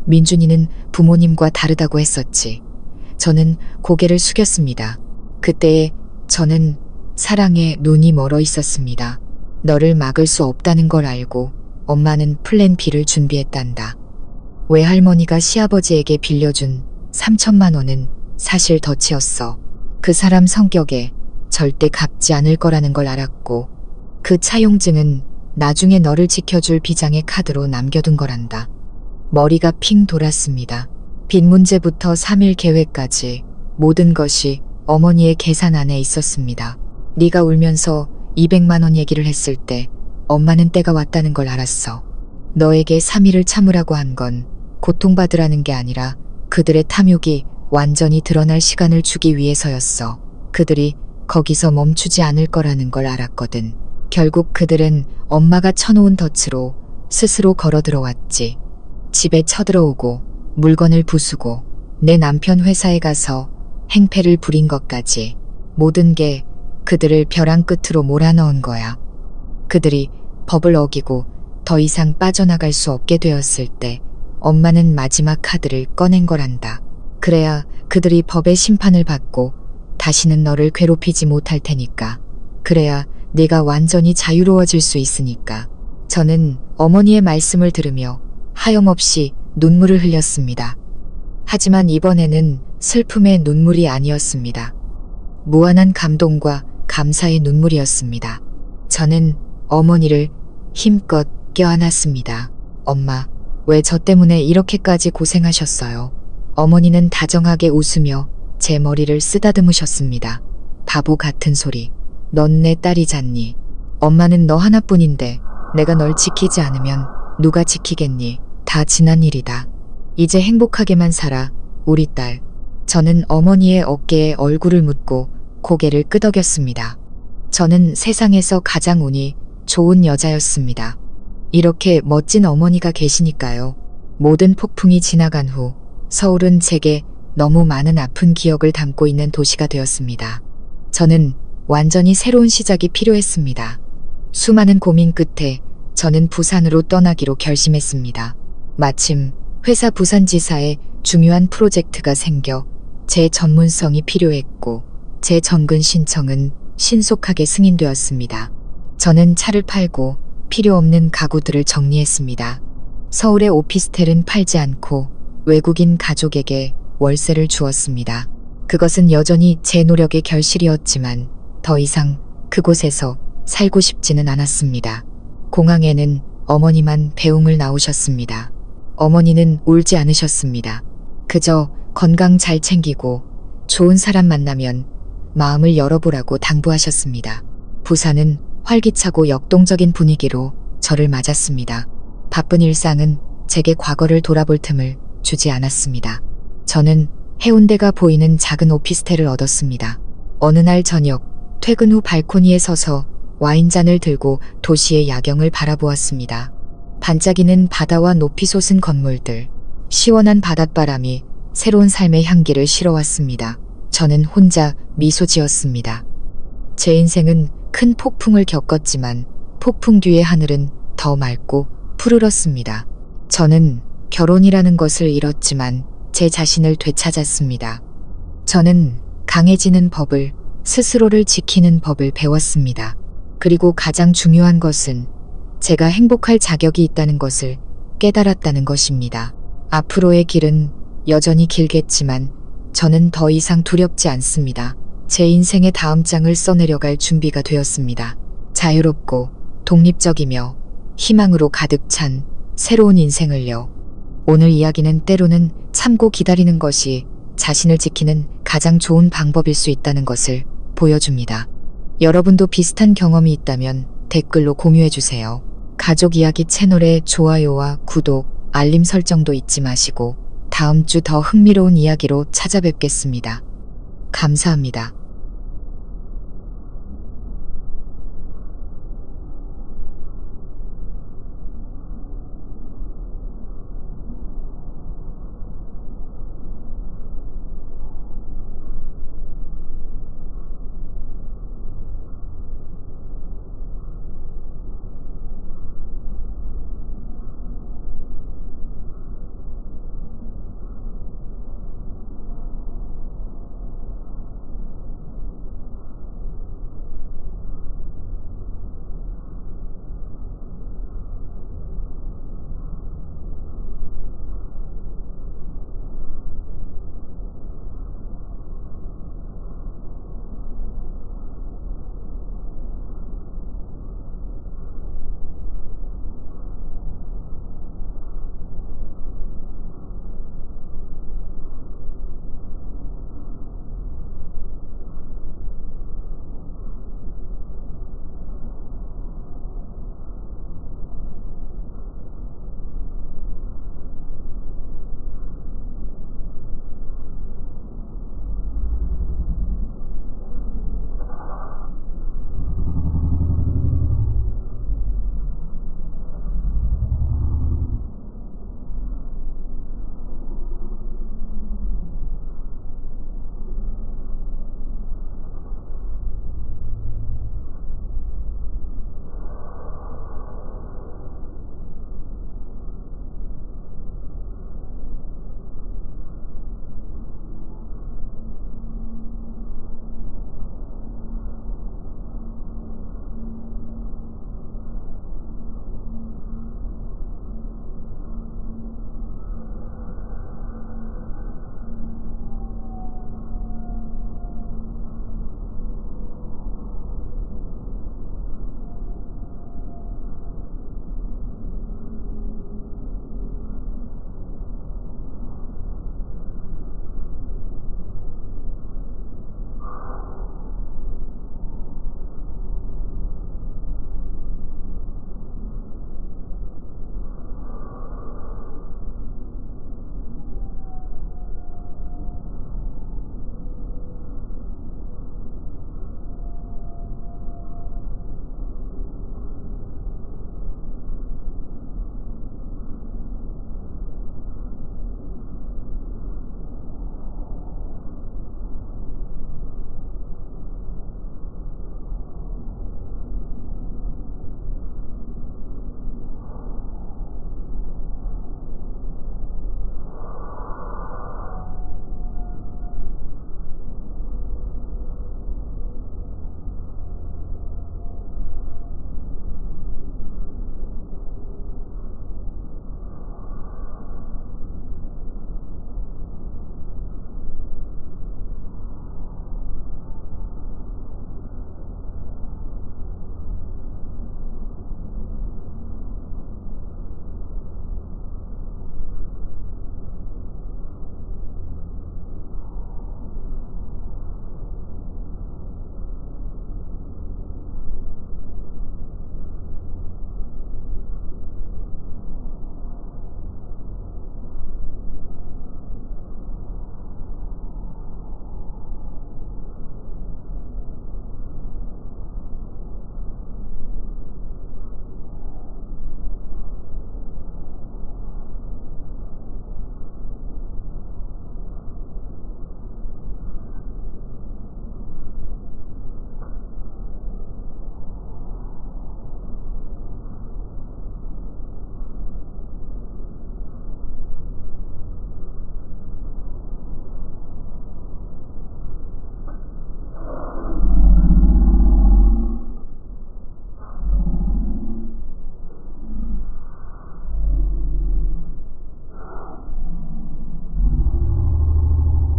민준이는 부모님과 다르다고 했었지. 저는 고개를 숙였습니다. 그때에 저는 사랑에 눈이 멀어 있었습니다. 너를 막을 수 없다는 걸 알고 엄마는 플랜 B를 준비했단다. 외할머니가 시아버지에게 빌려준 3천만 원은 사실 덫이었어. 그 사람 성격에 절대 갚지 않을 거라는 걸 알았고, 그 차용증은 나중에 너를 지켜줄 비장의 카드로 남겨둔 거란다. 머리가 핑 돌았습니다. 빚 문제부터 3일 계획까지 모든 것이 어머니의 계산 안에 있었습니다. 네가 울면서 200만 원 얘기를 했을 때 엄마는 때가 왔다는 걸 알았어. 너에게 3일을 참으라고 한 건 고통받으라는 게 아니라 그들의 탐욕이 완전히 드러날 시간을 주기 위해서였어. 그들이 거기서 멈추지 않을 거라는 걸 알았거든. 결국 그들은 엄마가 쳐놓은 덫으로 스스로 걸어 들어왔지. 집에 쳐들어오고 물건을 부수고 내 남편 회사에 가서 행패를 부린 것까지 모든 게 그들을 벼랑 끝으로 몰아넣은 거야. 그들이 법을 어기고 더 이상 빠져나갈 수 없게 되었을 때 엄마는 마지막 카드를 꺼낸 거란다. 그래야 그들이 법의 심판을 받고 다시는 너를 괴롭히지 못할 테니까. 그래야 네가 완전히 자유로워질 수 있으니까. 저는 어머니의 말씀을 들으며 하염없이 눈물을 흘렸습니다. 하지만 이번에는 슬픔의 눈물이 아니었습니다. 무한한 감동과 감사의 눈물이었습니다. 저는 어머니를 힘껏 껴안았습니다. 엄마, 왜 저 때문에 이렇게까지 고생하셨어요? 어머니는 다정하게 웃으며 제 머리를 쓰다듬으셨습니다. 바보 같은 소리. 넌 내 딸이잖니. 엄마는 너 하나뿐인데 내가 널 지키지 않으면 누가 지키겠니? 다 지난 일이다. 이제 행복하게만 살아, 우리 딸. 저는 어머니의 어깨에 얼굴을 묻고 고개를 끄덕였습니다. 저는 세상에서 가장 운이 좋은 여자였습니다. 이렇게 멋진 어머니가 계시니까요. 모든 폭풍이 지나간 후 서울은 제게 너무 많은 아픈 기억을 담고 있는 도시가 되었습니다. 저는 완전히 새로운 시작이 필요했습니다. 수많은 고민 끝에 저는 부산으로 떠나기로 결심했습니다. 마침 회사 부산지사에 중요한 프로젝트가 생겨 제 전문성이 필요했고 제 전근 신청은 신속하게 승인되었습니다. 저는 차를 팔고 필요 없는 가구들을 정리했습니다. 서울의 오피스텔은 팔지 않고 외국인 가족에게 월세를 주었습니다. 그것은 여전히 제 노력의 결실이었지만 더 이상 그곳에서 살고 싶지는 않았습니다. 공항에는 어머니만 배웅을 나오셨습니다. 어머니는 울지 않으셨습니다. 그저 건강 잘 챙기고 좋은 사람 만나면 마음을 열어보라고 당부하셨습니다. 부산은 활기차고 역동적인 분위기로 저를 맞았습니다. 바쁜 일상은 제게 과거를 돌아볼 틈을 주지 않았습니다. 저는 해운대가 보이는 작은 오피스텔을 얻었습니다. 어느 날 저녁, 퇴근 후 발코니에 서서 와인잔을 들고 도시의 야경을 바라보았습니다. 반짝이는 바다와 높이 솟은 건물들, 시원한 바닷바람이 새로운 삶의 향기를 실어왔습니다. 저는 혼자 미소 지었습니다. 제 인생은 큰 폭풍을 겪었지만 폭풍 뒤의 하늘은 더 맑고 푸르렀습니다. 저는 결혼이라는 것을 잃었지만 제 자신을 되찾았습니다. 저는 강해지는 법을, 스스로를 지키는 법을 배웠습니다. 그리고 가장 중요한 것은 제가 행복할 자격이 있다는 것을 깨달았다는 것입니다. 앞으로의 길은 여전히 길겠지만 저는 더 이상 두렵지 않습니다. 제 인생의 다음 장을 써내려갈 준비가 되었습니다. 자유롭고 독립적이며 희망으로 가득 찬 새로운 인생을요. 오늘 이야기는 때로는 참고 기다리는 것이 자신을 지키는 가장 좋은 방법일 수 있다는 것을 보여줍니다. 여러분도 비슷한 경험이 있다면 댓글로 공유해주세요. 가족 이야기 채널에 좋아요와 구독, 알림 설정도 잊지 마시고 다음 주 더 흥미로운 이야기로 찾아뵙겠습니다. 감사합니다.